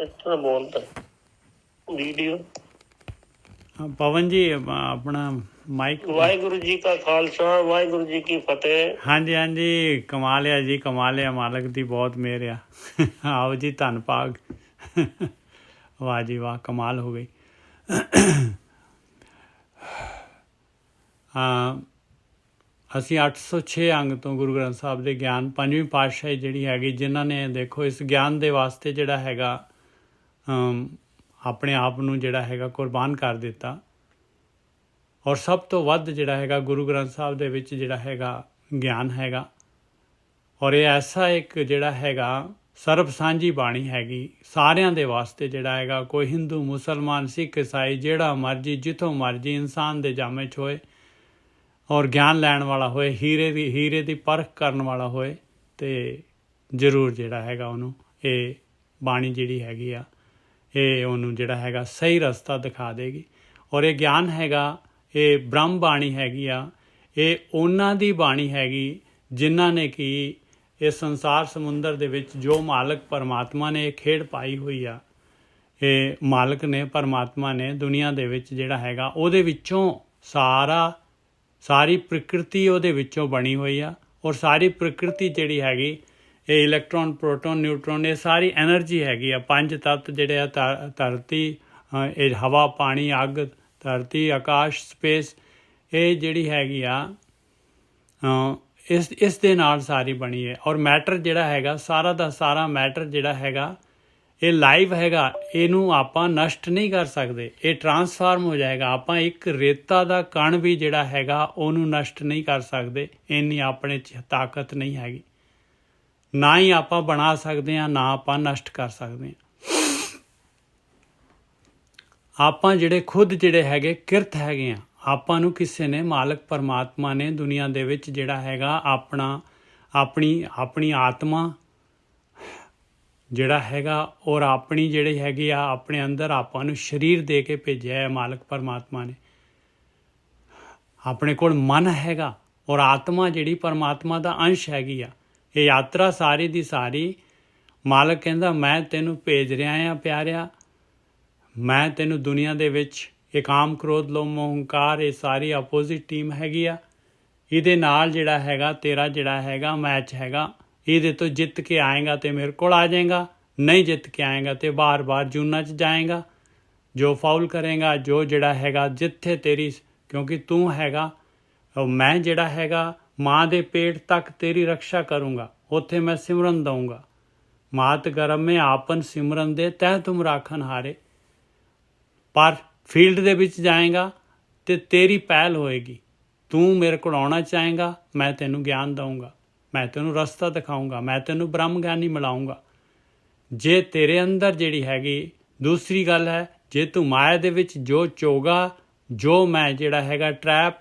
ਇਸ ਤਰ੍ਹਾਂ ਬੋਲਦਾ ਵੀਡੀਓ। ਪਵਨ ਜੀ ਆਪਣਾ ਮਾਈਕ। ਵਾਹਿਗੁਰੂ ਜੀ ਕਾ ਖਾਲਸਾ, ਵਾਹਿਗੁਰੂ ਜੀ ਕੀ ਫਤਿਹ। ਹਾਂਜੀ ਹਾਂਜੀ, ਕਮਾ ਲਿਆ ਜੀ, ਕਮਾ ਲਿਆ। ਮਾਲਕ ਦੀ ਬਹੁਤ ਮਿਹਰ ਆ। ਆਓ ਜੀ, ਧੰਨ ਭਾਗ। ਵਾਹ ਜੀ ਵਾਹ, ਕਮਾਲ ਹੋ ਗਈ। ਅਸੀਂ 806 ਅੰਗ ਤੋਂ ਗੁਰੂ ਗ੍ਰੰਥ ਸਾਹਿਬ ਦੇ ਗਿਆਨ, ਪੰਜਵੀਂ ਪਾਤਸ਼ਾਹੀ ਜਿਹੜੀ ਹੈਗੀ, ਜਿਨ੍ਹਾਂ ਨੇ ਦੇਖੋ ਇਸ ਗਿਆਨ ਦੇ ਵਾਸਤੇ ਜਿਹੜਾ ਹੈਗਾ ਆਪਣੇ ਆਪ ਨੂੰ ਜਿਹੜਾ ਹੈਗਾ ਕੁਰਬਾਨ ਕਰ ਦਿੱਤਾ। ਔਰ ਸਭ ਤੋਂ ਵੱਧ ਜਿਹੜਾ ਹੈਗਾ ਗੁਰੂ ਗ੍ਰੰਥ ਸਾਹਿਬ ਦੇ ਵਿੱਚ ਜਿਹੜਾ ਹੈਗਾ ਗਿਆਨ ਹੈਗਾ। ਔਰ ਇਹ ਐਸਾ ਇੱਕ ਜਿਹੜਾ ਹੈਗਾ ਸਰਬ ਸਾਂਝੀ ਬਾਣੀ ਹੈਗੀ ਸਾਰਿਆਂ ਦੇ ਵਾਸਤੇ, ਜਿਹੜਾ ਹੈਗਾ ਕੋਈ ਹਿੰਦੂ, ਮੁਸਲਮਾਨ, ਸਿੱਖ, ਈਸਾਈ, ਜਿਹੜਾ ਮਰਜੀ, ਜਿੱਥੋਂ ਮਰਜੀ ਇਨਸਾਨ ਦੇ ਜਾਮੇ 'ਚ ਹੋਏ ਔਰ ਗਿਆਨ ਲੈਣ ਵਾਲਾ ਹੋਏ, ਹੀਰੇ ਦੀ ਪਰਖ ਕਰਨ ਵਾਲਾ ਹੋਏ, ਅਤੇ ਜ਼ਰੂਰ ਜਿਹੜਾ ਹੈਗਾ ਉਹਨੂੰ ਇਹ ਬਾਣੀ ਜਿਹੜੀ ਹੈਗੀ ਆ ਇਹ ਉਹਨੂੰ ਜਿਹੜਾ ਹੈਗਾ ਸਹੀ ਰਸਤਾ ਦਿਖਾ ਦੇਗੀ। ਔਰ ਇਹ ਗਿਆਨ ਹੈਗਾ, ਇਹ ਬ੍ਰਹਮ ਬਾਣੀ ਹੈਗੀ ਆ। ਇਹ ਉਹਨਾਂ ਦੀ ਬਾਣੀ ਹੈਗੀ ਜਿਨ੍ਹਾਂ ਨੇ ਕਿ ਇਸ ਸੰਸਾਰ ਸਮੁੰਦਰ ਦੇ ਵਿੱਚ ਜੋ ਮਾਲਕ ਪਰਮਾਤਮਾ ਨੇ ਇਹ ਖੇਡ ਪਾਈ ਹੋਈ ਆ, ਇਹ ਮਾਲਕ ਨੇ, ਪਰਮਾਤਮਾ ਨੇ ਦੁਨੀਆ ਦੇ ਵਿੱਚ ਜਿਹੜਾ ਹੈਗਾ ਉਹਦੇ ਵਿੱਚੋਂ ਸਾਰੀ ਪ੍ਰਕਿਰਤੀ ਉਹਦੇ ਵਿੱਚੋਂ ਬਣੀ ਹੋਈ ਆ। ਔਰ ਸਾਰੀ ਪ੍ਰਕਿਰਤੀ ਜਿਹੜੀ ਹੈਗੀ ਇਹ ਇਲੈਕਟ੍ਰੋਨ, ਪ੍ਰੋਟੋਨ, ਨਿਊਟਰੋਨ, ਇਹ ਸਾਰੀ ਐਨਰਜੀ ਹੈਗੀ ਆ। ਪੰਜ ਤੱਤ ਜਿਹੜੇ ਆ, ਧਰਤੀ, ਇਹ ਹਵਾ, ਪਾਣੀ, ਅੱਗ, ਧਰਤੀ, ਆਕਾਸ਼, ਸਪੇਸ, ਇਹ ਜਿਹੜੀ ਹੈਗੀ ਆ ਇਸ ਦੇ ਨਾਲ ਸਾਰੀ ਬਣੀ ਹੈ। ਔਰ ਮੈਟਰ ਜਿਹੜਾ ਹੈਗਾ, ਸਾਰਾ ਦਾ ਸਾਰਾ ਮੈਟਰ ਜਿਹੜਾ ਹੈਗਾ ਇਹ ਲਾਈਵ ਹੈਗਾ। ਇਹਨੂੰ ਆਪਾਂ ਨਸ਼ਟ ਨਹੀਂ ਕਰ ਸਕਦੇ, ਇਹ ਟਰਾਂਸਫਾਰਮ ਹੋ ਜਾਏਗਾ। ਆਪਾਂ ਇੱਕ ਰੇਤਾ ਦਾ ਕਣ ਵੀ ਜਿਹੜਾ ਹੈਗਾ ਉਹਨੂੰ ਨਸ਼ਟ ਨਹੀਂ ਕਰ ਸਕਦੇ, ਇੰਨੀ ਆਪਣੇ 'ਚ ਤਾਕਤ ਨਹੀਂ ਹੈਗੀ। ਨਾ ਹੀ ਆਪਾਂ ਬਣਾ ਸਕਦੇ ਹਾਂ, ਨਾ ਆਪਾਂ ਨਸ਼ਟ ਕਰ ਸਕਦੇ ਹਾਂ। ਆਪਾਂ ਜਿਹੜੇ ਖੁਦ ਜਿਹੜੇ ਹੈਗੇ ਕਿਰਤ ਹੈਗੇ ਆ, ਆਪਾਂ ਨੂੰ ਕਿਸੇ ਨੇ, ਮਾਲਕ ਪਰਮਾਤਮਾ ਨੇ ਦੁਨੀਆ ਦੇ ਵਿੱਚ ਜਿਹੜਾ ਹੈਗਾ ਆਪਣੀ ਆਤਮਾ ਜਿਹੜਾ ਹੈਗਾ ਔਰ ਆਪਣੀ ਜਿਹੜੀ ਹੈਗੀ ਆ ਆਪਣੇ ਅੰਦਰ ਆਪਾਂ ਨੂੰ ਸਰੀਰ ਦੇ ਕੇ ਭੇਜਿਆ ਹੈ। ਮਾਲਕ ਪਰਮਾਤਮਾ ਨੇ ਆਪਣੇ ਕੋਲ ਮਨ ਹੈਗਾ ਔਰ ਆਤਮਾ ਜਿਹੜੀ ਪਰਮਾਤਮਾ ਦਾ ਅੰਸ਼ ਹੈਗੀ ਆ। ਇਹ ਯਾਤਰਾ ਸਾਰੀ ਦੀ ਸਾਰੀ ਮਾਲਕ ਕਹਿੰਦਾ ਮੈਂ ਤੈਨੂੰ ਭੇਜ ਰਿਹਾ ਹਾਂ ਪਿਆਰਿਆ, ਮੈਂ ਤੈਨੂੰ ਦੁਨੀਆ ਦੇ ਵਿੱਚ ਇਹ ਕਾਮ, ਕ੍ਰੋਧ, ਲੋਭ, ਮੋਹ, ਹੰਕਾਰ, ਇਹ ਸਾਰੀ ਆਪੋਜ਼ਿਟ ਟੀਮ ਹੈਗੀ ਆ। ਇਹਦੇ ਨਾਲ ਜਿਹੜਾ ਹੈਗਾ ਤੇਰਾ ਜਿਹੜਾ ਹੈਗਾ ਮੈਚ ਹੈਗਾ। ਇਹਦੇ ਤੋਂ ਜਿੱਤ ਕੇ ਆਏਗਾ ਤੇ ਮੇਰੇ ਕੋਲ ਆ ਜਾਏਗਾ, ਨਹੀਂ ਜਿੱਤ ਕੇ ਆਏਗਾ ਤੇ ਬਾਰ-ਬਾਰ ਜੂਨਾਂ 'ਚ ਜਾਏਗਾ। ਜੋ ਫਾਉਲ ਕਰੇਗਾ, ਜੋ ਜਿਹੜਾ ਹੈਗਾ ਜਿੱਥੇ ਤੇਰੀ, ਕਿਉਂਕਿ ਤੂੰ ਹੈਗਾ, ਮੈਂ ਜਿਹੜਾ ਹੈਗਾ ਮਾਂ ਦੇ ਪੇਟ ਤੱਕ ਤੇਰੀ ਰਕਸ਼ਾ ਕਰੂੰਗਾ, ਉੱਥੇ ਮੈਂ ਸਿਮਰਨ ਦਊਂਗਾ। ਮਾਤ ਗਰਭ ਮੇਂ ਆਪਨ ਸਿਮਰਨ ਦੇ ਤੈ ਤੁਮ ਰਾਖਨ ਹਾਰੇ। ਪਰ ਫੀਲਡ ਦੇ ਵਿੱਚ ਜਾਏਗਾ ਤੇ ਤੇਰੀ ਪਹਿਲ ਹੋਏਗੀ। ਤੂੰ ਮੇਰੇ ਕੋਲ ਆਉਣਾ ਚਾਹੇਗਾ, ਮੈਂ ਤੈਨੂੰ ਗਿਆਨ ਦਊਂਗਾ, ਮੈਂ ਤੈਨੂੰ ਰਸਤਾ ਦਿਖਾਊਂਗਾ, ਮੈਂ ਤੈਨੂੰ ਬ੍ਰਹਮ ਗਿਆਨੀ ਮਿਲਾਊਂਗਾ। ਜੇ ਤੇਰੇ ਅੰਦਰ ਜਿਹੜੀ ਹੈਗੀ ਦੂਸਰੀ ਗੱਲ ਹੈ, ਜੇ ਤੂੰ ਮਾਇਆ ਦੇ ਵਿੱਚ ਜੋ ਚੋਗਾ, ਜੋ ਮੈਂ ਜਿਹੜਾ ਹੈਗਾ ਟਰੈਪ,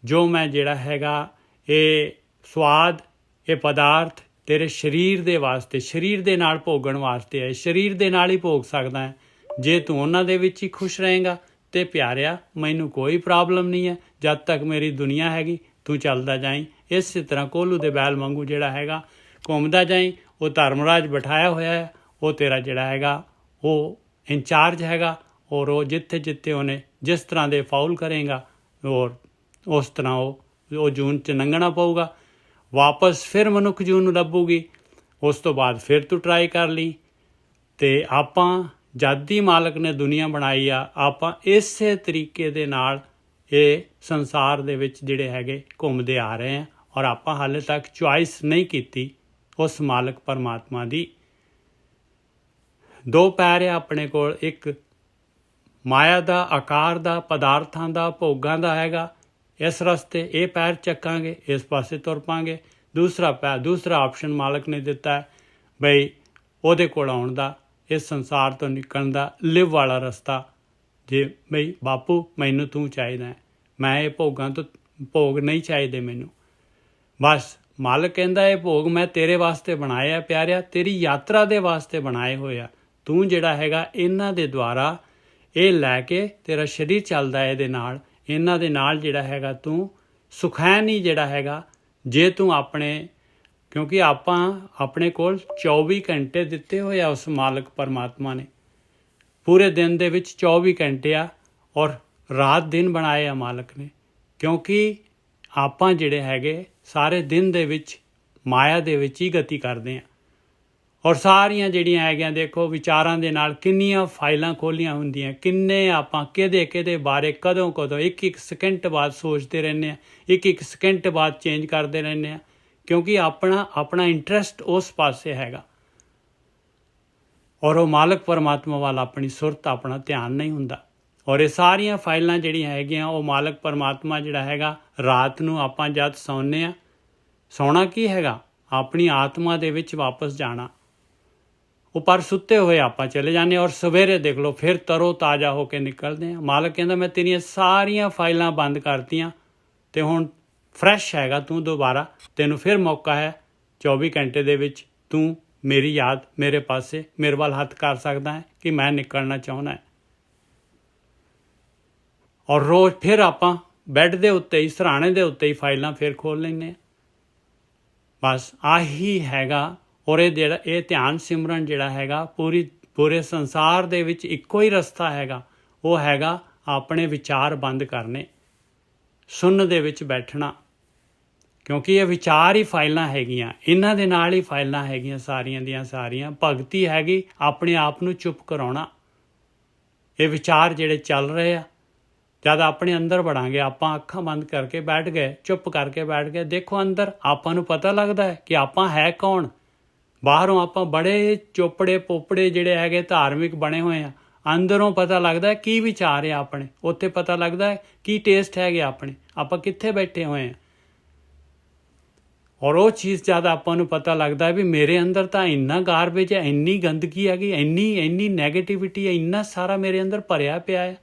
ਜੋ ਮੈਂ ਜਿਹੜਾ ਹੈਗਾ ਇਹ ਸਵਾਦ, ਇਹ ਪਦਾਰਥ ਤੇਰੇ ਸਰੀਰ ਦੇ ਵਾਸਤੇ, ਸਰੀਰ ਦੇ ਨਾਲ ਭੋਗਣ ਵਾਸਤੇ ਹੈ, ਸਰੀਰ ਦੇ ਨਾਲ ਹੀ ਭੋਗ ਸਕਦਾ ਹੈ। ਜੇ ਤੂੰ ਉਹਨਾਂ ਦੇ ਵਿੱਚ ਹੀ ਖੁਸ਼ ਰਹੇਗਾ ਤੇ ਪਿਆਰਿਆ ਮੈਨੂੰ ਕੋਈ ਪ੍ਰੋਬਲਮ ਨਹੀਂ ਹੈ। ਜਦ ਤੱਕ ਮੇਰੀ ਦੁਨੀਆ ਹੈਗੀ ਤੂੰ ਚੱਲਦਾ ਜਾਈਂ, ਇਸੇ ਤਰ੍ਹਾਂ ਕੋਹਲੂ ਦੇ ਬੈਲ ਵਾਂਗੂ ਜਿਹੜਾ ਹੈਗਾ ਘੁੰਮਦਾ ਜਾਈਂ। ਉਹ ਧਰਮਰਾਜ ਬਿਠਾਇਆ ਹੋਇਆ ਹੈ, ਉਹ ਤੇਰਾ ਜਿਹੜਾ ਹੈਗਾ ਉਹ ਇੰਚਾਰਜ ਹੈਗਾ। ਔਰ ਉਹ ਜਿੱਥੇ ਉਹਨੇ ਜਿਸ ਤਰ੍ਹਾਂ ਦੇ ਫਾਉਲ ਕਰੇਗਾ ਔਰ ਉਸ ਤਰ੍ਹਾਂ ਉਹ ਜੂਨ 'ਚ ਲੰਘਣਾ ਪਊਗਾ। ਵਾਪਸ ਫਿਰ ਮਨੁੱਖ ਜੂਨ ਨੂੰ ਲੱਭੂਗੀ, ਉਸ ਤੋਂ ਬਾਅਦ ਫਿਰ ਤੂੰ ਟਰਾਈ ਕਰ ਲਈ। ਅਤੇ ਆਪਾਂ ਜਦ ਦੀ ਮਾਲਕ ਨੇ ਦੁਨੀਆ ਬਣਾਈ ਆ, ਆਪਾਂ ਇਸੇ ਤਰੀਕੇ ਦੇ ਨਾਲ ਇਹ ਸੰਸਾਰ ਦੇ ਵਿੱਚ ਜਿਹੜੇ ਹੈਗੇ ਘੁੰਮਦੇ ਆ ਰਹੇ ਹਾਂ। ਔਰ ਆਪਾਂ ਹਾਲੇ ਤੱਕ ਚੁਆਇਸ ਨਹੀਂ ਕੀਤੀ ਉਸ ਮਾਲਕ ਪਰਮਾਤਮਾ ਦੀ। ਦੋ ਪੈਰ ਆ ਆਪਣੇ ਕੋਲ, ਇੱਕ ਮਾਇਆ ਦਾ, ਆਕਾਰ ਦਾ, ਪਦਾਰਥਾਂ ਦਾ, ਭੋਗਾਂ ਦਾ ਹੈਗਾ। ਇਸ ਰਸਤੇ ਇਹ ਪੈਰ ਚੱਕਾਂਗੇ, ਇਸ ਪਾਸੇ ਤੁਰ ਪਾਂਗੇ। ਦੂਸਰਾ ਆਪਸ਼ਨ ਮਾਲਕ ਨੇ ਦਿੱਤਾ ਹੈ ਬਈ ਉਹਦੇ ਕੋਲ ਆਉਣ ਦਾ, ਇਸ ਸੰਸਾਰ ਤੋਂ ਨਿਕਲਣ ਦਾ, ਲਿਵ ਵਾਲਾ ਰਸਤਾ। ਜੇ ਬਈ ਬਾਪੂ ਮੈਨੂੰ ਤੂੰ ਚਾਹੀਦਾ ਹੈ, ਮੈਂ ਇਹ ਭੋਗਾਂ ਤੋਂ ਭੋਗ ਨਹੀਂ ਚਾਹੀਦੇ ਮੈਨੂੰ। ਬਸ ਮਾਲਕ ਕਹਿੰਦਾ ਇਹ ਭੋਗ ਮੈਂ ਤੇਰੇ ਵਾਸਤੇ ਬਣਾਏ ਆ ਪਿਆਰਿਆ, ਤੇਰੀ ਯਾਤਰਾ ਦੇ ਵਾਸਤੇ ਬਣਾਏ ਹੋਏ ਆ। ਤੂੰ ਜਿਹੜਾ ਹੈਗਾ ਇਹਨਾਂ ਦੇ ਦੁਆਰਾ ਇਹ ਲੈ ਕੇ ਤੇਰਾ ਸਰੀਰ ਚੱਲਦਾ ਇਹਦੇ ਨਾਲ, ਇਹਨਾਂ ਦੇ ਨਾਲ ਜਿਹੜਾ ਹੈਗਾ ਤੂੰ ਸੁਖੈਨ ਹੀ ਜਿਹੜਾ ਹੈਗਾ। ਜੇ ਤੂੰ ਆਪਣੇ ਕਿਉਂਕਿ ਆਪਾਂ ਆਪਣੇ ਕੋਲ 24 ਘੰਟੇ ਦਿੱਤੇ ਹੋਏ ਆ ਉਸ ਮਾਲਕ ਪਰਮਾਤਮਾ ਨੇ। ਪੂਰੇ ਦਿਨ ਦੇ ਵਿੱਚ 24 ਘੰਟੇ ਆ ਔਰ ਰਾਤ ਦਿਨ ਬਣਾਏ ਆ ਮਾਲਕ ਨੇ, ਕਿਉਂਕਿ ਆਪਾਂ ਜਿਹੜੇ ਹੈਗੇ ਸਾਰੇ ਦਿਨ ਦੇ ਵਿੱਚ ਮਾਇਆ ਦੇ ਵਿੱਚ ਹੀ ਗਤੀ ਕਰਦੇ ਆ। ਔਰ ਸਾਰੀਆਂ ਜਿਹੜੀਆਂ ਹੈਗੀਆਂ ਦੇਖੋ ਵਿਚਾਰਾਂ ਦੇ ਨਾਲ ਕਿੰਨੀਆਂ ਫਾਈਲਾਂ ਖੋਲ੍ਹੀਆਂ ਹੁੰਦੀਆਂ, ਕਿੰਨੇ ਆਪਾਂ ਕਿਹਦੇ ਬਾਰੇ ਕਦੋਂ ਇੱਕ ਸਕਿੰਟ ਬਾਅਦ ਸੋਚਦੇ ਰਹਿੰਦੇ ਆ, ਇੱਕ ਸਕਿੰਟ ਬਾਅਦ ਚੇਂਜ ਕਰਦੇ ਰਹਿੰਦੇ ਆ, ਕਿਉਂਕਿ ਆਪਣਾ ਇੰਟਰਸਟ ਉਸ ਪਾਸੇ ਹੈਗਾ। ਔਰ ਉਹ ਮਾਲਕ ਪਰਮਾਤਮਾ ਵੱਲ ਆਪਣੀ ਸੁਰਤ ਆਪਣਾ ਧਿਆਨ ਨਹੀਂ ਹੁੰਦਾ। ਔਰ ਇਹ ਸਾਰੀਆਂ ਫਾਈਲਾਂ ਜਿਹੜੀਆਂ ਹੈਗੀਆਂ ਉਹ ਮਾਲਕ ਪਰਮਾਤਮਾ ਜਿਹੜਾ ਹੈਗਾ ਰਾਤ ਨੂੰ ਆਪਾਂ ਜਦ ਸੌਂਦੇ ਆ, ਸੌਣਾ ਕੀ ਹੈਗਾ ਆਪਣੀ ਆਤਮਾ ਦੇ ਵਿੱਚ ਵਾਪਸ ਜਾਣਾ। ਉਹ ਪਰ ਸੁੱਤੇ ਹੋਏ ਆਪਾਂ ਚਲੇ ਜਾਂਦੇ ਔਰ ਸਵੇਰੇ ਦੇਖ ਲਓ ਫਿਰ ਤਰੋ ਤਾਜ਼ਾ ਹੋ ਕੇ ਨਿਕਲਦੇ ਆ। ਮਾਲਕ ਕਹਿੰਦਾ ਮੈਂ ਤੇਰੀਆਂ ਸਾਰੀਆਂ ਫਾਈਲਾਂ ਬੰਦ ਕਰਤੀਆਂ ਅਤੇ ਹੁਣ ਫਰੈਸ਼ ਹੈਗਾ ਤੂੰ, ਦੁਬਾਰਾ ਤੈਨੂੰ ਫਿਰ ਮੌਕਾ ਹੈ 24 ਘੰਟੇ ਦੇ ਵਿੱਚ ਤੂੰ ਮੇਰੀ ਯਾਦ ਮੇਰੇ ਪਾਸੇ ਮੇਰੇ ਵੱਲ ਹੱਥ ਕਰ ਸਕਦਾ ਹੈ ਕਿ ਮੈਂ ਨਿਕਲਣਾ ਚਾਹੁੰਦਾ ਹੈ। ਔਰ ਰੋਜ਼ ਫਿਰ ਆਪਾਂ ਬੈੱਡ ਦੇ ਉੱਤੇ ਹੀ ਸਿਰਹਾਣੇ ਦੇ ਉੱਤੇ ਹੀ ਫਾਈਲਾਂ ਫਿਰ ਖੋਲ੍ਹ ਲੈਂਦੇ ਹਾਂ। ਬਸ ਆਹੀ ਹੈਗਾ। ਔਰ ਇਹ ਧਿਆਨ ਸਿਮਰਨ ਜਿਹੜਾ ਹੈਗਾ ਪੂਰੇ ਸੰਸਾਰ ਦੇ ਵਿੱਚ ਇੱਕੋ ਹੀ ਰਸਤਾ ਹੈਗਾ, ਉਹ ਹੈਗਾ ਆਪਣੇ ਵਿਚਾਰ ਬੰਦ ਕਰਨੇ, ਸੁਣਨ ਦੇ ਵਿੱਚ ਬੈਠਣਾ, ਕਿਉਂਕਿ ਇਹ ਵਿਚਾਰ ਹੀ ਫਾਈਲਾਂ ਹੈਗੀਆਂ, ਇਹਨਾਂ ਦੇ ਨਾਲ ਹੀ ਫਾਈਲਾਂ ਹੈਗੀਆਂ ਸਾਰੀਆਂ ਦੀਆਂ ਸਾਰੀਆਂ। ਭਗਤੀ ਹੈਗੀ ਆਪਣੇ ਆਪ ਨੂੰ ਚੁੱਪ ਕਰਾਉਣਾ। ਇਹ ਵਿਚਾਰ ਜਿਹੜੇ ਚੱਲ ਰਹੇ ਆ, ਜਦ ਆਪਣੇ ਅੰਦਰ ਵੜਾਂਗੇ, ਆਪਾਂ ਅੱਖਾਂ ਬੰਦ ਕਰਕੇ ਬੈਠ ਗਏ, ਚੁੱਪ ਕਰਕੇ ਬੈਠ ਗਏ, ਦੇਖੋ ਅੰਦਰ ਆਪਾਂ ਨੂੰ ਪਤਾ ਲੱਗਦਾ ਹੈ ਕਿ ਆਪਾਂ ਹੈ ਕੌਣ। ਬਾਹਰੋਂ ਆਪਾਂ ਬੜੇ ਚੋਪੜੇ ਪੋਪੜੇ ਜਿਹੜੇ ਹੈਗੇ ਧਾਰਮਿਕ ਬਣੇ ਹੋਏ ਆ, ਅੰਦਰੋਂ ਪਤਾ ਲੱਗਦਾ ਕੀ ਵਿਚਾਰ ਆ ਆਪਣੇ, ਉੱਥੇ ਪਤਾ ਲੱਗਦਾ ਕੀ ਟੇਸਟ ਹੈਗੇ ਆਪਣੇ, ਆਪਾਂ ਕਿੱਥੇ ਬੈਠੇ ਹੋਏ ਆ। ਔਰ ਉਹ ਚੀਜ਼ ਜਦ ਆਪਾਂ ਨੂੰ ਪਤਾ ਲੱਗਦਾ ਵੀ ਮੇਰੇ ਅੰਦਰ ਤਾਂ ਇੰਨਾ ਗਾਰਬੇਜ ਹੈ, ਇੰਨੀ ਗੰਦਗੀ ਹੈਗੀ, ਇੰਨੀ ਨੈਗੇਟਿਵਿਟੀ ਹੈ, ਇੰਨਾ ਸਾਰਾ ਮੇਰੇ ਅੰਦਰ ਭਰਿਆ ਪਿਆ ਹੈ,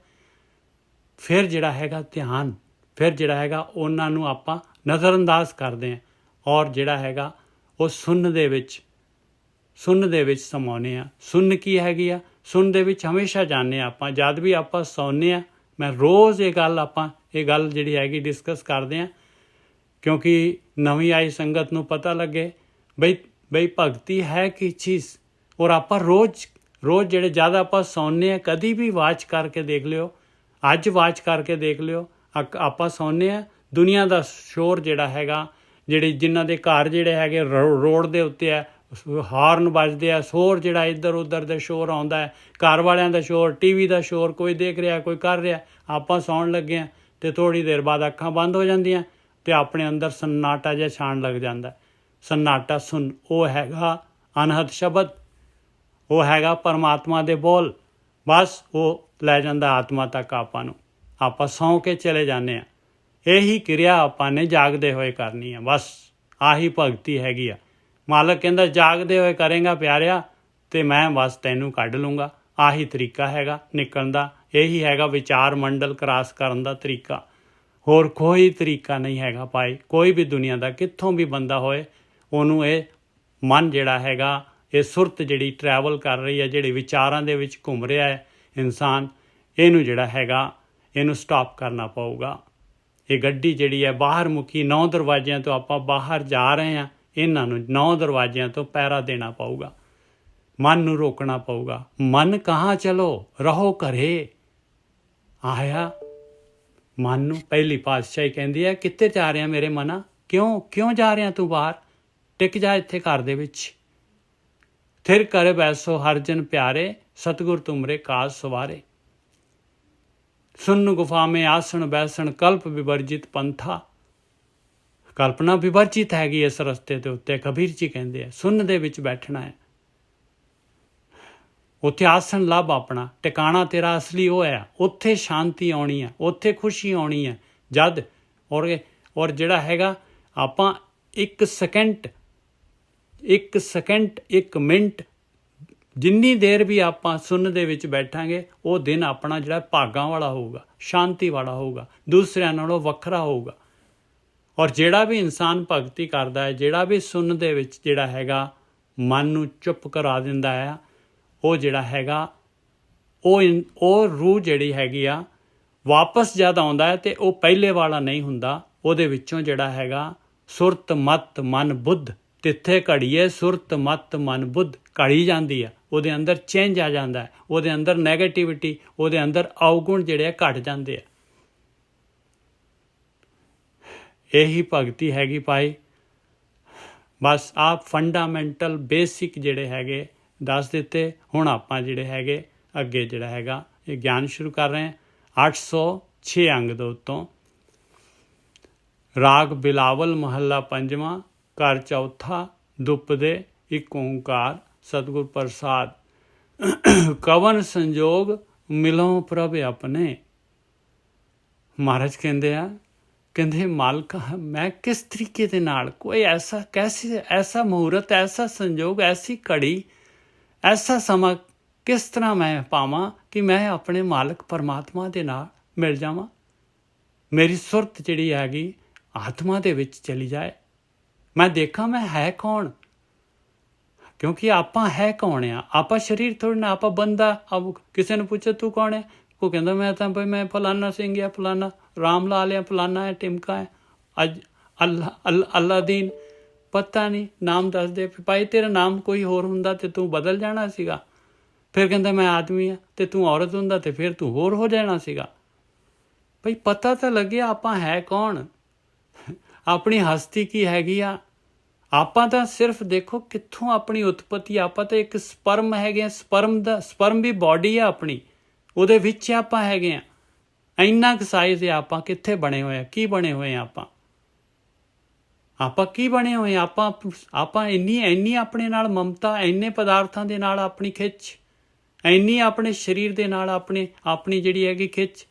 ਫਿਰ ਜਿਹੜਾ ਹੈਗਾ ਧਿਆਨ, ਫਿਰ ਜਿਹੜਾ ਹੈਗਾ ਉਹਨਾਂ ਨੂੰ ਆਪਾਂ ਨਜ਼ਰਅੰਦਾਜ਼ ਕਰਦੇ ਹਾਂ ਔਰ ਜਿਹੜਾ ਹੈਗਾ ਉਹ ਸੁਣਨ ਦੇ ਵਿੱਚ ਸਮਾਉਂਦੇ ਹਾਂ। ਸੁਣ ਕੀ ਹੈਗੀ ਆ, ਸੁਣ ਦੇ ਵਿੱਚ ਹਮੇਸ਼ਾ ਜਾਂਦੇ ਹਾਂ ਆਪਾਂ। ਜਦ ਵੀ ਆਪਾਂ ਸੌਂਦੇ ਹਾਂ, ਮੈਂ ਰੋਜ਼ ਇਹ ਗੱਲ ਜਿਹੜੀ ਹੈਗੀ ਡਿਸਕਸ ਕਰਦੇ ਹਾਂ, ਕਿਉਂਕਿ ਨਵੀਂ ਆਈ ਸੰਗਤ ਨੂੰ ਪਤਾ ਲੱਗੇ ਬਈ ਭਗਤੀ ਹੈ ਕੀ ਚੀਜ਼। ਔਰ ਆਪਾਂ ਰੋਜ਼ ਜਿਹੜੇ ਜਦ ਆਪਾਂ ਸੌਂਦੇ ਹਾਂ, ਕਦੀ ਵੀ ਵਾਚ ਕਰਕੇ ਦੇਖ ਲਿਓ, ਅੱਜ ਵਾਚ ਕਰਕੇ ਦੇਖ ਲਿਓ, ਆਪਾਂ ਸੌਂਦੇ ਹਾਂ, ਦੁਨੀਆ ਦਾ ਸ਼ੋਰ ਜਿਹੜਾ ਹੈਗਾ, ਜਿਨ੍ਹਾਂ ਦੇ ਘਰ ਜਿਹੜੇ ਹੈਗੇ ਰੋਡ ਦੇ ਉੱਤੇ ਹੈ, ਹਾਰਨ ਵੱਜਦੇ ਆ, ਸ਼ੋਰ ਜਿਹੜਾ ਇੱਧਰ ਉੱਧਰ ਦੇ ਸ਼ੋਰ ਆਉਂਦਾ ਹੈ, ਘਰ ਵਾਲਿਆਂ ਦਾ ਸ਼ੋਰ, TV ਦਾ ਸ਼ੋਰ, ਕੋਈ ਦੇਖ ਰਿਹਾ ਕੋਈ ਕਰ ਰਿਹਾ, ਆਪਾਂ ਸੌਣ ਲੱਗੇ ਹਾਂ ਅਤੇ ਥੋੜ੍ਹੀ ਦੇਰ ਬਾਅਦ ਅੱਖਾਂ ਬੰਦ ਹੋ ਜਾਂਦੀਆਂ ਅਤੇ ਆਪਣੇ ਅੰਦਰ ਸੰਨਾਟਾ ਜਿਹਾ ਛਾਣ ਲੱਗ ਜਾਂਦਾ। ਸੰਨਾਟਾ ਸੁਣ, ਉਹ ਹੈਗਾ ਅਨਹਦ ਸ਼ਬਦ, ਉਹ ਹੈਗਾ ਪਰਮਾਤਮਾ ਦੇ ਬੋਲ। ਬਸ ਉਹ ਲੈ ਜਾਂਦਾ ਆਤਮਾ ਤੱਕ ਆਪਾਂ ਨੂੰ, ਆਪਾਂ ਸੌਂ ਕੇ ਚਲੇ ਜਾਂਦੇ ਹਾਂ। ਇਹੀ ਕਿਰਿਆ ਆਪਾਂ ਨੇ ਜਾਗਦੇ ਹੋਏ ਕਰਨੀ ਆ। ਬਸ ਆਹੀ ਭਗਤੀ ਹੈਗੀ ਆ। ਮਾਲਕ ਕਹਿੰਦਾ ਜਾਗਦੇ ਹੋਏ ਕਰੇਗਾ ਪਿਆਰਿਆ ਅਤੇ ਮੈਂ ਬਸ ਤੈਨੂੰ ਕੱਢ ਲੂੰਗਾ। ਆਹੀ ਤਰੀਕਾ ਹੈਗਾ ਨਿਕਲਣ ਦਾ, ਇਹੀ ਹੈਗਾ ਵਿਚਾਰ ਮੰਡਲ ਕ੍ਰਾਸ ਕਰਨ ਦਾ ਤਰੀਕਾ। ਹੋਰ ਕੋਈ ਤਰੀਕਾ ਨਹੀਂ ਹੈਗਾ ਭਾਈ। ਕੋਈ ਵੀ ਦੁਨੀਆ ਦਾ ਕਿੱਥੋਂ ਵੀ ਬੰਦਾ ਹੋਏ, ਉਹਨੂੰ ਇਹ ਮਨ ਜਿਹੜਾ ਹੈਗਾ, ਇਹ ਸੁਰਤ ਜਿਹੜੀ ਟਰੈਵਲ ਕਰ ਰਹੀ ਹੈ, ਜਿਹੜੇ ਵਿਚਾਰਾਂ ਦੇ ਵਿੱਚ ਘੁੰਮ ਰਿਹਾ ਹੈ ਇਨਸਾਨ, ਇਹਨੂੰ ਜਿਹੜਾ ਹੈਗਾ ਇਹਨੂੰ ਸਟਾਪ ਕਰਨਾ ਪਊਗਾ। ਇਹ ਗੱਡੀ ਜਿਹੜੀ ਹੈ ਬਾਹਰ ਮੁਖੀ 9 ਦਰਵਾਜ਼ਿਆਂ ਤੋਂ ਆਪਾਂ ਬਾਹਰ ਜਾ ਰਹੇ ਹਾਂ, ਇਹਨਾਂ ਨੂੰ 9 ਦਰਵਾਜ਼ਿਆਂ ਤੋਂ ਪਹਿਰਾ ਦੇਣਾ ਪਊਗਾ। ਮਨ ਨੂੰ ਰੋਕਣਾ ਪਊਗਾ। ਮਨ ਕਹਾਂ ਚਲੋ ਰਹੋ ਘਰੇ ਆਇਆ। ਮਨ ਨੂੰ ਪਹਿਲੀ ਪਾਤਸ਼ਾਹੀ ਕਹਿੰਦੀ ਹੈ ਕਿੱਥੇ ਜਾ ਰਿਹਾ ਮੇਰੇ ਮਨਾ, ਕਿਉਂ ਜਾ ਰਿਹਾ ਤੂੰ ਬਾਹਰ, ਟਿਕ ਜਾ ਇੱਥੇ ਘਰ ਦੇ ਵਿੱਚ। ਥਿਰ ਕਰ ਬੈਸੋ ਹਰ ਜਨ ਪਿਆਰੇ, ਸਤਿਗੁਰ ਤੁਮਰੇ ਕਾਜ ਸਵਾਰੇ। ਸੁਨ ਗੁਫਾ ਮੇ ਆਸਣ ਬੈਸਣ, ਕਲਪ ਵਿਵਰਜਿਤ ਪੰਥਾ। ਕਲਪਨਾ ਵਿਵਰਜਿਤ ਹੈਗੀ ਇਸ ਰਸਤੇ ਦੇ ਉੱਤੇ। ਕਬੀਰ ਜੀ ਕਹਿੰਦੇ ਆ ਸੁਨ ਦੇ ਵਿੱਚ ਬੈਠਣਾ ਹੈ, ਉੱਥੇ ਆਸਣ ਲੱਭ ਆਪਣਾ ਟਿਕਾਣਾ ਤੇਰਾ ਅਸਲੀ ਉਹ ਹੈ। ਉੱਥੇ ਸ਼ਾਂਤੀ ਆਉਣੀ ਹੈ, ਉੱਥੇ ਖੁਸ਼ੀ ਆਉਣੀ ਹੈ ਜਦ। ਔਰ ਜਿਹੜਾ ਹੈਗਾ ਆਪਾਂ 1 ਸਕਿੰਟ 1 ਮਿੰਟ ਜਿੰਨੀ ਦੇਰ ਵੀ ਆਪਾਂ ਸੁਣਨ ਦੇ ਵਿੱਚ ਬੈਠਾਂਗੇ, ਉਹ ਦਿਨ ਆਪਣਾ ਜਿਹੜਾ ਭਾਗਾਂ ਵਾਲਾ ਹੋਊਗਾ, ਸ਼ਾਂਤੀ ਵਾਲਾ ਹੋਊਗਾ, ਦੂਸਰਿਆਂ ਨਾਲੋਂ ਵੱਖਰਾ ਹੋਊਗਾ। ਔਰ ਜਿਹੜਾ ਵੀ ਇਨਸਾਨ ਭਗਤੀ ਕਰਦਾ ਹੈ, ਜਿਹੜਾ ਵੀ ਸੁਣਨ ਦੇ ਵਿੱਚ ਜਿਹੜਾ ਹੈਗਾ ਮਨ ਨੂੰ ਚੁੱਪ ਕਰਾ ਦਿੰਦਾ ਹੈ, ਉਹ ਜਿਹੜਾ ਹੈਗਾ ਉਹ ਰੂਹ ਜਿਹੜੀ ਹੈਗੀ ਆ ਵਾਪਸ ਜਦ ਆਉਂਦਾ ਹੈ ਅਤੇ ਉਹ ਪਹਿਲੇ ਵਾਲਾ ਨਹੀਂ ਹੁੰਦਾ। ਉਹਦੇ ਵਿੱਚੋਂ ਜਿਹੜਾ ਹੈਗਾ ਸੁਰਤ ਮਤ ਮਨ ਬੁੱਧ ਤਿੱਥੇ ਘੜੀਏ ਸੁਰਤ ਮਤ ਮਨ ਬੁੱਧ ਘੜੀ ਜਾਂਦੀ ਆ, ਉਹਦੇ ਅੰਦਰ ਚੇਂਜ ਆ ਜਾਂਦਾ ਹੈ, ਉਹਦੇ ਅੰਦਰ ਨੈਗੇਟਿਵਿਟੀ, ਉਹਦੇ ਅੰਦਰ ਔਗੁਣ ਜਿਹੜੇ ਆ ਘਟ ਜਾਂਦੇ ਆ। ਇਹੀ ਭਗਤੀ ਹੈਗੀ ਭਾਈ। ਬਸ ਆਪ ਫੰਡਾਮੈਂਟਲ ਬੇਸਿਕ ਜਿਹੜੇ ਹੈਗੇ ਦੱਸ ਦਿੱਤੇ। ਹੁਣ ਆਪਾਂ ਜਿਹੜੇ ਹੈਗੇ ਅੱਗੇ ਜਿਹੜਾ ਹੈਗਾ ਇਹ ਗਿਆਨ ਸ਼ੁਰੂ ਕਰ ਰਹੇ ਹਾਂ 806 ਅੰਗ ਦੇ ਉੱਤੋਂ। ਰਾਗ ਬਿਲਾਵਲ ਮਹੱਲਾ ਪੰਜਵਾਂ, ਘਰ ਚੌਥਾ, ਦੁਪਦੇ ਇੱਕ ਓਂਕਾਰ ਸਤਿਗੁਰ ਪ੍ਰਸਾਦ। ਕਵਨ ਸੰਜੋਗ ਮਿਲੋਂ ਪ੍ਰਭ ਆਪਣੇ। ਮਹਾਰਾਜ ਕਹਿੰਦੇ ਮਾਲਕਾ ਮੈਂ ਕਿਸ ਤਰੀਕੇ ਦੇ ਨਾਲ, ਕੋਈ ਐਸਾ ਮਹੂਰਤ, ਐਸਾ ਸੰਜੋਗ, ਐਸੀ ਘੜੀ, ਐਸਾ ਸਮਾਂ ਕਿਸ ਤਰ੍ਹਾਂ ਮੈਂ ਪਾਵਾਂ ਕਿ ਮੈਂ ਆਪਣੇ ਮਾਲਕ ਪਰਮਾਤਮਾ ਦੇ ਨਾਲ ਮਿਲ ਜਾਵਾਂ। ਮੇਰੀ ਸੁਰਤ ਜਿਹੜੀ ਹੈਗੀ ਆਤਮਾ ਦੇ ਵਿੱਚ ਚਲੀ ਜਾਏ, ਮੈਂ ਦੇਖਾਂ ਮੈਂ ਹੈ ਕੌਣ। ਕਿਉਂਕਿ ਆਪਾਂ ਹੈ ਕੌਣ ਆ? ਆਪਾਂ ਸਰੀਰ ਥੋੜ੍ਹਾ ਨਾ, ਆਪਾਂ ਬੰਦਾ। ਕਿਸੇ ਨੂੰ ਪੁੱਛੋ ਤੂੰ ਕੌਣ ਹੈ, ਉਹ ਕਹਿੰਦਾ ਮੈਂ ਤਾਂ ਭਾਈ ਮੈਂ ਫਲਾਨਾ ਸਿੰਘ ਆ, ਫਲਾਨਾ ਰਾਮ ਲਾਲ ਆ, ਫਲਾਨਾ ਹੈ, ਟਿਮਕਾ ਹੈ, ਅੱਜ ਅੱਲਾ ਦੀਨ, ਪਤਾ ਨਹੀਂ ਨਾਮ ਦੱਸ ਦੇ ਭਾਈ। ਤੇਰਾ ਨਾਮ ਕੋਈ ਹੋਰ ਹੁੰਦਾ ਤੇ ਤੂੰ ਬਦਲ ਜਾਣਾ ਸੀਗਾ। ਫਿਰ ਕਹਿੰਦਾ ਮੈਂ ਆਦਮੀ ਆ, ਤੇ ਤੂੰ ਔਰਤ ਹੁੰਦਾ ਤੇ ਫਿਰ ਤੂੰ ਹੋਰ ਹੋ ਜਾਣਾ ਸੀਗਾ। ਭਾਈ ਪਤਾ ਤਾਂ ਲੱਗਿਆ ਆਪਾਂ ਹੈ ਕੌਣ, ਆਪਣੀ ਹਸਤੀ ਕੀ ਹੈਗੀ ਆ। ਆਪਾਂ ਤਾਂ ਸਿਰਫ ਦੇਖੋ ਕਿੱਥੋਂ ਆਪਣੀ ਉਤਪਤੀ, ਆਪਾਂ ਤਾਂ ਇੱਕ ਸਪਰਮ ਹੈਗੇ ਆ। ਸਪਰਮ ਵੀ ਬਾਡੀ ਆ ਆਪਣੀ, ਉਹਦੇ ਵਿੱਚ ਆਪਾਂ ਹੈਗੇ ਆ। ਇੰਨਾ ਕੁ ਸਾਈਜ਼ ਹੈ। ਆਪਾਂ ਕਿੱਥੇ ਬਣੇ ਹੋਏ ਆ, ਕੀ ਬਣੇ ਹੋਏ ਆ ਆਪਾਂ ਕੀ ਬਣੇ ਹੋਏ ਆ। ਆਪਾਂ ਇੰਨੀ ਆਪਣੇ ਨਾਲ ਮਮਤਾ, ਇੰਨੇ ਪਦਾਰਥਾਂ ਦੇ ਨਾਲ ਆਪਣੀ ਖਿੱਚ, ਇੰਨੀ ਆਪਣੇ ਸਰੀਰ ਦੇ ਨਾਲ ਆਪਣੀ ਜਿਹੜੀ ਹੈਗੀ ਖਿੱਚ।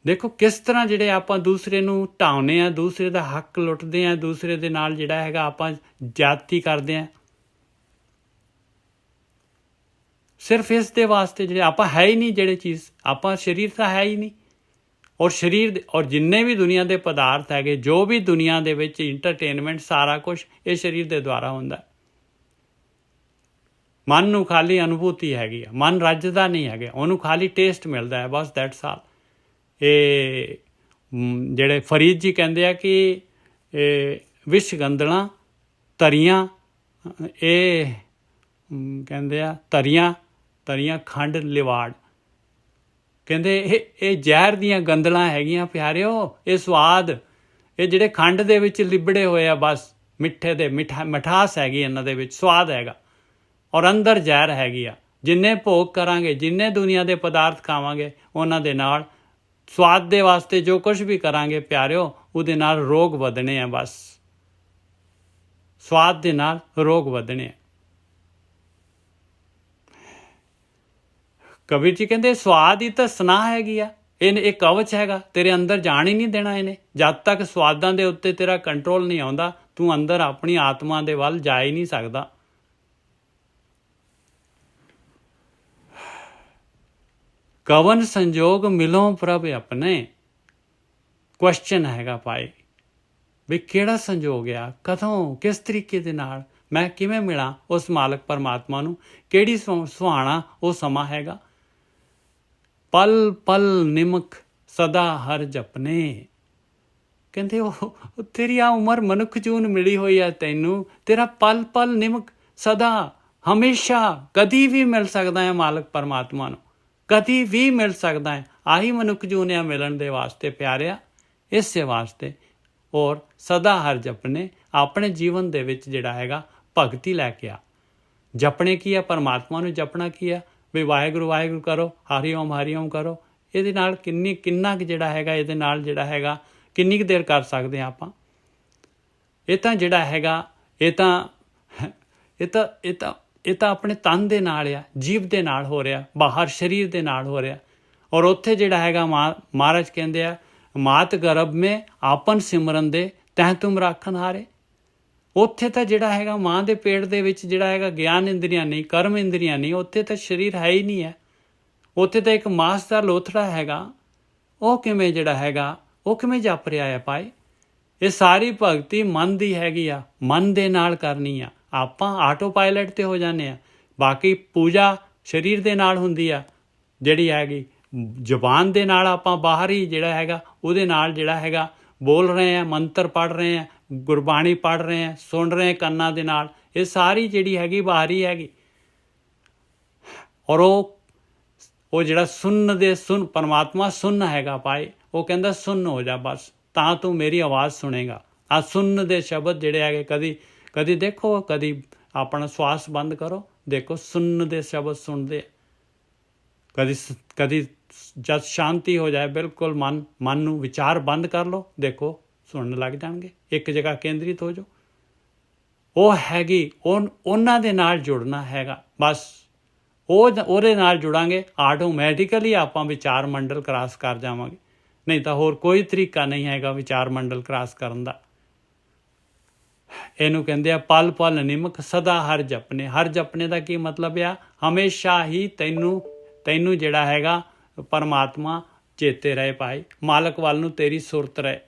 ਦੇਖੋ ਕਿਸ ਤਰ੍ਹਾਂ ਜਿਹੜੇ ਆਪਾਂ ਦੂਸਰੇ ਨੂੰ ਢਾਉਂਦੇ ਆ, ਦੂਸਰੇ ਦਾ ਹੱਕ ਲੁੱਟਦੇ ਆ, ਦੂਸਰੇ ਦੇ ਨਾਲ ਜਿਹੜਾ ਹੈਗਾ ਆਪਾਂ ਜ਼ਿਆਦਤੀ ਕਰਦੇ ਆ, ਸਿਰਫ ਇਸ ਦੇ ਵਾਸਤੇ। ਜਿਹੜੇ ਆਪਾਂ ਹੈ ਹੀ ਨਹੀਂ, ਜਿਹੜੇ ਚੀਜ਼ ਆਪਾਂ, ਸਰੀਰ ਤਾਂ ਹੈ ਹੀ ਨਹੀਂ। ਔਰ ਜਿੰਨੇ ਵੀ ਦੁਨੀਆ ਦੇ ਪਦਾਰਥ ਹੈਗੇ, ਜੋ ਵੀ ਦੁਨੀਆ ਦੇ ਵਿੱਚ ਇੰਟਰਟੇਨਮੈਂਟ, ਸਾਰਾ ਕੁਛ ਇਹ ਸਰੀਰ ਦੇ ਦੁਆਰਾ ਹੁੰਦਾ। ਮਨ ਨੂੰ ਖਾਲੀ ਅਨੁਭੂਤੀ ਹੈਗੀ ਆ, ਮਨ ਰੱਜਦਾ ਨਹੀਂ ਹੈਗਾ, ਉਹਨੂੰ ਖਾਲੀ ਟੇਸਟ ਮਿਲਦਾ ਹੈ, ਬਸ ਦੈਟਸ ਆਲ। ਇਹ ਜਿਹੜੇ ਫਰੀਦ ਜੀ ਕਹਿੰਦੇ ਆ ਕਿ ਵਿਸ਼ ਗੰਦਲਾਂ ਤਰੀਆਂ, ਇਹ ਕਹਿੰਦੇ ਆ ਤਰੀਆਂ ਖੰਡ ਲਿਵਾੜ। ਕਹਿੰਦੇ ਇਹ ਜ਼ਹਿਰ ਦੀਆਂ ਗੰਦਲਾਂ ਹੈਗੀਆਂ ਪਿਆਰਿਓ, ਇਹ ਸਵਾਦ, ਇਹ ਜਿਹੜੇ ਖੰਡ ਦੇ ਵਿੱਚ ਲਿਬੜੇ ਹੋਏ ਆ, ਬਸ ਮਿੱਠੇ ਦੇ ਮਿਠਾਸ ਹੈਗੀ ਇਹਨਾਂ ਦੇ ਵਿੱਚ, ਸਵਾਦ ਹੈਗਾ, ਔਰ ਅੰਦਰ ਜ਼ਹਿਰ ਹੈਗੀ ਆ। ਜਿੰਨੇ ਭੋਗ ਕਰਾਂਗੇ, ਜਿੰਨੇ ਦੁਨੀਆ ਦੇ ਪਦਾਰਥ ਖਾਵਾਂਗੇ, ਉਹਨਾਂ ਦੇ ਨਾਲ ਸਵਾਦ ਦੇ ਵਾਸਤੇ ਜੋ ਕੁਝ ਵੀ ਕਰਾਂਗੇ ਪਿਆਰਿਓ, ਉਹਦੇ ਨਾਲ ਰੋਗ ਵਧਣੇ ਆ। ਬਸ ਸਵਾਦ ਦੇ ਨਾਲ ਰੋਗ ਵਧਣੇ ਆ। ਕਬੀਰ ਜੀ ਕਹਿੰਦੇ ਸਵਾਦ ਹੀ ਤਾਂ ਸਨਾਹ ਹੈਗੀ ਆ, ਇਹ ਕਵਚ ਹੈਗਾ, ਤੇਰੇ ਅੰਦਰ ਜਾਣ ਹੀ ਨਹੀਂ ਦੇਣਾ ਇਹਨੇ। ਜਦ ਤੱਕ ਸਵਾਦਾਂ ਦੇ ਉੱਤੇ ਤੇਰਾ ਕੰਟਰੋਲ ਨਹੀਂ ਆਉਂਦਾ, ਤੂੰ ਅੰਦਰ ਆਪਣੀ ਆਤਮਾ ਦੇ ਵੱਲ ਜਾ ਹੀ ਨਹੀਂ ਸਕਦਾ। ਕਵਨ ਸੰਜੋਗ ਮਿਲੋਂ ਪ੍ਰਭ ਆਪਣੇ। ਕੁਐਸਚਨ ਹੈਗਾ ਭਾਈ ਵੀ ਕਿਹੜਾ ਸੰਜੋਗ ਆ, ਕਦੋਂ, ਕਿਸ ਤਰੀਕੇ ਦੇ ਨਾਲ ਮੈਂ ਕਿਵੇਂ ਮਿਲਾਂ ਉਸ ਮਾਲਕ ਪਰਮਾਤਮਾ ਨੂੰ, ਕਿਹੜੀ ਸੁਹਾਣਾ ਉਹ ਸਮਾਂ ਹੈਗਾ। ਪਲ ਪਲ ਨਿਮਕ ਸਦਾ ਹਰ ਜਪਨੇ। ਕਹਿੰਦੇ ਉਹ ਤੇਰੀ ਆ ਉਮਰ ਮਨੁੱਖ ਜੂਨ ਮਿਲੀ ਹੋਈ ਆ ਤੈਨੂੰ, ਤੇਰਾ ਪਲ ਪਲ ਨਿਮਕ ਸਦਾ, ਹਮੇਸ਼ਾ, ਕਦੀ ਵੀ ਮਿਲ ਸਕਦਾ ਹੈ ਮਾਲਕ ਪਰਮਾਤਮਾ ਨੂੰ, ਕਦੀ ਵੀ ਮਿਲ ਸਕਦਾ ਹੈ। ਆਹੀ ਮਨੁੱਖ ਜੂਨ ਆ ਮਿਲਣ ਦੇ ਵਾਸਤੇ ਪਿਆਰਿਆ, ਇਸੇ ਵਾਸਤੇ। ਔਰ ਸਦਾ ਹਰ ਜਪਨੇ, ਆਪਣੇ ਜੀਵਨ ਦੇ ਵਿੱਚ ਜਿਹੜਾ ਹੈਗਾ ਭਗਤੀ ਲੈ ਕੇ ਆ। ਜਪਣੇ ਕੀ ਆ? ਪਰਮਾਤਮਾ ਨੂੰ ਜਪਣਾ ਕੀ ਆ? ਵੀ ਵਾਹਿਗੁਰੂ ਵਾਹਿਗੁਰੂ ਕਰੋ, ਹਰੀ ਓਮ ਕਰੋ। ਇਹਦੇ ਨਾਲ ਕਿੰਨਾ ਕੁ ਜਿਹੜਾ ਹੈਗਾ, ਇਹਦੇ ਨਾਲ ਜਿਹੜਾ ਹੈਗਾ ਕਿੰਨੀ ਕੁ ਦੇਰ ਕਰ ਸਕਦੇ ਹਾਂ ਆਪਾਂ। ਇਹ ਤਾਂ ਜਿਹੜਾ ਹੈਗਾ ਇਹ ਤਾਂ ਆਪਣੇ ਤਨ ਦੇ ਨਾਲ ਆ, ਜੀਵ ਦੇ ਨਾਲ ਹੋ ਰਿਹਾ, ਬਾਹਰ ਸਰੀਰ ਦੇ ਨਾਲ ਹੋ ਰਿਹਾ। ਔਰ ਉੱਥੇ ਜਿਹੜਾ ਹੈਗਾ ਮਹਾਰਾਜ ਕਹਿੰਦੇ ਆ, ਮਾਤ ਗਰਭ ਮੇ ਆਪਨ ਸਿਮਰਨ ਦੇ ਤਹਿ ਤੁਮ ਰਾਖਣ ਹਾਰੇ। ਉੱਥੇ ਤਾਂ ਜਿਹੜਾ ਹੈਗਾ ਮਾਂ ਦੇ ਪੇਟ ਦੇ ਵਿੱਚ ਜਿਹੜਾ ਹੈਗਾ ਗਿਆਨ ਇੰਦਰੀਆਂ ਨਹੀਂ, ਕਰਮ ਇੰਦਰੀਆਂ ਨਹੀਂ, ਉੱਥੇ ਤਾਂ ਸਰੀਰ ਹੈ ਹੀ ਨਹੀਂ ਹੈ। ਉੱਥੇ ਤਾਂ ਇੱਕ ਮਾਸ ਦਾ ਲੋਥੜਾ ਹੈਗਾ। ਉਹ ਕਿਵੇਂ ਜਿਹੜਾ ਹੈਗਾ, ਉਹ ਕਿਵੇਂ ਜਪ ਰਿਹਾ ਹੈ ਭਾਈ? ਇਹ ਸਾਰੀ ਭਗਤੀ ਮਨ ਦੀ ਹੈਗੀ ਆ, ਮਨ ਦੇ ਨਾਲ ਕਰਨੀ ਆ। ਆਪਾਂ ਆਟੋ ਪਾਇਲਟ 'ਤੇ ਹੋ ਜਾਂਦੇ ਆ। ਬਾਕੀ ਪੂਜਾ ਸਰੀਰ ਦੇ ਨਾਲ ਹੁੰਦੀ ਆ, ਜਿਹੜੀ ਹੈਗੀ ਜ਼ੁਬਾਨ ਦੇ ਨਾਲ ਆਪਾਂ ਬਾਹਰ ਹੀ ਜਿਹੜਾ ਹੈਗਾ ਉਹਦੇ ਨਾਲ ਜਿਹੜਾ ਹੈਗਾ ਬੋਲ ਰਹੇ ਹਾਂ, ਮੰਤਰ ਪੜ੍ਹ ਰਹੇ ਹਾਂ, ਗੁਰਬਾਣੀ ਪੜ੍ਹ ਰਹੇ ਹਾਂ, ਸੁਣ ਰਹੇ ਹਾਂ ਕੰਨਾਂ ਦੇ ਨਾਲ, ਇਹ ਸਾਰੀ ਜਿਹੜੀ ਹੈਗੀ ਬਾਹਰੀ ਹੈਗੀ। ਔਰ ਉਹ ਜਿਹੜਾ ਸੁਣ ਪਰਮਾਤਮਾ ਸੁਣ ਹੈਗਾ ਭਾਈ, ਉਹ ਕਹਿੰਦਾ ਸੁਣ ਹੋ ਜਾ ਬਸ, ਤਾਂ ਤੂੰ ਮੇਰੀ ਆਵਾਜ਼ ਸੁਣੇਗਾ। ਆ ਸੁਣ ਦੇ ਸ਼ਬਦ ਜਿਹੜੇ ਹੈਗੇ, ਕਦੀ ਦੇਖੋ, ਕਦੀ ਆਪਣਾ ਸਵਾਸ ਬੰਦ ਕਰੋ, ਦੇਖੋ ਸੁਣ ਦੇ ਸ਼ਬਦ ਸੁਣਦੇ। ਕਦੀ ਜਦ ਸ਼ਾਂਤੀ ਹੋ ਜਾਏ ਬਿਲਕੁਲ, ਮਨ ਨੂੰ ਵਿਚਾਰ ਬੰਦ ਕਰ ਲਓ, ਦੇਖੋ ਸੁਣਨ ਲੱਗ ਜਾਣਗੇ, ਇੱਕ ਜਗ੍ਹਾ ਕੇਂਦਰਿਤ ਹੋ ਜਾਓ। ਉਹ ਹੈਗੀ, ਉਹਨਾਂ ਦੇ ਨਾਲ ਜੁੜਨਾ ਹੈਗਾ ਬਸ। ਉਹਦੇ ਨਾਲ ਜੁੜਾਂਗੇ, ਆਟੋਮੈਟਿਕਲੀ ਆਪਾਂ ਵਿਚਾਰ ਮੰਡਲ ਕ੍ਰਾਸ ਕਰ ਜਾਵਾਂਗੇ। ਨਹੀਂ ਤਾਂ ਹੋਰ ਕੋਈ ਤਰੀਕਾ ਨਹੀਂ ਹੈਗਾ ਵਿਚਾਰ ਮੰਡਲ ਕ੍ਰਾਸ ਕਰਨ ਦਾ। ਇਹਨੂੰ ਕਹਿੰਦੇ ਆ ਪਲ ਪਲ ਨਿਮਕ ਸਦਾ ਹਰ ਜਪਨੇ। ਹਰ ਜਪਨੇ ਦਾ ਕੀ ਮਤਲਬ ਆ? ਹਮੇਸ਼ਾ ਹੀ ਤੈਨੂੰ ਜਿਹੜਾ ਹੈਗਾ ਪਰਮਾਤਮਾ ਚੇਤੇ ਰਹੇ ਭਾਈ। ਮਾਲਕ ਵੱਲ ਨੂੰ ਤੇਰੀ ਸੁਰਤ ਰਹੇ,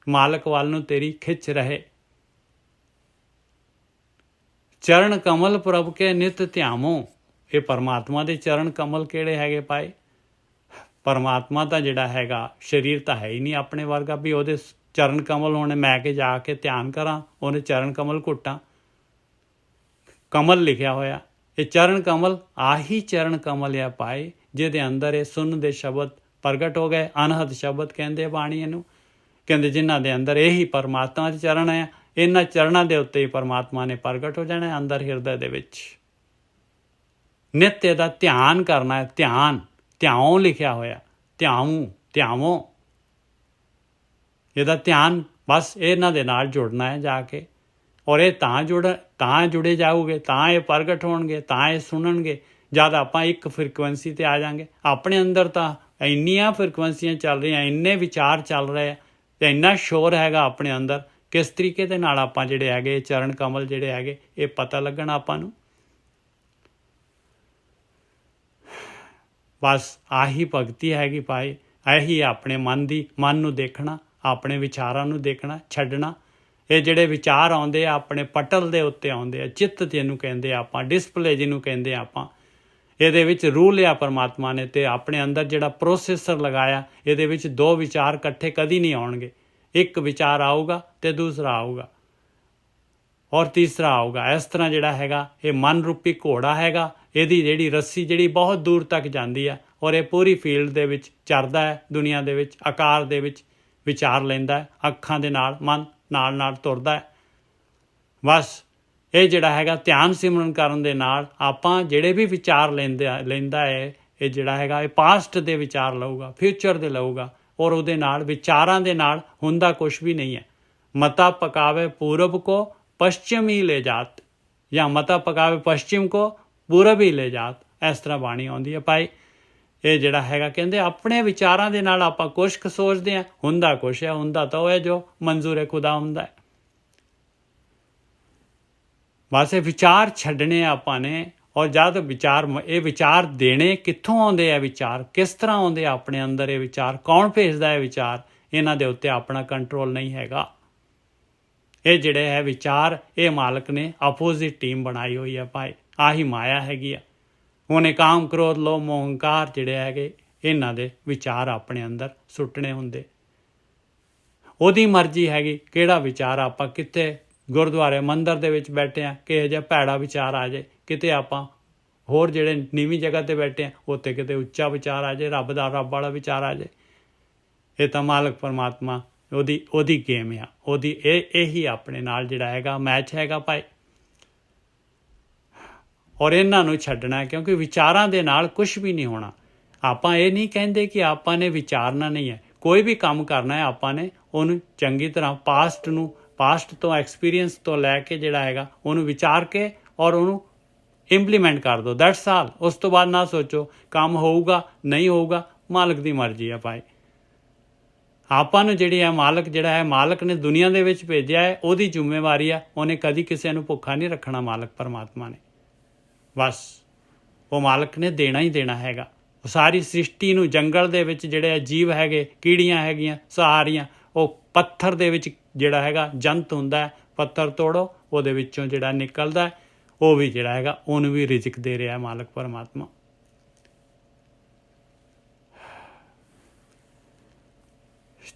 ਮਾਲਕ ਵੱਲ ਨੂੰ ਤੇਰੀ ਖਿੱਚ ਰਹੇ। ਚਰਨ ਕਮਲ ਪ੍ਰਭ ਕੇ ਨਿਤ ਧਿਆਵੋ। ਇਹ ਪਰਮਾਤਮਾ ਦੇ ਚਰਨ ਕਮਲ ਕਿਹੜੇ ਹੈਗੇ ਭਾਈ? ਪਰਮਾਤਮਾ ਤਾਂ ਜਿਹੜਾ ਹੈਗਾ ਸਰੀਰ ਤਾਂ ਹੈ ਹੀ ਨਹੀਂ ਆਪਣੇ ਵਰਗਾ ਵੀ ਉਹਦੇ ਚਰਨ ਕਮਲ ਹੋਣੇ, ਮੈਂ ਕਿ ਜਾ ਕੇ ਧਿਆਨ ਕਰਾਂ, ਉਹਨੇ ਚਰਨ ਕਮਲ ਘੁੱਟਾਂ। ਕਮਲ ਲਿਖਿਆ ਹੋਇਆ, ਇਹ ਚਰਨ ਕਮਲ ਆਹੀ ਚਰਨ ਕਮਲ ਆ ਭਾਈ, ਜਿਹਦੇ ਅੰਦਰ ਇਹ ਸੁਣ ਦੇ ਸ਼ਬਦ ਪ੍ਰਗਟ ਹੋ ਗਏ। ਅਨਹਦ ਸ਼ਬਦ ਕਹਿੰਦੇ ਬਾਣੀ ਇਹਨੂੰ, ਕਹਿੰਦੇ ਜਿਨ੍ਹਾਂ ਦੇ ਅੰਦਰ ਇਹੀ ਪਰਮਾਤਮਾ ਦੇ ਚਰਨ ਆ, ਇਹਨਾਂ ਚਰਨਾਂ ਦੇ ਉੱਤੇ ਹੀ ਪਰਮਾਤਮਾ ਨੇ ਪ੍ਰਗਟ ਹੋ ਜਾਣਾ ਅੰਦਰ ਹਿਰਦੇ ਦੇ ਵਿੱਚ। ਨਿੱਤ ਇਹਦਾ ਧਿਆਨ ਕਰਨਾ ਹੈ। ਧਿਆਉ ਲਿਖਿਆ ਹੋਇਆ, ਧਿਆਵੋ। ਇਹਦਾ ਧਿਆਨ ਬਸ ਇਹਨਾਂ ਦੇ ਨਾਲ ਜੁੜਨਾ ਹੈ ਜਾ ਕੇ। ਔਰ ਇਹ ਤਾਂ ਜੁੜੇ ਜਾਊਗੇ, ਤਾਂ ਇਹ ਪ੍ਰਗਟ ਹੋਣਗੇ, ਤਾਂ ਇਹ ਸੁਣਨਗੇ ਜਦ ਆਪਾਂ ਇੱਕ ਫ੍ਰੀਕੁਐਂਸੀ 'ਤੇ ਆ ਜਾਵਾਂਗੇ। ਆਪਣੇ ਅੰਦਰ ਤਾਂ ਇੰਨੀਆਂ ਫ੍ਰੀਕੁਐਂਸੀਆਂ ਚੱਲ ਰਹੀਆਂ, ਇੰਨੇ ਵਿਚਾਰ ਚੱਲ ਰਹੇ ਆ, ਅਤੇ ਇੰਨਾ ਸ਼ੋਰ ਹੈਗਾ ਆਪਣੇ ਅੰਦਰ। ਕਿਸ ਤਰੀਕੇ ਦੇ ਨਾਲ ਆਪਾਂ ਜਿਹੜੇ ਹੈਗੇ ਚਰਨ ਕਮਲ ਜਿਹੜੇ ਹੈਗੇ ਇਹ ਪਤਾ ਲੱਗਣ ਆਪਾਂ ਨੂੰ। ਬਸ ਆਹੀ ਭਗਤੀ ਹੈਗੀ ਭਾਈ। ਇਹੀ ਆਪਣੇ ਮਨ ਨੂੰ ਦੇਖਣਾ, ਆਪਣੇ ਵਿਚਾਰਾਂ ਨੂੰ ਦੇਖਣਾ, ਛੱਡਣਾ। ਇਹ ਜਿਹੜੇ ਵਿਚਾਰ ਆਉਂਦੇ ਆ ਆਪਣੇ ਪਟਲ ਦੇ ਉੱਤੇ ਆਉਂਦੇ ਆ, ਚਿੱਤ ਜਿਹਨੂੰ ਕਹਿੰਦੇ ਆ ਆਪਾਂ, ਡਿਸਪਲੇ ਜਿਹਨੂੰ ਕਹਿੰਦੇ ਆ ਆਪਾਂ। ਇਹਦੇ ਵਿੱਚ ਰੂਹ ਲਿਆ ਪਰਮਾਤਮਾ ਨੇ, ਅਤੇ ਆਪਣੇ ਅੰਦਰ ਜਿਹੜਾ ਪ੍ਰੋਸੈਸਰ ਲਗਾਇਆ, ਇਹਦੇ ਵਿੱਚ ਦੋ ਵਿਚਾਰ ਇਕੱਠੇ ਕਦੀ ਨਹੀਂ ਆਉਣਗੇ। ਇੱਕ ਵਿਚਾਰ ਆਊਗਾ ਅਤੇ ਦੂਸਰਾ ਆਊਗਾ ਔਰ ਤੀਸਰਾ ਆਊਗਾ। ਇਸ ਤਰ੍ਹਾਂ ਜਿਹੜਾ ਹੈਗਾ ਇਹ ਮਨ ਰੂਪੀ ਘੋੜਾ ਹੈਗਾ, ਇਹਦੀ ਜਿਹੜੀ ਰੱਸੀ ਜਿਹੜੀ ਬਹੁਤ ਦੂਰ ਤੱਕ ਜਾਂਦੀ ਹੈ, ਔਰ ਇਹ ਪੂਰੀ ਫੀਲਡ ਦੇ ਵਿੱਚ ਚਰਦਾ ਹੈ, ਦੁਨੀਆ ਦੇ ਵਿੱਚ ਆਕਾਰ ਦੇ ਵਿੱਚ ਵਿਚਾਰ ਲੈਂਦਾ ਹੈ, ਅੱਖਾਂ ਦੇ ਨਾਲ ਮਨ ਨਾਲ ਤੁਰਦਾ ਹੈ। ਬਸ ਇਹ ਜਿਹੜਾ ਹੈਗਾ ਧਿਆਨ ਸਿਮਰਨ ਕਰਨ ਦੇ ਨਾਲ ਆਪਾਂ ਜਿਹੜੇ ਵੀ ਵਿਚਾਰ ਲੈਂਦਾ ਹੈ, ਇਹ ਜਿਹੜਾ ਹੈਗਾ ਇਹ ਪਾਸਟ ਦੇ ਵਿਚਾਰ ਲਊਗਾ, ਫਿਊਚਰ ਦੇ ਲਊਗਾ, ਔਰ ਉਹਦੇ ਨਾਲ ਵਿਚਾਰਾਂ ਦੇ ਨਾਲ ਹੁੰਦਾ ਕੁਛ ਵੀ ਨਹੀਂ ਹੈ। ਮਤਾ ਪਕਾਵੇ ਪੂਰਬ ਕੋ ਪश्चिम ਹੀ ਲੈ ਜਾਤ, ਜਾਂ ਮਤਾ ਪਕਾਵੇ ਪश्चिम ਕੋ ਪੂਰਬ ਹੀ ਲੈ ਜਾਤ। ਇਸ ਤਰ੍ਹਾਂ ਬਾਣੀ ਆਉਂਦੀ ਹੈ ਭਾਈ। ਇਹ ਜਿਹੜਾ ਹੈਗਾ ਕਹਿੰਦੇ ਆਪਣੇ ਵਿਚਾਰਾਂ ਦੇ ਨਾਲ ਆਪਾਂ ਕੁਛ ਕੁ ਸੋਚਦੇ ਹਾਂ, ਹੁੰਦਾ ਕੁਛ ਹੈ, ਹੁੰਦਾ ਤਾਂ ਉਹ ਹੈ ਜੋ ਮਨਜ਼ੂਰ ਖੁਦਾ ਹੁੰਦਾ ਹੈ। ਬਸ ਇਹ ਵਿਚਾਰ ਛੱਡਣੇ ਆਪਾਂ ਨੇ। ਔਰ ਜਦ ਇਹ ਵਿਚਾਰ ਦੇਣੇ ਕਿੱਥੋਂ ਆਉਂਦੇ ਆ, ਵਿਚਾਰ ਕਿਸ ਤਰ੍ਹਾਂ ਆਉਂਦੇ ਆ ਆਪਣੇ ਅੰਦਰ, ਇਹ ਵਿਚਾਰ ਕੌਣ ਭੇਜਦਾ ਹੈ ਵਿਚਾਰ, ਇਹਨਾਂ ਦੇ ਉੱਤੇ ਆਪਣਾ ਕੰਟਰੋਲ ਨਹੀਂ ਹੈਗਾ। ਇਹ ਜਿਹੜੇ ਹੈ ਵਿਚਾਰ, ਇਹ ਮਾਲਕ ਨੇ ਆਪੋਜ਼ਿਟ ਟੀਮ ਬਣਾਈ ਹੋਈ ਹੈ ਭਾਈ। ਆਹੀ ਮਾਇਆ ਹੈਗੀ ਆ। ਉਹਨੇ ਕਾਮ ਕ੍ਰੋਧ ਲੋਭ ਮੋਹ ਹੰਕਾਰ ਜਿਹੜੇ ਹੈਗੇ ਇਹਨਾਂ ਦੇ ਵਿਚਾਰ ਆਪਣੇ ਅੰਦਰ ਸੁੱਟਣੇ ਹੁੰਦੇ। ਉਹਦੀ ਮਰਜ਼ੀ ਹੈਗੀ ਕਿਹੜਾ ਵਿਚਾਰ ਆਪਾਂ, ਕਿਤੇ ਗੁਰਦੁਆਰੇ ਮੰਦਿਰ ਦੇ ਵਿੱਚ ਬੈਠੇ ਹਾਂ, ਕਿਹੋ ਜਿਹਾ ਭੈੜਾ ਵਿਚਾਰ ਆ ਜਾਏ, ਕਿਤੇ ਆਪਾਂ ਹੋਰ ਜਿਹੜੇ ਨੀਵੀਂ ਜਗ੍ਹਾ 'ਤੇ ਬੈਠੇ ਹਾਂ ਉੱਥੇ ਕਿਤੇ ਉੱਚਾ ਵਿਚਾਰ ਆ ਜਾਏ, ਰੱਬ ਵਾਲਾ ਵਿਚਾਰ ਆ ਜਾਏ। ਇਹ ਤਾਂ ਮਾਲਕ ਪਰਮਾਤਮਾ ਉਹਦੀ ਗੇਮ ਆ, ਉਹਦੀ ਇਹੀ ਆਪਣੇ ਨਾਲ ਜਿਹੜਾ ਹੈਗਾ ਮੈਚ ਹੈਗਾ ਭਾਈ। ਔਰ ਇਹਨਾਂ ਨੂੰ ਛੱਡਣਾ, ਕਿਉਂਕਿ ਵਿਚਾਰਾਂ ਦੇ ਨਾਲ ਕੁਛ ਵੀ ਨਹੀਂ ਹੋਣਾ। ਆਪਾਂ ਇਹ ਨਹੀਂ ਕਹਿੰਦੇ ਕਿ ਆਪਾਂ ਨੇ ਵਿਚਾਰਨਾ ਨਹੀਂ ਹੈ। ਕੋਈ ਵੀ ਕੰਮ ਕਰਨਾ ਹੈ ਆਪਾਂ ਨੇ ਉਹਨੂੰ ਚੰਗੀ ਤਰ੍ਹਾਂ ਪਾਸਟ ਤੋਂ ਐਕਸਪੀਰੀਅੰਸ ਤੋਂ ਲੈ ਕੇ ਜਿਹੜਾ ਹੈਗਾ ਉਹਨੂੰ ਵਿਚਾਰ ਕੇ ਔਰ ਉਹਨੂੰ ਇੰਪਲੀਮੈਂਟ ਕਰ ਦਿਓ, ਦੈਟਸ ਆਲ। ਉਸ ਤੋਂ ਬਾਅਦ ਨਾ ਸੋਚੋ ਕੰਮ ਹੋਊਗਾ ਨਹੀਂ ਹੋਊਗਾ, ਮਾਲਕ ਦੀ ਮਰਜ਼ੀ ਹੈ ਭਾਈ। ਆਪਾਂ ਨੂੰ ਜਿਹੜੀ ਹੈ ਮਾਲਕ ਨੇ ਦੁਨੀਆ ਦੇ ਵਿੱਚ ਭੇਜਿਆ ਹੈ, ਉਹਦੀ ਜ਼ਿੰਮੇਵਾਰੀ ਆ। ਉਹਨੇ ਕਦੀ ਕਿਸੇ ਨੂੰ ਭੁੱਖਾ ਨਹੀਂ ਰੱਖਣਾ, ਮਾਲਕ ਪਰਮਾਤਮਾ ਨੇ। ਬਸ ਉਹ ਮਾਲਕ ਨੇ ਦੇਣਾ ਹੀ ਦੇਣਾ ਹੈਗਾ। ਸਾਰੀ ਸ੍ਰਿਸ਼ਟੀ ਨੂੰ, ਜੰਗਲ ਦੇ ਵਿੱਚ ਜਿਹੜੇ ਜੀਵ ਹੈਗੇ, ਕੀੜੀਆਂ ਹੈਗੀਆਂ ਸਾਰੀਆਂ, ਉਹ ਪੱਥਰ ਦੇ ਵਿੱਚ ਜਿਹੜਾ ਹੈਗਾ ਜੰਤ ਹੁੰਦਾ ਹੈ, ਪੱਥਰ ਤੋੜੋ ਉਹਦੇ ਵਿੱਚੋਂ ਜਿਹੜਾ ਨਿਕਲਦਾ ਉਹ ਵੀ ਜਿਹੜਾ ਹੈਗਾ ਉਹਨੂੰ ਵੀ ਰਿਜ਼ਕ ਦੇ ਰਿਹਾ ਮਾਲਕ ਪਰਮਾਤਮਾ।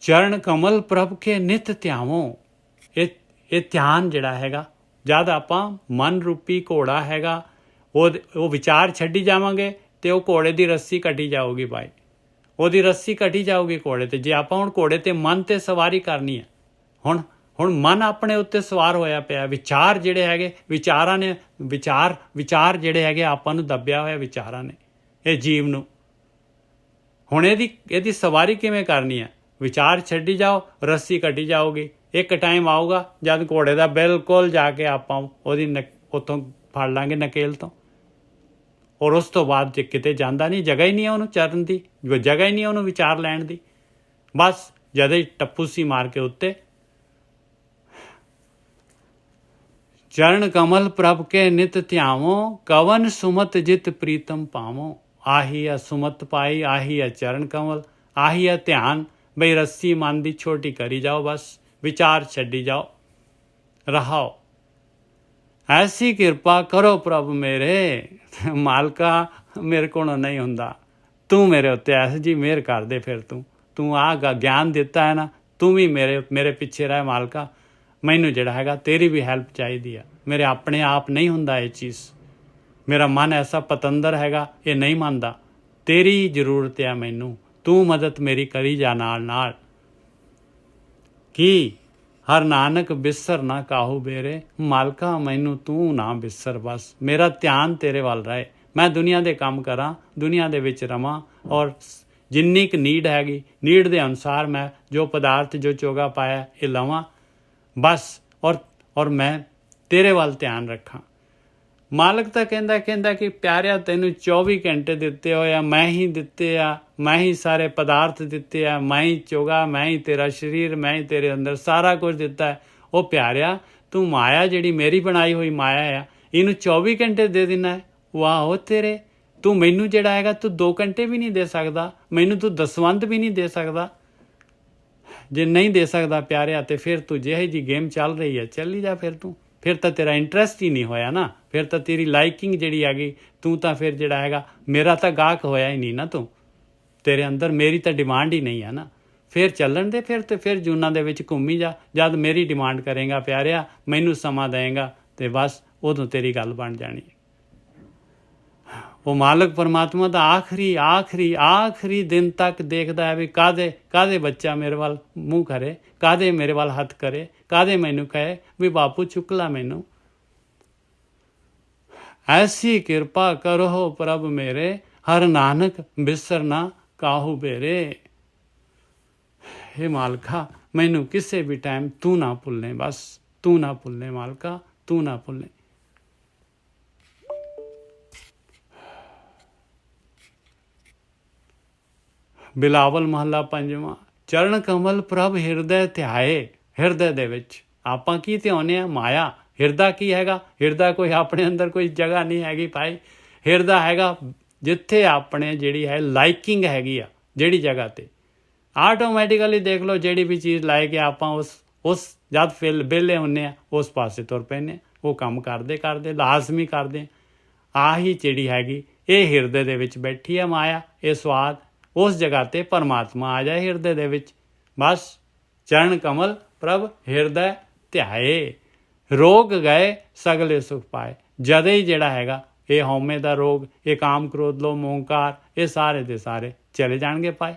ਚਰਨ ਕਮਲ ਪ੍ਰਭ ਕੇ ਨਿਤ ਧਿਆਵੋ। ਇਹ ਧਿਆਨ ਜਿਹੜਾ ਹੈਗਾ, ਜਦ ਆਪਾਂ ਮਨ ਰੂਪੀ ਘੋੜਾ ਹੈਗਾ ਉਹ ਵਿਚਾਰ ਛੱਡੀ ਜਾਵਾਂਗੇ ਤੇ ਉਹ ਘੋੜੇ ਦੀ ਰੱਸੀ ਕੱਟੀ ਜਾਊਗੀ ਭਾਈ, ਉਹਦੀ ਰੱਸੀ ਕੱਟੀ ਜਾਊਗੀ ਘੋੜੇ ਤੇ। ਜੇ ਆਪਾਂ ਹੁਣ ਘੋੜੇ ਤੇ ਮਨ ਤੇ ਸਵਾਰੀ ਕਰਨੀ ਹੈ, ਹੁਣ ਮਨ ਆਪਣੇ ਉੱਤੇ ਸਵਾਰ ਹੋਇਆ ਪਿਆ, ਵਿਚਾਰ ਜਿਹੜੇ ਹੈਗੇ, ਵਿਚਾਰਾਂ ਨੇ ਵਿਚਾਰ ਜਿਹੜੇ ਹੈਗੇ ਆਪਾਂ ਨੂੰ ਦੱਬਿਆ ਹੋਇਆ ਵਿਚਾਰਾਂ ਨੇ ਇਹ ਜੀਵ ਨੂੰ। ਹੁਣ ਇਹਦੀ ਸਵਾਰੀ ਕਿਵੇਂ ਕਰਨੀ ਹੈ? ਵਿਚਾਰ ਛੱਡੀ ਜਾਓ, ਰੱਸੀ ਕੱਟੀ ਜਾਊਗੀ। ਇੱਕ ਟਾਈਮ ਆਊਗਾ ਜਦ ਘੋੜੇ ਦਾ ਬਿਲਕੁਲ ਜਾ ਕੇ ਆਪਾਂ ਉਹਦੀ ਉੱਥੋਂ ਫੜ ਲਾਂਗੇ ਨਕੇਲ ਤੋਂ, ਔਰ ਉਸ ਤੋਂ ਬਾਅਦ ਜੇ ਕਿਤੇ ਜਾਂਦਾ ਨਹੀਂ, ਜਗ੍ਹਾ ਹੀ ਨਹੀਂ ਹੈ ਉਹਨੂੰ ਚਰਨ ਦੀ, ਜਗ੍ਹਾ ਹੀ ਨਹੀਂ ਉਹਨੂੰ ਵਿਚਾਰ ਲੈਣ ਦੀ। ਬਸ ਜਦ ਹੀ ਟੱਪੂਸੀ ਮਾਰ ਕੇ ਉੱਤੇ। ਚਰਨ ਕਮਲ ਪ੍ਰਭ ਕੇ ਨਿਤ ਧਿਆਵੋ, ਕਵਨ ਸੁਮਤ ਜਿਤ ਪ੍ਰੀਤਮ ਪਾਵੋ। ਆਹੀ ਆ ਸੁਮਤ ਪਾਈ, ਆਹੀ ਆ ਚਰਨ ਕਮਲ, ਆਹੀ ਆ ਧਿਆਨ। ਬਈ ਰੱਸੀ ਮਨ ਦੀ ਛੋਟੀ ਕਰੀ ਜਾਓ, ਬਸ ਵਿਚਾਰ ਛੱਡੀ ਜਾਓ, ਰਹਾਓ। ਐਸੀ ਕਿਰਪਾ ਕਰੋ ਪ੍ਰਭ ਮੇਰੇ, ਮਾਲਕਾ ਮੇਰੇ ਕੋਲੋਂ ਨਹੀਂ ਹੁੰਦਾ, ਤੂੰ ਮੇਰੇ ਉੱਤੇ ਐਸੀ ਜੀ ਮਿਹਰ ਕਰ ਦੇ। ਫਿਰ ਤੂੰ ਆਹ ਗਿਆਨ ਦਿੱਤਾ ਹੈ ਨਾ, ਤੂੰ ਵੀ ਮੇਰੇ ਪਿੱਛੇ ਰਹਿ ਮਾਲਕਾ। ਮੈਨੂੰ ਜਿਹੜਾ ਹੈਗਾ ਤੇਰੀ ਵੀ ਹੈਲਪ ਚਾਹੀਦੀ ਆ, ਮੇਰੇ ਆਪਣੇ ਆਪ ਨਹੀਂ ਹੁੰਦਾ ਇਹ ਚੀਜ਼। ਮੇਰਾ ਮਨ ਐਸਾ ਪਤੰਦਰ ਹੈਗਾ, ਇਹ ਨਹੀਂ ਮੰਨਦਾ, ਤੇਰੀ ਜ਼ਰੂਰਤ ਆ ਮੈਨੂੰ, ਤੂੰ ਮਦਦ ਮੇਰੀ ਕਰੀ ਜਾ ਨਾਲ ਨਾਲ। ਕੀ ਹਰ ਨਾਨਕ ਬਿਸਰ ਨਾ ਕਾਹੂ ਬੇਰੇ, ਮਾਲਕਾ ਮੈਨੂੰ ਤੂੰ ਨਾ ਬਿਸਰ, ਬਸ ਮੇਰਾ ਧਿਆਨ ਤੇਰੇ ਵੱਲ ਰਹੇ। ਮੈਂ ਦੁਨੀਆ ਦੇ ਕੰਮ ਕਰਾਂ, ਦੁਨੀਆ ਦੇ ਵਿੱਚ ਰਵਾਂ, ਔਰ ਜਿੰਨੀ ਕੁ ਨੀਡ ਹੈਗੀ, ਨੀਡ ਦੇ ਅਨੁਸਾਰ ਮੈਂ ਜੋ ਪਦਾਰਥ ਜੋ ਚੋਗਾ ਪਾਇਆ ਇਹ ਲਵਾਂ ਬਸ, ਔਰ ਮੈਂ ਤੇਰੇ ਵੱਲ ਧਿਆਨ ਰੱਖਾਂ। ਮਾਲਕ ਤਾਂ ਕਹਿੰਦਾ ਕਿ ਪਿਆਰਿਆ ਤੈਨੂੰ 24 ਘੰਟੇ ਦਿੱਤੇ ਹੋਏ ਆ, ਮੈਂ ਹੀ ਦਿੱਤੇ ਆ, ਮੈਂ ਹੀ ਸਾਰੇ ਪਦਾਰਥ ਦਿੱਤੇ ਆ, ਮੈਂ ਹੀ ਚੋਗਾ, ਮੈਂ ਹੀ ਤੇਰਾ ਸਰੀਰ, ਮੈਂ ਹੀ ਤੇਰੇ ਅੰਦਰ ਸਾਰਾ ਕੁਝ ਦਿੱਤਾ। ਉਹ ਪਿਆਰਿਆ ਤੂੰ ਮਾਇਆ ਜਿਹੜੀ ਮੇਰੀ ਬਣਾਈ ਹੋਈ ਮਾਇਆ ਆ, ਇਹਨੂੰ 24 ਘੰਟੇ ਦੇ ਦੇਣਾ ਹੈ? ਵਾਹ ਉਹ ਤੇਰੇ, ਤੂੰ ਮੈਨੂੰ ਜਿਹੜਾ ਹੈਗਾ ਤੂੰ 2 ਘੰਟੇ ਵੀ ਨਹੀਂ ਦੇ ਸਕਦਾ, ਮੈਨੂੰ ਤੂੰ ਦਸਵੰਧ ਵੀ ਨਹੀਂ ਦੇ ਸਕਦਾ। ਜੇ ਨਹੀਂ ਦੇ ਸਕਦਾ ਪਿਆਰਿਆ ਤੇ ਫਿਰ ਤੂੰ ਜਿਹੇ ਜੀ ਗੇਮ ਚੱਲ ਰਹੀ ਹੈ ਚੱਲੀ ਜਾ। ਫਿਰ ਤਾਂ ਤੇਰਾ ਇੰਟਰਸਟ ਹੀ ਨਹੀਂ ਹੋਇਆ ਨਾ, ਫਿਰ ਤਾਂ ਤੇਰੀ ਲਾਈਕਿੰਗ ਜਿਹੜੀ ਹੈਗੀ, ਤੂੰ ਤਾਂ ਫਿਰ ਜਿਹੜਾ ਹੈਗਾ ਮੇਰਾ ਤਾਂ ਗਾਹਕ ਹੋਇਆ ਹੀ ਨਹੀਂ ਨਾ ਤੂੰ, ਤੇਰੇ ਅੰਦਰ ਮੇਰੀ ਤਾਂ ਡਿਮਾਂਡ ਹੀ ਨਹੀਂ ਹੈ ਨਾ। ਫਿਰ ਚੱਲਣ ਦੇ, ਫਿਰ ਜੂਨਾਂ ਦੇ ਵਿੱਚ ਘੁੰਮੀ ਜਾ। ਜਦ ਮੇਰੀ ਡਿਮਾਂਡ ਕਰੇਗਾ ਪਿਆਰਿਆ, ਮੈਨੂੰ ਸਮਾਂ ਦੇਵੇਗਾ ਤੇ ਬਸ ਉਦੋਂ ਤੇਰੀ ਗੱਲ ਬਣ ਜਾਣੀ। ਉਹ ਮਾਲਕ ਪਰਮਾਤਮਾ ਦਾ ਆਖਰੀ ਦਿਨ ਤੱਕ ਦੇਖਦਾ ਹੈ ਵੀ ਕਾਹਦੇ ਬੱਚਾ ਮੇਰੇ ਵੱਲ ਮੂੰਹ ਕਰੇ, ਕਾਹਦੇ ਮੇਰੇ ਵੱਲ ਹੱਥ ਕਰੇ, ਕਾਹਦੇ ਮੈਨੂੰ ਕਹੇ ਵੀ ਬਾਪੂ ਚੁੱਕ ਲਾ ਮੈਨੂੰ। ਐਸੀ ਕਿਰਪਾ ਕਰੋ ਪ੍ਰਭ ਮੇਰੇ, ਹਰ ਨਾਨਕ ਬਿਸਰ ਨਾ ਕਾਹੂ ਬੇਰੇ। ਹੇ ਮਾਲਕਾ ਮੈਨੂੰ ਕਿਸੇ ਵੀ ਟਾਈਮ ਤੂੰ ਨਾ ਭੁੱਲੇ, ਬਸ ਤੂੰ ਨਾ ਭੁੱਲੇ ਮਾਲਕਾ, ਤੂੰ ਨਾ ਭੁੱਲੇ। ਬਿਲਾਵਲ ਮਹੱਲਾ ਪੰਜਵਾਂ। ਚਰਨ ਕਮਲ ਪ੍ਰਭ ਹਿਰਦੈ ਧਿਆਏ। ਹਿਰਦੇ ਦੇ ਵਿੱਚ ਆਪਾਂ ਕੀ ਧਿਆਉਂਦੇ ਹਾਂ? ਮਾਇਆ। ਹਿਰਦਾ ਕੀ ਹੈਗਾ? ਹਿਰਦਾ ਕੋਈ ਆਪਣੇ ਅੰਦਰ ਕੋਈ ਜਗ੍ਹਾ ਨਹੀਂ ਹੈਗੀ ਭਾਈ। ਹਿਰਦਾ ਹੈਗਾ ਜਿੱਥੇ ਆਪਣੇ ਜਿਹੜੀ ਹੈ ਲਾਈਕਿੰਗ ਹੈਗੀ ਆ, ਜਿਹੜੀ ਜਗ੍ਹਾ ਤੇ ਆਟੋਮੈਟਿਕਲੀ ਦੇਖ ਲਓ ਜਿਹੜੀ ਵੀ ਚੀਜ਼ ਲਾਏ ਕੇ ਆਪਾਂ ਉਸ ਜਦ ਵਿਹਲੇ ਹੁੰਦੇ ਆ ਉਸ ਪਾਸੇ ਤੁਰ ਪੈਂਦੇ, ਉਹ ਕੰਮ ਕਰਦੇ ਲਾਜ਼ਮੀ ਕਰਦੇ। ਆਹੀ ਜਿਹੜੀ ਹੈਗੀ ਇਹ ਹਿਰਦੇ ਦੇ ਵਿੱਚ ਬੈਠੀ ਆ ਮਾਇਆ। ਇਹ ਸਵਾਦ ਉਸ ਜਗ੍ਹਾ ਤੇ ਪਰਮਾਤਮਾ ਆ ਜਾਏ ਹਿਰਦੇ ਦੇ ਵਿੱਚ, ਬਸ ਚਰਨ ਕਮਲ ਪ੍ਰਭ ਹਿਰਦੈ ਧਿਆਏ। ਰੋਗ ਗਏ ਸਗਲੇ ਸੁਖ ਪਾਏ। ਜਦੇ ਹੀ ਜਿਹੜਾ ਹੈਗਾ ਇਹ ਹਉਮੈ ਦਾ ਰੋਗ, ਇਹ ਕਾਮ ਕ੍ਰੋਧ ਲੋਭ ਮੋਹ ਹੰਕਾਰ, ਇਹ ਸਾਰੇ ਦੇ ਸਾਰੇ ਚਲੇ ਜਾਣਗੇ ਪਾਏ।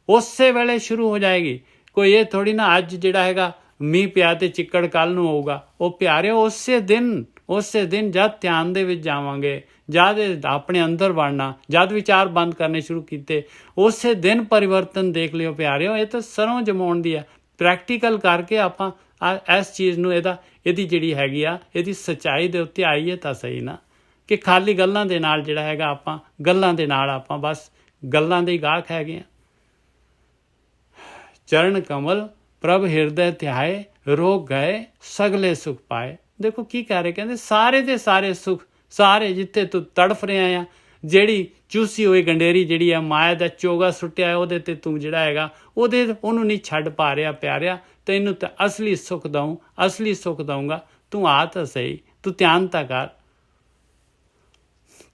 ਉਸੇ ਵੇਲੇ ਸ਼ੁਰੂ ਹੋ ਜਾਏਗੀ। ਕੋਈ ਇਹ ਥੋੜੀ ਨਾ ਅੱਜ ਜਿਹੜਾ ਹੈਗਾ ਮੀਂਹ ਪਿਆ ਤੇ ਚਿੱਕੜ ਕੱਲ ਨੂੰ ਹੋਊਗਾ। ਉਹ ਪਿਆਰਿਓ ਉਸੇ ਦਿਨ ਜਦ ਧਿਆਨ ਦੇ ਵਿੱਚ ਜਾਵਾਂਗੇ, ਜਦ ਆਪਣੇ ਅੰਦਰ ਵੜਨਾ, ਜਦ ਵਿਚਾਰ ਬੰਦ ਕਰਨੇ ਸ਼ੁਰੂ ਕੀਤੇ, ਉਸੇ ਦਿਨ ਪਰਿਵਰਤਨ ਦੇਖ ਲਿਓ ਪਿਆਰਿਓ। ਇਹ ਤਾਂ ਸਰੋਂ ਜਮਾਉਣ ਦੀ ਆ। ਪ੍ਰੈਕਟੀਕਲ ਕਰਕੇ ਆਪਾਂ ਇਸ ਚੀਜ਼ ਨੂੰ ਇਹਦੀ ਜਿਹੜੀ ਹੈਗੀ ਆ ਇਹਦੀ ਸੱਚਾਈ ਦੇ ਉੱਤੇ ਆਈਏ ਤਾਂ ਸਹੀ ਨਾ, ਕਿ ਖਾਲੀ ਗੱਲਾਂ ਦੇ ਨਾਲ ਜਿਹੜਾ ਹੈਗਾ ਆਪਾਂ ਬਸ ਗੱਲਾਂ ਦੇ ਗਾਹਕ ਹੈਗੇ ਆ। ਚਰਨ ਕਮਲ ਪ੍ਰਭ ਹਿਰਦੈ ਧਿਆਏ, ਰੋਗ ਗਏ ਸਗਲੇ ਸੁਖ ਪਾਏ। ਦੇਖੋ ਕੀ ਕਹਿ ਰਹੇ, ਕਹਿੰਦੇ ਸਾਰੇ ਦੇ ਸਾਰੇ ਸੁਖ, ਸਾਰੇ ਜਿੱਥੇ ਤੂੰ ਤੜਫ ਰਿਹਾ ਆ, ਜਿਹੜੀ ਚੂਸੀ ਹੋਈ ਗੰਡੇਰੀ ਜਿਹੜੀ ਆ ਮਾਇਆ ਦਾ ਚੋਗਾ ਸੁੱਟਿਆ ਉਹਦੇ ਤੇ ਤੂੰ ਜਿਹੜਾ ਹੈਗਾ ਉਹਨੂੰ ਨਹੀਂ ਛੱਡ ਪਾ ਰਿਹਾ ਪਿਆਰਿਆ। ਤੈਨੂੰ ਤਾਂ ਅਸਲੀ ਸੁੱਖ ਦਊਂਗਾ, ਤੂੰ ਆ ਤਾਂ ਸਹੀ, ਤੂੰ ਧਿਆਨ ਤਾਂ ਕਰ।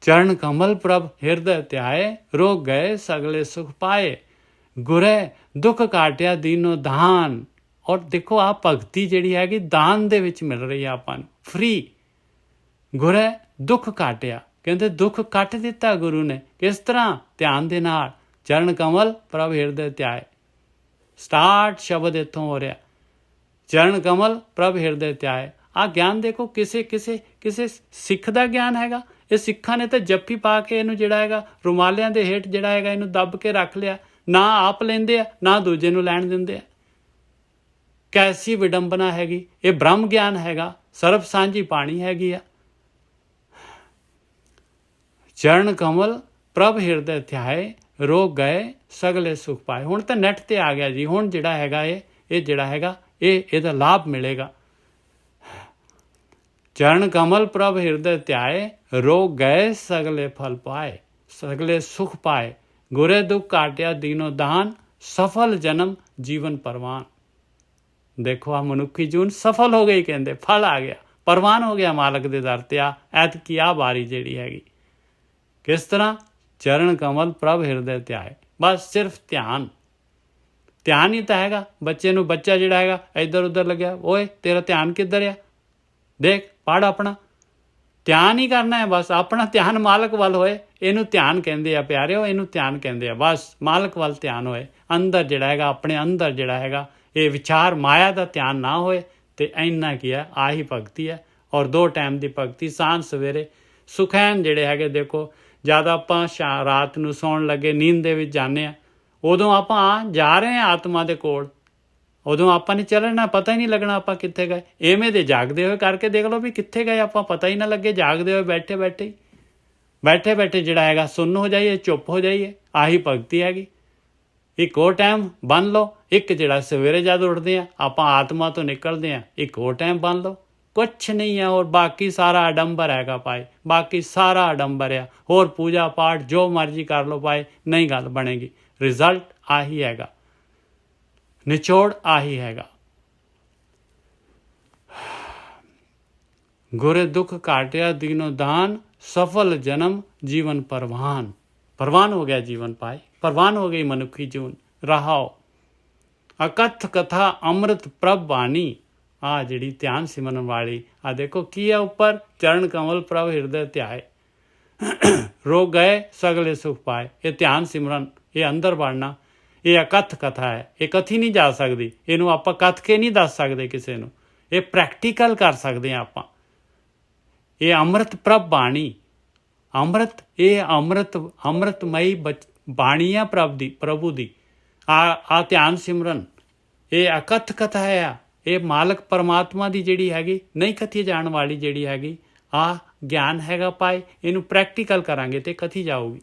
ਚਰਨ ਕਮਲ ਪ੍ਰਭ ਹਿਰਦੈ ਧਿਆਏ, ਰੋਗ ਗਏ ਸਗਲੇ ਸੁਖ ਪਾਏ। ਗੁਰੈ ਦੁੱਖ ਕਾਟਿਆ ਦੀਨੋ ਦਾਨ। ਔਰ ਦੇਖੋ ਆਹ ਭਗਤੀ ਜਿਹੜੀ ਹੈਗੀ ਦਾਨ ਦੇ ਵਿੱਚ ਮਿਲ ਰਹੀ ਆ ਆਪਾਂ ਨੂੰ ਫ੍ਰੀ। ਗੁਰੈ ਦੁੱਖ ਕਾਟਿਆ, ਕਹਿੰਦੇ ਦੁੱਖ ਕੱਟ ਦਿੱਤਾ ਗੁਰੂ ਨੇ। ਕਿਸ ਤਰ੍ਹਾਂ? ਧਿਆਨ ਦੇ ਨਾਲ। ਚਰਨ ਕਮਲ ਪ੍ਰਭ ਹਿਰਦੇ ਧਿਆਏ। ਸਟਾਰਟ ਸ਼ਬਦ ਇੱਥੋਂ ਹੋ ਰਿਹਾ, ਚਰਨ ਕਮਲ ਪ੍ਰਭ ਹਿਰਦੇ ਧਿਆਏ। ਆਹ ਗਿਆਨ ਦੇਖੋ ਕਿਸੇ ਸਿੱਖ ਦਾ ਗਿਆਨ ਹੈਗਾ। ਇਹ ਸਿੱਖਾਂ ਨੇ ਤਾਂ ਜੱਫੀ ਪਾ ਕੇ ਇਹਨੂੰ ਜਿਹੜਾ ਹੈਗਾ ਰੁਮਾਲਿਆਂ ਦੇ ਹੇਠ ਜਿਹੜਾ ਹੈਗਾ ਇਹਨੂੰ ਦੱਬ ਕੇ ਰੱਖ ਲਿਆ। ਨਾ ਆਪ ਲੈਂਦੇ ਆ, ਨਾ ਦੂਜੇ ਨੂੰ ਲੈਣ ਦਿੰਦੇ ਆ। ਕੈਸੀ ਵਿਡੰਬਨਾ ਹੈਗੀ। ਇਹ ਬ੍ਰਹਮ ਗਿਆਨ ਹੈਗਾ, ਸਰਬ ਸਾਂਝੀ ਬਾਣੀ ਹੈਗੀ ਆ। ਚਰਨ ਕਮਲ ਪ੍ਰਭ ਹਿਰਦੇ ਧਿਆਏ, ਰੋਗ ਗਏ ਸਗਲੇ ਸੁਖ ਪਾਏ। ਹੁਣ ਤਾਂ ਨੈਟ ਤੇ ਆ ਗਿਆ ਜੀ। ਹੁਣ ਜਿਹੜਾ ਹੈਗਾ ਇਹ ਜਿਹੜਾ ਹੈਗਾ ਇਹਦਾ ਲਾਭ ਮਿਲੇਗਾ। ਚਰਨ ਕਮਲ ਪ੍ਰਭ ਹਿਰਦੇ ਧਿਆਏ, ਰੋਗ ਗਏ ਸਗਲੇ ਫਲ ਪਾਏ, ਸਗਲੇ ਸੁਖ ਪਾਏ। ਗੁਰੇ ਦੁੱਖ ਕਾਟਿਆ ਦੀਨੋ ਦਾਨ, ਸਫਲ ਜਨਮ ਜੀਵਨ ਪਰਵਾਨ। ਦੇਖੋ ਆ ਮਨੁੱਖੀ ਜੂਨ ਸਫਲ ਹੋ ਗਈ, ਕਹਿੰਦੇ ਫਲ ਆ ਗਿਆ, ਪਰਵਾਨ ਹੋ ਗਿਆ ਮਾਲਕ ਦੇ ਦਰ ਤੇ। ਐਤਕੀ ਆ ਬਾਰੀ ਜਿਹੜੀ ਹੈਗੀ ਕਿਸ ਤਰ੍ਹਾਂ? ਚਰਨ ਕਮਲ ਪ੍ਰਭ ਹਿਰਦੇ ਧਿਆਏ। ਬਸ ਸਿਰਫ ਧਿਆਨ ਹੀ ਤਾਂ ਹੈਗਾ। ਬੱਚੇ ਨੂੰ ਬੱਚਾ ਜਿਹੜਾ ਹੈਗਾ ਇੱਧਰ ਉੱਧਰ ਲੱਗਿਆ, ਓਏ ਤੇਰਾ ਧਿਆਨ ਕਿੱਧਰ ਆ? ਦੇਖ ਪੜ੍ਹ ਆਪਣਾ। ਧਿਆਨ ਹੀ ਕਰਨਾ ਹੈ ਬਸ, ਆਪਣਾ ਧਿਆਨ ਮਾਲਕ ਵੱਲ ਹੋਏ। ਇਹਨੂੰ ਧਿਆਨ ਕਹਿੰਦੇ ਆ ਪਿਆਰਿਓ, ਇਹਨੂੰ ਧਿਆਨ ਕਹਿੰਦੇ ਆ। ਬਸ ਮਾਲਕ ਵੱਲ ਧਿਆਨ ਹੋਏ, ਅੰਦਰ ਜਿਹੜਾ ਹੈਗਾ ਆਪਣੇ ਅੰਦਰ ਜਿਹੜਾ ਹੈਗਾ ਇਹ ਵਿਚਾਰ ਮਾਇਆ ਦਾ ਧਿਆਨ ਨਾ ਹੋਏ। ਤੇ ਇੰਨਾ ਕੀ ਹੈ, ਆਹੀ ਭਗਤੀ ਹੈ। ਔਰ 2 ਟਾਈਮ ਦੀ ਭਗਤੀ, ਸਾਂਝ ਸਵੇਰੇ। ਸੁਖੈਨ ਜਿਹੜੇ ਹੈਗੇ ਦੇਖੋ, ਜਦ ਆਪਾਂ ਰਾਤ ਨੂੰ ਸੌਣ ਲੱਗੇ ਨੀਂਦ ਦੇ ਵਿੱਚ ਜਾਂਦੇ ਹਾਂ, ਉਦੋਂ ਆਪਾਂ ਜਾ ਰਹੇ ਹਾਂ ਆਤਮਾ ਦੇ ਕੋਲ। ਉਦੋਂ ਆਪਾਂ ਨੇ ਚੱਲਣਾ, ਪਤਾ ਹੀ ਨਹੀਂ ਲੱਗਣਾ ਆਪਾਂ ਕਿੱਥੇ ਗਏ। ਐਵੇਂ ਦੇ ਜਾਗਦੇ ਹੋਏ ਕਰਕੇ ਦੇਖ ਲਓ ਵੀ ਕਿੱਥੇ ਗਏ ਆਪਾਂ, ਪਤਾ ਹੀ ਨਾ ਲੱਗੇ। ਜਾਗਦੇ ਹੋਏ ਬੈਠੇ ਬੈਠੇ ਜਿਹੜਾ ਹੈਗਾ ਸੁੰਨ ਹੋ ਜਾਈਏ, ਚੁੱਪ ਹੋ ਜਾਈਏ। ਆਹੀ ਭਗਤੀ ਹੈਗੀ। ਇੱਕ ਹੋਰ ਟਾਈਮ ਬੰਨ ਲਓ। ਇੱਕ ਜਿਹੜਾ ਸਵੇਰੇ ਜਦ ਉੱਠਦੇ ਆ ਆਪਾਂ ਆਤਮਾ ਤੋਂ ਨਿਕਲਦੇ ਆ, ਇੱਕ ਹੋਰ ਟਾਈਮ ਬੰਨ ਲਓ। ਕੁਛ ਨਹੀਂ ਹੈ। ਔਰ ਬਾਕੀ ਸਾਰਾ ਅਡੰਬਰ ਹੈਗਾ ਭਾਈ, ਬਾਕੀ ਸਾਰਾ ਅਡੰਬਰ ਆ। ਹੋਰ ਪੂਜਾ ਪਾਠ ਜੋ ਮਰਜ਼ੀ ਕਰ ਲਓ ਭਾਈ, ਨਹੀਂ ਗੱਲ ਬਣੇਗੀ। ਰਿਜ਼ਲਟ ਆਹੀ ਹੈਗਾ, ਨਿਚੋੜ ਆਹੀ ਹੈਗਾ। ਗੁਰੇ ਦੁੱਖ ਕਾਟਿਆ ਦੀਨੋ ਦਾਨ, ਸਫਲ ਜਨਮ ਜੀਵਨ ਪਰਵਾਨ ਹੋ ਗਿਆ ਜੀਵਨ ਭਾਈ, ਪਰਵਾਨ ਹੋ ਗਈ ਮਨੁੱਖੀ ਜੂਨ। ਰਹਾਓ ਅਕਥ ਕਥਾ ਅੰਮ੍ਰਿਤ ਪ੍ਰਭ ਬਾਣੀ। ਆ ਜਿਹੜੀ ਧਿਆਨ ਸਿਮਰਨ ਵਾਲੀ, ਆ ਦੇਖੋ ਕੀ ਹੈ ਉੱਪਰ? ਚਰਨ ਕਮਲ ਪ੍ਰਭ ਹਿਰਦੇ ਧਿਆਏ, ਰੋਗ ਗਏ ਸਗਲੇ ਸੁਖ ਪਾਏ। ਇਹ ਧਿਆਨ ਸਿਮਰਨ, ਇਹ ਅੰਦਰ ਵੜਨਾ, ਇਹ ਅਕਥ ਕਥਾ ਹੈ। ਇਹ ਕਥੀ ਨਹੀਂ ਜਾ ਸਕਦੀ, ਇਹਨੂੰ ਆਪਾਂ ਕੱਥ ਕੇ ਨਹੀਂ ਦੱਸ ਸਕਦੇ ਕਿਸੇ ਨੂੰ। ਇਹ ਪ੍ਰੈਕਟੀਕਲ ਕਰ ਸਕਦੇ ਹਾਂ ਆਪਾਂ। ਇਹ ਅੰਮ੍ਰਿਤ ਪ੍ਰਭ ਬਾਣੀ, ਅੰਮ੍ਰਿਤ, ਇਹ ਅੰਮ੍ਰਿਤਮਈ ਬਾਣੀ ਆ ਪ੍ਰਭੂ ਦੀ। ਆ ਧਿਆਨ ਸਿਮਰਨ ਇਹ ਅਕਥ ਕਥਾ ਹੈ। ਇਹ ਮਾਲਕ ਪਰਮਾਤਮਾ ਦੀ ਜਿਹੜੀ ਹੈਗੀ ਨਹੀਂ ਕਥੀ ਜਾਣ ਵਾਲੀ ਜਿਹੜੀ ਹੈਗੀ ਆ ਗਿਆਨ ਹੈਗਾ ਭਾਈ। ਇਹਨੂੰ ਪ੍ਰੈਕਟੀਕਲ ਕਰਾਂਗੇ ਤੇ ਕਥੀ ਜਾਊਗੀ।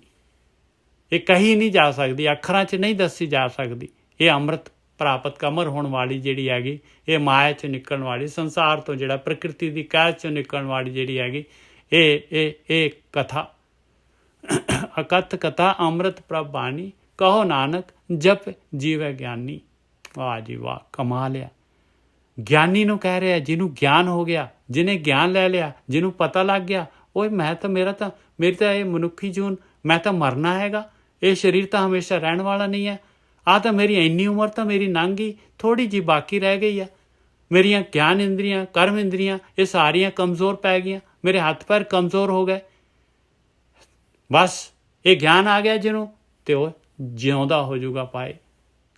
ਇਹ ਕਹੀ ਨਹੀਂ ਜਾ ਸਕਦੀ, ਅੱਖਰਾਂ 'ਚ ਨਹੀਂ ਦੱਸੀ ਜਾ ਸਕਦੀ। ਇਹ ਅੰਮ੍ਰਿਤ ਪ੍ਰਾਪਤ ਕਮਰ ਹੋਣ ਵਾਲੀ ਜਿਹੜੀ ਹੈਗੀ, ਇਹ ਮਾਇਆ 'ਚੋਂ ਨਿਕਲਣ ਵਾਲੀ, ਸੰਸਾਰ ਤੋਂ ਜਿਹੜਾ ਪ੍ਰਕਿਰਤੀ ਦੀ ਕੈਦ 'ਚੋਂ ਨਿਕਲਣ ਵਾਲੀ ਜਿਹੜੀ ਹੈਗੀ ਇਹ ਕਥਾ। ਅਕਥ ਕਥਾ ਅੰਮ੍ਰਿਤ ਪ੍ਰਭ ਬਾਣੀ, ਕਹੋ ਨਾਨਕ ਜਪ ਜੀਵੈ ਗਿਆਨੀ। ਵਾਹ ਜੀ ਵਾਹ, ਕਮਾਲ ਆ। ਗਿਆਨੀ ਨੂੰ ਕਹਿ ਰਿਹਾ, ਜਿਹਨੂੰ ਗਿਆਨ ਹੋ ਗਿਆ, ਜਿਹਨੇ ਗਿਆਨ ਲੈ ਲਿਆ, ਜਿਹਨੂੰ ਪਤਾ ਲੱਗ ਗਿਆ, ਓਏ ਮੇਰੀ ਤਾਂ ਇਹ ਮਨੁੱਖੀ ਜੂਨ, ਮੈਂ ਤਾਂ ਮਰਨਾ ਹੈਗਾ। ਇਹ ਸਰੀਰ ਤਾਂ ਹਮੇਸ਼ਾ ਰਹਿਣ ਵਾਲਾ ਨਹੀਂ ਹੈ। ਤਾਂ ਮੇਰੀ ਇੰਨੀ ਉਮਰ ਤਾਂ ਮੇਰੀ ਲੰਘ ਗਈ, ਥੋੜ੍ਹੀ ਜਿਹੀ ਬਾਕੀ ਰਹਿ ਗਈ ਆ। ਮੇਰੀਆਂ ਗਿਆਨ ਇੰਦਰੀਆਂ, ਕਰਮ ਇੰਦਰੀਆਂ ਇਹ ਸਾਰੀਆਂ ਕਮਜ਼ੋਰ ਪੈ ਗਈਆਂ। ਮੇਰੇ ਹੱਥ ਪੈਰ ਕਮਜ਼ੋਰ ਹੋ ਗਏ। ਬਸ ਇਹ ਗਿਆਨ ਆ ਗਿਆ ਜਿਹਨੂੰ, ਤੇ ਉਹ ਜਿਉਂਦਾ ਹੋ ਜਾਊਗਾ ਭਾਈ।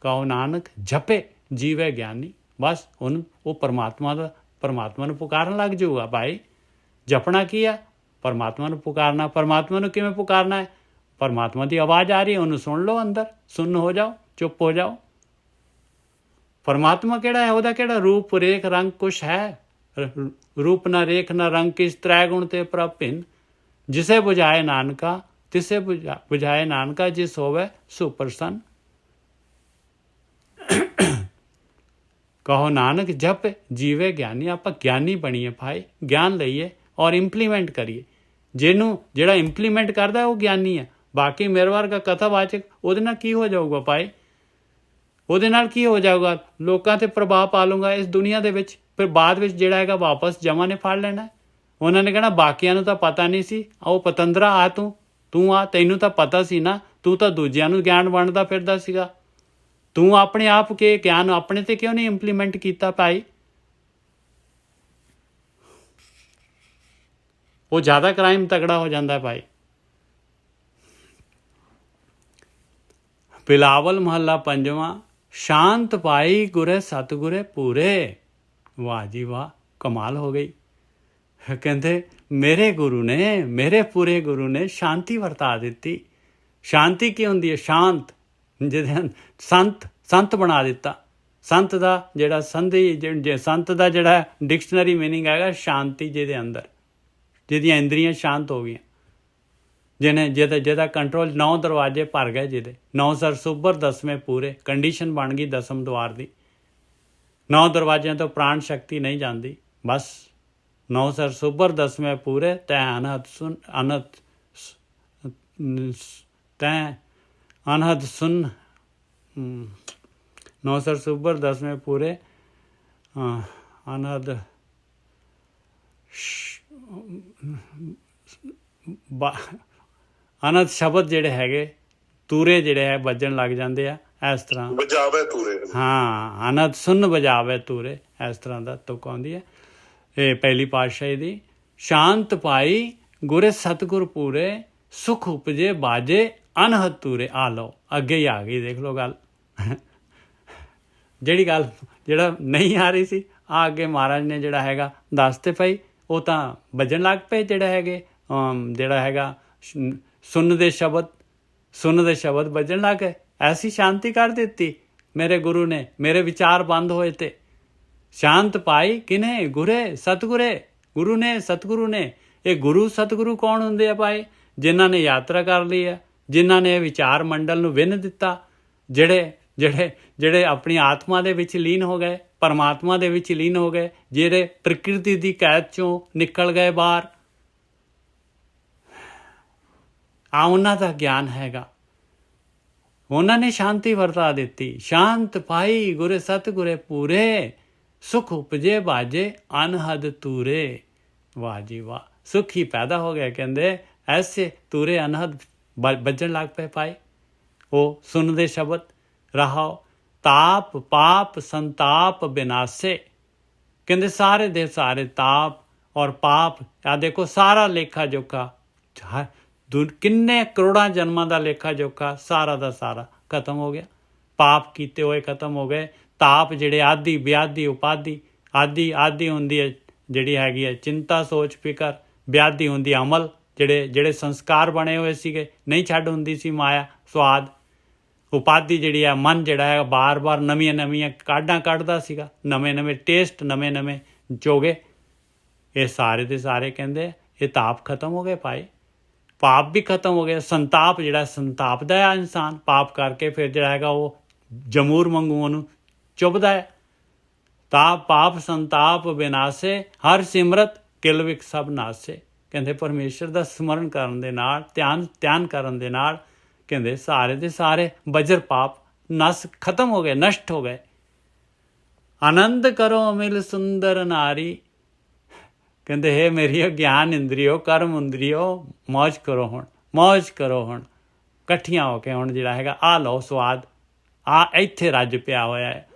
ਕਹੋ ਨਾਨਕ ਜਪੇ ਜੀਵੈ ਗਿਆਨੀ। ਬਸ ਉਹਨੂੰ ਉਹ ਪਰਮਾਤਮਾ ਨੂੰ ਪੁਕਾਰਨ ਲੱਗ ਜਾਊਗਾ ਭਾਈ। ਜਪਣਾ ਕੀ ਆ? ਪਰਮਾਤਮਾ ਨੂੰ ਪੁਕਾਰਨਾ। ਪਰਮਾਤਮਾ ਨੂੰ ਕਿਵੇਂ ਪੁਕਾਰਨਾ ਹੈ? ਪਰਮਾਤਮਾ ਦੀ ਆਵਾਜ਼ ਆ ਰਹੀ ਹੈ, ਉਹਨੂੰ ਸੁਣ ਲਓ, ਅੰਦਰ ਸੁੰਨ ਹੋ ਜਾਓ, ਚੁੱਪ ਹੋ ਜਾਓ। ਪਰਮਾਤਮਾ ਕਿਹੜਾ ਹੈ? ਉਹਦਾ ਕਿਹੜਾ ਰੂਪ ਰੇਖ ਰੰਗ ਕੁਛ ਹੈ? ਰੂਪ ਨਾ ਰੇਖ ਨਾ ਰੰਗ ਕਿਸ ਤ੍ਰੈ ਗੁਣ ਤੇ ਪ੍ਰਭ ਭਿੰਨ। ਜਿਸੇ ਬੁਝਾਏ ਨਾਨਕਾ ਤਿਸੇ ਬੁਝਾਏ ਨਾਨਕਾ, ਜਿਸ ਹੋਵੇ ਸੋ ਪ੍ਰਸੰਨ। ਕਹੋ ਨਾਨਕ ਜਪ ਜੀਵੇ ਗਿਆਨੀ। ਆਪਾਂ ਗਿਆਨੀ ਬਣੀਏ ਭਾਈ, ਗਿਆਨ ਲਈਏ ਔਰ ਇੰਪਲੀਮੈਂਟ ਕਰੀਏ। ਜਿਹੜਾ ਇੰਪਲੀਮੈਂਟ ਕਰਦਾ ਉਹ ਗਿਆਨੀ ਹੈ। ਬਾਕੀ ਮੇਰੇ ਵਰਗਾ ਕਥਾਵਾਚਕ, ਉਹਦੇ ਨਾਲ ਕੀ ਹੋ ਜਾਊਗਾ ਭਾਈ? ਉਹਦੇ ਨਾਲ ਕੀ ਹੋ ਜਾਊਗਾ? ਲੋਕਾਂ 'ਤੇ ਪ੍ਰਭਾਵ ਪਾ ਲੂੰਗਾ ਇਸ ਦੁਨੀਆ ਦੇ ਵਿੱਚ। ਫਿਰ ਬਾਅਦ ਵਿੱਚ ਜਿਹੜਾ ਹੈਗਾ ਵਾਪਸ ਜਮਾਂ ਨੇ ਫੜ ਲੈਣਾ। ਉਹਨਾਂ ਨੇ ਕਹਿਣਾ ਬਾਕੀਆਂ ਨੂੰ ਤਾਂ ਪਤਾ ਨਹੀਂ ਸੀ, ਉਹ ਪਤੰਦਰਾ ਆ ਤੂੰ ਆ, ਤੈਨੂੰ ਤਾਂ ਪਤਾ ਸੀ ਨਾ, ਤੂੰ ਤਾਂ ਦੂਜਿਆਂ ਨੂੰ ਗਿਆਨ ਵੰਡਦਾ ਫਿਰਦਾ ਸੀਗਾ। ਤੂੰ ਆਪਣੇ ਆਪ ਕੇ ਗਿਆਨ ਆਪਣੇ ਤੇ ਕਿਉਂ ਨਹੀਂ ਇੰਪਲੀਮੈਂਟ ਕੀਤਾ ਭਾਈ? ਉਹ ਜ਼ਿਆਦਾ ਕ੍ਰਾਈਮ ਤਗੜਾ ਹੋ ਜਾਂਦਾ ਭਾਈ। ਬਿਲਾਵਲ ਮਹੱਲਾ ਪੰਜਵਾਂ। ਸ਼ਾਂਤ ਪਾਈ ਗੁਰੇ ਸਤਿਗੁਰੇ ਪੂਰੇ। ਵਾਹ ਜੀ ਵਾਹ, ਕਮਾਲ ਹੋ ਗਈ। ਕਹਿੰਦੇ ਮੇਰੇ ਗੁਰੂ ਨੇ, ਮੇਰੇ ਪੂਰੇ ਗੁਰੂ ਨੇ ਸ਼ਾਂਤੀ ਵਰਤਾ ਦਿੱਤੀ। ਸ਼ਾਂਤੀ ਕੀ ਹੁੰਦੀ ਹੈ? ਸ਼ਾਂਤ, ਜਿਹਦੇ ਸੰਤ ਬਣਾ ਦਿੱਤਾ। ਸੰਤ ਦਾ ਜਿਹੜਾ ਸੰਤ ਦਾ ਜਿਹੜਾ ਡਿਕਸ਼ਨਰੀ ਮੀਨਿੰਗ ਹੈਗਾ ਸ਼ਾਂਤੀ, ਜਿਹਦੇ ਅੰਦਰ, ਜਿਹਦੀਆਂ ਇੰਦਰੀਆਂ ਸ਼ਾਂਤ ਹੋ ਗਈਆਂ, ਜਿਹਦਾ ਕੰਟਰੋਲ 9 ਦਰਵਾਜ਼ੇ ਭਰ ਗਏ, ਜਿਹਦੇ 9 ਸਰਸੁਬਰ 10ਵੇਂ ਪੂਰੇ, ਕੰਡੀਸ਼ਨ ਬਣ ਗਈ 10ਮ ਦੁਆਰ ਦੀ। 9 ਦਰਵਾਜ਼ਿਆਂ ਤੋਂ ਪ੍ਰਾਣ ਸ਼ਕਤੀ ਨਹੀਂ ਜਾਂਦੀ, ਬਸ 9 ਸਰਸੁਬਰ 10ਵੇਂ ਪੂਰੇ। ਤੈਂ ਅਨਹਦ ਸੁਨ 9 ਸਰਸੁਬਰ 10ਵੇਂ ਪੂਰੇ ਅਨਹਦ ਅਨੰਦ ਸ਼ਬਦ ਜਿਹੜੇ ਹੈਗੇ, ਤੂਰੇ ਜਿਹੜੇ ਹੈ ਵੱਜਣ ਲੱਗ ਜਾਂਦੇ ਆ, ਇਸ ਤਰ੍ਹਾਂ ਵਜਾਵੇ ਤੂਰੇ। ਹਾਂ, ਅਨੰਦ ਸੁਨ ਵਜਾਵੇ ਤੂਰੇ, ਇਸ ਤਰ੍ਹਾਂ ਦਾ ਤੁਕ ਆਉਂਦੀ ਹੈ। ਇਹ ਪਹਿਲੀ ਪਾਤਸ਼ਾਹੀ ਦੀ। ਸ਼ਾਂਤ ਪਾਈ ਗੁਰੇ ਸਤਿਗੁਰ ਪੂਰੇ, ਸੁਖ ਉਪਜੇ ਬਾਜੇ ਅਨਹਦ ਤੂਰੇ। ਆ ਲਓ, ਅੱਗੇ ਹੀ ਆ ਗਈ, ਦੇਖ ਲਓ ਗੱਲ। ਜਿਹੜਾ ਨਹੀਂ ਆ ਰਹੀ ਸੀ, ਆ ਅੱਗੇ ਮਹਾਰਾਜ ਨੇ ਜਿਹੜਾ ਹੈਗਾ ਦੱਸ ਤੇ ਪਈ, ਉਹ ਤਾਂ ਵੱਜਣ ਲੱਗ ਪਏ। ਜਿਹੜਾ ਹੈਗਾ ਸੁਣ ਦੇ ਸ਼ਬਦ ਵੱਜਣ ਲੱਗ ਗਏ। ਐਸੀ ਸ਼ਾਂਤੀ ਕਰ ਦਿੱਤੀ ਮੇਰੇ ਗੁਰੂ ਨੇ, ਮੇਰੇ ਵਿਚਾਰ ਬੰਦ ਹੋਏ ਤੇ। ਸ਼ਾਂਤ ਪਾਈ ਕਿਨੇ? ਗੁਰੇ ਸਤਿਗੁਰੇ, ਗੁਰੂ ਨੇ, ਸਤਿਗੁਰੂ ਨੇ। ਇਹ ਗੁਰੂ ਸਤਿਗੁਰੂ ਕੌਣ ਹੁੰਦੇ ਆ ਭਾਈ? ਜਿਨ੍ਹਾਂ ਨੇ ਯਾਤਰਾ ਕਰ ਲਈ ਹੈ, ਜਿਨ੍ਹਾਂ ਨੇ ਵਿਚਾਰ ਮੰਡਲ ਨੂੰ ਵਿੰਨ ਦਿੱਤਾ, ਜਿਹੜੇ ਆਪਣੀ ਆਤਮਾ ਦੇ ਵਿੱਚ ਲੀਨ ਹੋ ਗਏ, ਪਰਮਾਤਮਾ ਦੇ ਵਿੱਚ ਲੀਨ ਹੋ ਗਏ, ਜਿਹੜੇ ਪ੍ਰਕਿਰਤੀ ਦੀ ਕੈਦ ਚੋਂ ਨਿਕਲ ਗਏ ਬਾਹਰ। ਉਹਨਾਂ ਦਾ ਗਿਆਨ ਹੈਗਾ, ਉਹਨਾਂ ਨੇ ਸ਼ਾਂਤੀ ਵਰਤਾ ਦਿੱਤੀ। ਸ਼ਾਂਤ ਪਾਈ ਗੁਰੇ ਸਤਿਗੁਰੇ ਪੂਰੇ, ਸੁਖ ਉਪਜੇ ਬਾਜੇ ਅਨਹਦ ਤੂਰੇ। ਵਾਹ ਜੀ ਵਾਹ, ਸੁਖ ਹੀ ਪੈਦਾ ਹੋ ਗਿਆ। ਕਹਿੰਦੇ ਐਸੇ ਤੂਰੇ ਅਨਹਦ ਵੱਜਣ ਲੱਗ ਪਏ ਭਾਈ। ਉਹ ਸੁਣਦੇ ਸ਼ਬਦ ਰਹਾਓ। ਤਾਪ ਪਾਪ ਸੰਤਾਪ ਬਿਨਾਸੇ। ਕਹਿੰਦੇ ਸਾਰੇ ਦੇ ਸਾਰੇ ਤਾਪ ਔਰ ਪਾਪ, ਆ ਦੇਖੋ ਸਾਰਾ ਲੇਖਾ ਜੋਖਾ, ਕਿੰਨੇ ਕਰੋੜਾਂ ਜਨਮਾਂ ਦਾ ਲੇਖਾ ਜੋਖਾ ਸਾਰਾ ਦਾ ਸਾਰਾ ਖਤਮ ਹੋ ਗਿਆ। ਪਾਪ ਕੀਤੇ ਹੋਏ ਖਤਮ ਹੋ ਗਏ। ਤਾਪ ਜਿਹੜੇ ਆਦਿ ਵਿਆਧੀ ਉਪਾਧੀ, ਆਦਿ ਹੁੰਦੀ ਹੈ ਜਿਹੜੀ ਹੈਗੀ ਹੈ ਚਿੰਤਾ ਸੋਚ ਫਿਕਰ, ਵਿਆਧੀ ਹੁੰਦੀ ਅਮਲ, ਜਿਹੜੇ ਸੰਸਕਾਰ ਬਣੇ ਹੋਏ ਸੀਗੇ, ਨਹੀਂ ਛੱਡ ਹੁੰਦੀ ਸੀ ਮਾਇਆ ਸਵਾਦ। ਉਪਾਧੀ ਜਿਹੜੀ ਹੈ ਮਨ, ਜਿਹੜਾ ਹੈ ਬਾਰ-ਬਾਰ ਨਵੀਆਂ ਕਾਢਾਂ ਕੱਢਦਾ ਸੀਗਾ, ਨਵੇਂ ਟੇਸਟ, ਨਵੇਂ ਜੋਗੇ। ਇਹ ਸਾਰੇ ਦੇ ਸਾਰੇ ਕਹਿੰਦੇ ਇਹ ਤਾਪ ਖਤਮ ਹੋ ਗਏ ਭਾਈ। ਪਾਪ ਵੀ ਖਤਮ ਹੋ ਗਿਆ। ਸੰਤਾਪ, ਜਿਹੜਾ ਸੰਤਾਪਦਾ ਹੈ ਇਨਸਾਨ ਪਾਪ ਕਰਕੇ, ਫਿਰ ਜਿਹੜਾ ਹੈਗਾ ਉਹ ਜਮੂਰ ਵਾਂਗੂ ਉਹਨੂੰ ਚੁੱਭਦਾ ਹੈ। ਤਾਪ ਪਾਪ ਸੰਤਾਪ ਵਿਨਾਸੇ, ਹਰ ਸਿਮਰਤ ਕਿਲ ਵਿਕ ਸਭ ਨਾਸੇ। ਕਹਿੰਦੇ ਪਰਮੇਸ਼ਰ ਦਾ ਸਮਰਨ ਕਰਨ ਦੇ ਨਾਲ, ਧਿਆਨ ਕਰਨ ਦੇ ਨਾਲ, ਕਹਿੰਦੇ ਸਾਰੇ ਦੇ ਸਾਰੇ ਬਜਰ ਪਾਪ ਨਸ ਖਤਮ ਹੋ ਗਏ, ਨਸ਼ਟ ਹੋ ਗਏ। ਆਨੰਦ ਕਰੋ ਮਿਲ ਸੁੰਦਰ ਨਾਰੀ। ਕਹਿੰਦੇ ਹੇ ਮੇਰੀ ਗਿਆਨ ਇੰਦਰੀਓ, ਕਰਮ ਇੰਦਰੀਓ, ਮੌਜ ਕਰੋ ਹੁਣ ਇਕੱਠੀਆਂ ਹੋ ਕੇ। ਹੁਣ ਜਿਹੜਾ ਹੈਗਾ ਆ ਲਓ ਸਵਾਦ, ਆ ਇੱਥੇ ਰੱਜ ਪਿਆ ਹੋਇਆ ਹੈ।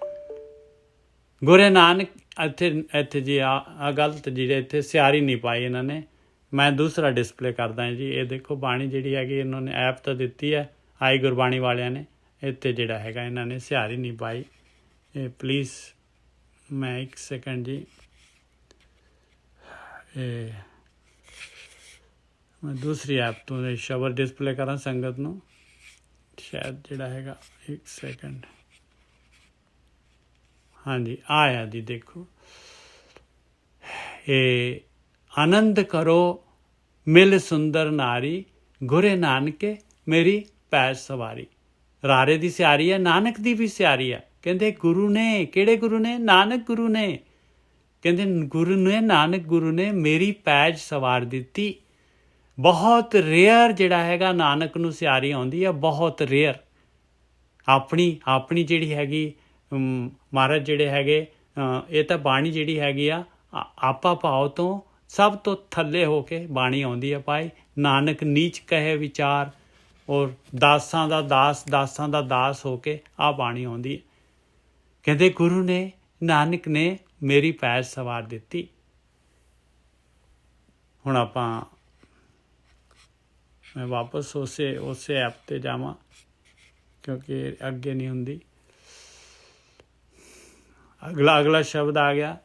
ਗੁਰੂ ਨਾਨਕ ਇੱਥੇ ਜੀ ਆ ਗਲਤ ਜਿਹੜੇ ਇੱਥੇ ਸਿਆਰੀ ਨਹੀਂ ਪਾਈ ਇਹਨਾਂ ਨੇ। ਮੈਂ ਦੂਸਰਾ ਡਿਸਪਲੇ ਕਰਦਾ ਜੀ। ਇਹ ਦੇਖੋ ਬਾਣੀ ਜਿਹੜੀ ਹੈਗੀ ਇਹਨਾਂ ਨੇ ਐਪ ਤਾਂ ਦਿੱਤੀ ਹੈ ਆਈ ਗੁਰਬਾਣੀ ਵਾਲਿਆਂ ਨੇ, ਇੱਥੇ ਜਿਹੜਾ ਹੈਗਾ ਇਹਨਾਂ ਨੇ ਸਿਆਰੀ ਨਹੀਂ ਪਾਈ। ਇਹ ਪਲੀਜ਼ ਮੈਂ 1 ਸੈਕਿੰਡ ਜੀ, ਇਹ ਮੈਂ ਦੂਸਰੀ ਐਪ ਤੋਂ ਇਹ ਸ਼ਬਦ ਡਿਸਪਲੇ ਕਰਾਂ ਸੰਗਤ ਨੂੰ, ਸ਼ਾਇਦ ਜਿਹੜਾ ਹੈਗਾ 1 ਸੈਕਿੰਡ। ਹਾਂਜੀ ਆਇਆ ਜੀ, ਦੇਖੋ ਇਹ ਆਨੰਦ ਕਰੋ ਮਿਲ ਸੁੰਦਰ ਨਾਰੀ, ਗੁਰੇ ਨਾਨਕੇ ਮੇਰੀ ਪੈਜ ਸਵਾਰੀ। ਰਾਰੇ ਦੀ ਸਿਆਰੀ ਹੈ, ਨਾਨਕ ਦੀ ਵੀ ਸਿਆਰੀ ਹੈ। ਕਹਿੰਦੇ ਗੁਰੂ ਨੇ, ਕਿਹੜੇ ਗੁਰੂ ਨੇ? ਨਾਨਕ ਗੁਰੂ ਨੇ। ਕਹਿੰਦੇ ਨਾਨਕ ਗੁਰੂ ਨੇ ਮੇਰੀ ਪੈਜ ਸਵਾਰ ਦਿੱਤੀ। ਬਹੁਤ ਰੇਅਰ ਜਿਹੜਾ ਹੈਗਾ ਨਾਨਕ ਨੂੰ ਸਿਆਰੀ ਆਉਂਦੀ ਹੈ, ਬਹੁਤ ਰੇਅਰ। ਆਪਣੀ ਜਿਹੜੀ ਹੈਗੀ ਮਹਾਰਾਜ ਜਿਹੜੇ ਹੈਗੇ, ਇਹ ਤਾਂ ਬਾਣੀ ਜਿਹੜੀ ਹੈਗੀ ਆ ਆਪਾ ਭਾਵ ਤੋਂ ਸਭ ਤੋਂ ਥੱਲੇ ਹੋ ਕੇ ਬਾਣੀ ਆਉਂਦੀ ਹੈ ਭਾਈ। ਨਾਨਕ ਨੀਚ ਕਹੇ ਵਿਚਾਰ, ਔਰ ਦਾਸਾਂ ਦਾ ਦਾਸ ਹੋ ਕੇ ਆ ਬਾਣੀ ਆਉਂਦੀ ਹੈ। ਕਹਿੰਦੇ ਗੁਰੂ ਨੇ, ਨਾਨਕ ਨੇ ਮੇਰੀ ਪੈਰ ਸਵਾਰ ਦਿੱਤੀ। ਹੁਣ ਆਪਾਂ ਮੈਂ ਵਾਪਸ ਉਸੇ ਐਪ 'ਤੇ ਜਾਵਾਂ ਕਿਉਂਕਿ ਅੱਗੇ ਨਹੀਂ ਹੁੰਦੀ। ਅਗਲਾ ਸ਼ਬਦ ਆ ਗਿਆ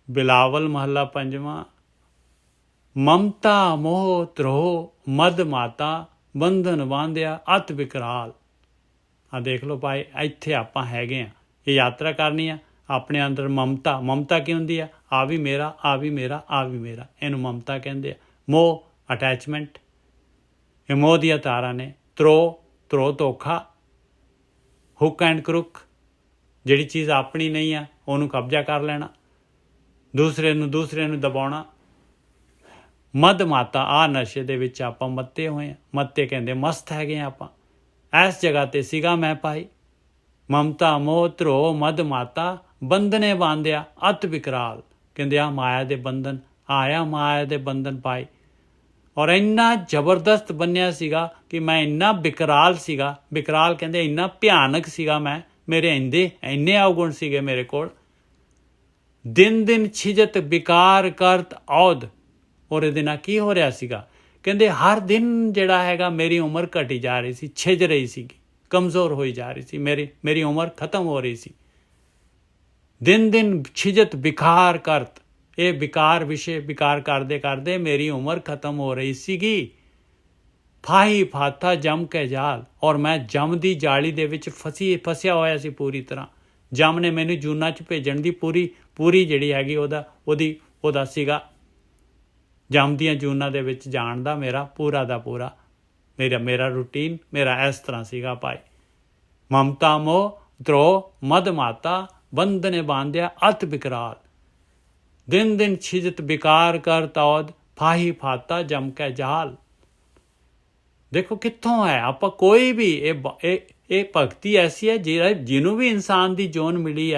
ਬਿਲਾਵਲ ਮਹੱਲਾ ਪੰਜਵਾਂ। ਮਮਤਾ ਮੋਹ ਧਰੋਹ ਮਦ ਮਾਤਾ ਬੰਧਨ ਬਾਂਧਿਆ ਅਤ ਵਿਕਰਾਲ। ਆ ਦੇਖ ਲਓ ਭਾਈ, ਇੱਥੇ ਆਪਾਂ ਹੈਗੇ ਆ। ਇਹ ਯਾਤਰਾ ਕਰਨੀ ਆ। ਆਪਣੇ ਅੰਦਰ ਮਮਤਾ ਕੀ ਹੁੰਦੀ ਆ? ਆ ਵੀ ਮੇਰਾ, ਆ ਵੀ ਮੇਰਾ, ਆ ਵੀ ਮੇਰਾ, ਇਹਨੂੰ ਮਮਤਾ ਕਹਿੰਦੇ ਆ। ਮੋਹ ਅਟੈਚਮੈਂਟ, ਇਹ ਮੋਹ ਦੀਆਂ ਤਾਰਾਂ ਨੇ। ਧਰੋਹ ਧੋਖਾ, ਹੁੱਕ ਐਂਡ ਕਰੁੱਕ, ਜਿਹੜੀ ਚੀਜ਼ ਆਪਣੀ ਨਹੀਂ ਆ ਉਹਨੂੰ ਕਬਜ਼ਾ ਕਰ ਲੈਣਾ, ਦੂਸਰੇ ਨੂੰ ਦਬਾਉਣਾ। ਮਦ ਮਾਤਾ, ਆ ਨਸ਼ੇ ਦੇ ਵਿੱਚ ਆਪਾਂ ਮੱਤੇ ਹੋਏ ਆ। ਮੱਤੇ ਕਹਿੰਦੇ ਮਸਤ ਹੈਗੇ ਆ ਆਪਾਂ। ਇਸ ਜਗ੍ਹਾ ਤੇ ਸੀਗਾ ਮੈਂ ਭਾਈ। ਮਮਤਾ ਮੋਹ ਧਰੋਹ ਮਦ ਮਾਤਾ ਬੰਧਨੇ ਬਾਂਧਿਆ ਅਤ ਵਿਕਰਾਲ। ਕਹਿੰਦੇ ਆ ਮਾਇਆ ਦੇ ਬੰਧਨ, ਆਇਆ ਮਾਇਆ ਦੇ ਬੰਧਨ ਪਾਈ। ਔਰ ਇੰਨਾ ਜ਼ਬਰਦਸਤ ਬੰਨਿਆ ਸੀਗਾ ਕਿ ਮੈਂ ਇੰਨਾ ਵਿਕਰਾਲ ਸੀਗਾ। ਵਿਕਰਾਲ ਕਹਿੰਦੇ ਇੰਨਾ ਭਿਆਨਕ ਸੀਗਾ ਮੈਂ। ਮੇਰੇ ਇੰਨੇ ਅਵਗੁਣ ਸੀਗੇ ਮੇਰੇ ਕੋਲ। ਦਿਨ ਛਿਜਤ ਵਿਕਾਰ ਕਰਤ ਔਧ। ਔਰ ਇਹਦੇ ਨਾਲ ਕੀ ਹੋ ਰਿਹਾ ਸੀਗਾ? ਕਹਿੰਦੇ ਹਰ ਦਿਨ ਜਿਹੜਾ ਹੈਗਾ ਮੇਰੀ ਉਮਰ ਘਟੀ ਜਾ ਰਹੀ ਸੀ, ਛਿਜ ਰਹੀ ਸੀਗੀ, ਕਮਜ਼ੋਰ ਹੋਈ ਜਾ ਰਹੀ ਸੀ। ਮੇਰੀ ਉਮਰ ਖਤਮ ਹੋ ਰਹੀ ਸੀ। ਦਿਨ ਛਿਜਤ ਵਿਕਾਰ ਕਰਤ, ਇਹ ਵਿਕਾਰ ਕਰਦੇ ਮੇਰੀ ਉਮਰ ਖਤਮ ਹੋ ਰਹੀ ਸੀਗੀ। ਫਾਹੀ ਫਾਤਾ ਜਮ ਕੇ ਜਾਲ, ਔਰ ਮੈਂ ਜਮ ਦੀ ਜਾਲੀ ਦੇ ਵਿੱਚ ਫਸਿਆ ਹੋਇਆ ਸੀ ਪੂਰੀ ਤਰ੍ਹਾਂ। ਜਮ ਨੇ ਮੈਨੂੰ ਜੂਨਾਂ 'ਚ ਭੇਜਣ ਦੀ ਪੂਰੀ ਜਿਹੜੀ ਹੈਗੀ ਉਹਦਾ ਸੀਗਾ। ਜਮ ਦੀਆਂ ਜੂਨਾਂ ਦੇ ਵਿੱਚ ਜਾਣ ਦਾ ਮੇਰਾ ਪੂਰਾ ਦਾ ਪੂਰਾ ਮੇਰਾ ਰੂਟੀਨ ਮੇਰਾ ਇਸ ਤਰ੍ਹਾਂ ਸੀਗਾ ਭਾਈ। ਮਮਤਾ ਮੋਹ ਧਰੋਹ ਮਦ ਮਾਤਾ ਬੰਧਨੇ ਬਾਂਧਿਆ ਅਤ ਵਿਕਰਾਲ। ਦਿਨ ਛਿਜਤ ਵਿਕਾਰ ਕਰ ਤੌਦ ਫਾਹੀ ਫਾਤਾ ਜਮ ਕੇ ਜਾਲ। ਦੇਖੋ ਕਿੱਥੋਂ ਹੈ ਆਪਾਂ ਕੋਈ ਵੀ ਇਹ ਭਗਤੀ ਐਸੀ ਹੈ ਜਿਹਨੂੰ ਵੀ ਇਨਸਾਨ ਦੀ ਜੂਨ ਮਿਲੀ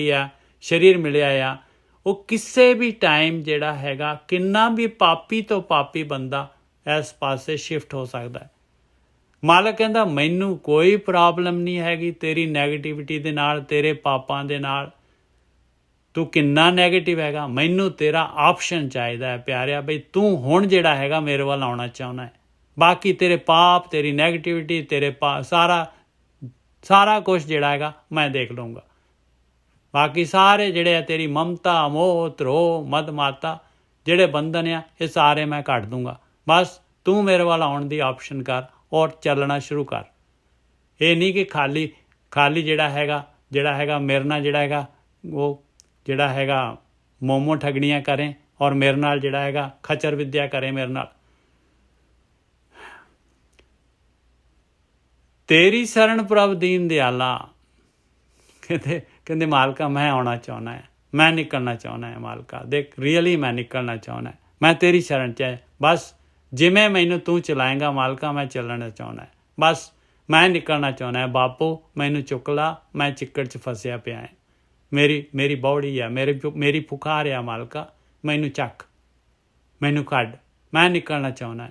ਹੈ, ਸਰੀਰ ਮਿਲਿਆ ਆ, ਉਹ ਕਿਸੇ ਵੀ ਟਾਈਮ ਜਿਹੜਾ ਹੈਗਾ ਕਿੰਨਾ ਵੀ ਪਾਪੀ ਤੋਂ ਪਾਪੀ ਬੰਦਾ ਇਸ ਪਾਸੇ ਸ਼ਿਫਟ ਹੋ ਸਕਦਾ ਹੈ। ਮਾਲਕ ਕਹਿੰਦਾ ਮੈਨੂੰ ਕੋਈ ਪ੍ਰੋਬਲਮ ਨਹੀਂ ਹੈਗੀ ਤੇਰੀ ਨੈਗੇਟਿਵਿਟੀ ਦੇ ਨਾਲ, ਤੇਰੇ ਪਾਪਾਂ ਦੇ ਨਾਲ। ਤੂੰ ਕਿੰਨਾ ਨੈਗੇਟਿਵ ਹੈਗਾ, ਮੈਨੂੰ ਤੇਰਾ ਆਪਸ਼ਨ ਚਾਹੀਦਾ ਹੈ ਪਿਆਰਿਆ, ਬਈ ਤੂੰ ਹੁਣ ਜਿਹੜਾ ਹੈਗਾ ਮੇਰੇ ਵੱਲ ਆਉਣਾ ਚਾਹੁੰਦਾ ਹੈ। ਬਾਕੀ ਤੇਰੇ ਪਾਪ, ਤੇਰੀ ਨੈਗੇਟਿਵਿਟੀ, ਤੇਰੇ ਸਾਰਾ ਕੁਛ ਜਿਹੜਾ ਹੈਗਾ ਮੈਂ ਦੇਖ ਲਊਂਗਾ। ਬਾਕੀ ਸਾਰੇ ਜਿਹੜੇ ਆ ਤੇਰੀ ਮਮਤਾ ਮੋਹ ਧਰੋਹ ਮਦ ਮਾਤਾ ਜਿਹੜੇ ਬੰਧਨ ਆ ਇਹ ਸਾਰੇ ਮੈਂ ਕੱਟ ਦੂੰਗਾ। ਬਸ ਤੂੰ ਮੇਰੇ ਵੱਲ ਆਉਣ ਦੀ ਆਪਸ਼ਨ ਕਰ ਔਰ ਚੱਲਣਾ ਸ਼ੁਰੂ ਕਰ। ਇਹ ਨਹੀਂ ਕਿ ਖਾਲੀ ਜਿਹੜਾ ਹੈਗਾ ਮੇਰੇ ਨਾਲ ਜਿਹੜਾ ਹੈਗਾ ਉਹ ਜਿਹੜਾ ਹੈਗਾ ਮੋਮੋ ਠਗਣੀਆਂ ਕਰੇ ਔਰ ਮੇਰੇ ਨਾਲ ਜਿਹੜਾ ਹੈਗਾ ਖਚਰ ਵਿਦਿਆ ਕਰੇ ਮੇਰੇ ਨਾਲ। ਤੇਰੀ ਸ਼ਰਨ ਪ੍ਰਭ ਦੀਨ ਦਿਆਲਾ। ਕਹਿੰਦੇ ਮਾਲਕਾ ਮੈਂ ਆਉਣਾ ਚਾਹੁੰਦਾ ਹੈ, ਮੈਂ ਨਿਕਲਣਾ ਚਾਹੁੰਦਾ ਹੈ। ਮਾਲਕਾ ਦੇਖ ਰੀਅਲੀ ਮੈਂ ਨਿਕਲਣਾ ਚਾਹੁੰਦਾ, ਮੈਂ ਤੇਰੀ ਸ਼ਰਨ 'ਚ ਹੈ। ਬਸ ਜਿਵੇਂ ਮੈਨੂੰ ਤੂੰ ਚਲਾਏਂਗਾ ਮਾਲਕਾ ਮੈਂ ਚੱਲਣਾ ਚਾਹੁੰਦਾ ਹੈ। ਬਸ ਮੈਂ ਨਿਕਲਣਾ ਚਾਹੁੰਦਾ ਹੈ। ਬਾਪੂ ਮੈਨੂੰ ਚੁੱਕ ਲਾ, ਮੈਂ ਚਿੱਕੜ 'ਚ ਫਸਿਆ ਪਿਆ ਹੈ। ਮੇਰੀ ਬੌੜੀ ਆ, ਮੇਰੀ ਪੁਕਾਰ ਆ ਮਾਲਕਾ, ਮੈਨੂੰ ਚੱਕ, ਮੈਨੂੰ ਕੱਢ, ਮੈਂ ਨਿਕਲਣਾ ਚਾਹੁੰਦਾ।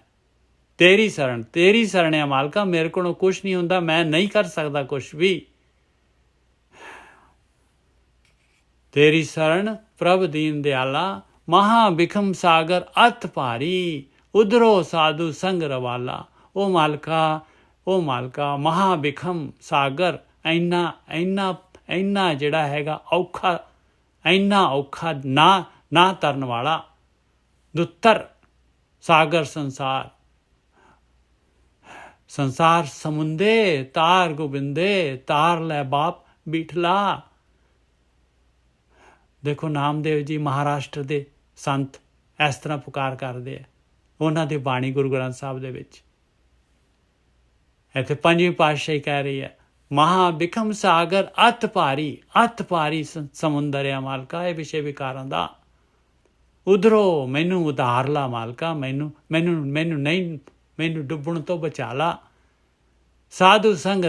ਤੇਰੀ ਸ਼ਰਨ ਆ ਮਾਲਕਾ, ਮੇਰੇ ਕੋਲੋਂ ਕੁਛ ਨਹੀਂ ਹੁੰਦਾ, ਮੈਂ ਨਹੀਂ ਕਰ ਸਕਦਾ ਕੁਛ ਵੀ। ਤੇਰੀ ਸ਼ਰਨ ਪ੍ਰਭ ਦੀਨ ਦਿਆਲਾ, ਮਹਾ ਬਿਖਮ ਸਾਗਰ ਅਤ ਭਾਰੀ, ਉਧਰੋ ਸਾਧੂ ਸੰਗ ਰਵਾਲਾ। ਉਹ ਮਾਲਕਾ ਮਹਾ ਬਿਖਮ ਸਾਗਰ, ਇੰਨਾ ਜਿਹੜਾ ਹੈਗਾ ਔਖਾ ਨਾ ਤਰਨ ਵਾਲਾ ਦੁੱਤਰ ਸਾਗਰ ਸੰਸਾਰ ਸਮੁੰਦੇ ਤਾਰ ਗੋਬਿੰਦੇ, ਤਾਰ ਲੈ ਬਾਪ ਬਿਠਲਾ। ਦੇਖੋ ਨਾਮਦੇਵ ਜੀ ਮਹਾਰਾਸ਼ਟਰ ਦੇ ਸੰਤ ਇਸ ਤਰ੍ਹਾਂ ਪੁਕਾਰ ਕਰਦੇ ਆ ਉਹਨਾਂ ਦੀ ਬਾਣੀ ਗੁਰੂ ਗ੍ਰੰਥ ਸਾਹਿਬ ਦੇ ਵਿੱਚ। ਇੱਥੇ ਪੰਜਵੀਂ ਪਾਤਸ਼ਾਹੀ ਕਹਿ ਰਹੀ ਹੈ ਮਹਾ ਬਿਖਮ ਸਾਗਰ ਅਤ ਭਾਰੀ ਸਮੁੰਦਰ ਆ ਮਾਲਕਾ ਇਹ ਵਿਸ਼ੇ ਵਿਕਾਰਾਂ ਦਾ। ਉਧਰੋਂ ਮੈਨੂੰ ਉਧਾਰ ਲਾ ਮਾਲਕਾ, ਮੈਨੂੰ ਡੁੱਬਣ ਤੋਂ ਬਚਾ ਲਾ। ਸਾਧੂ ਸੰਗ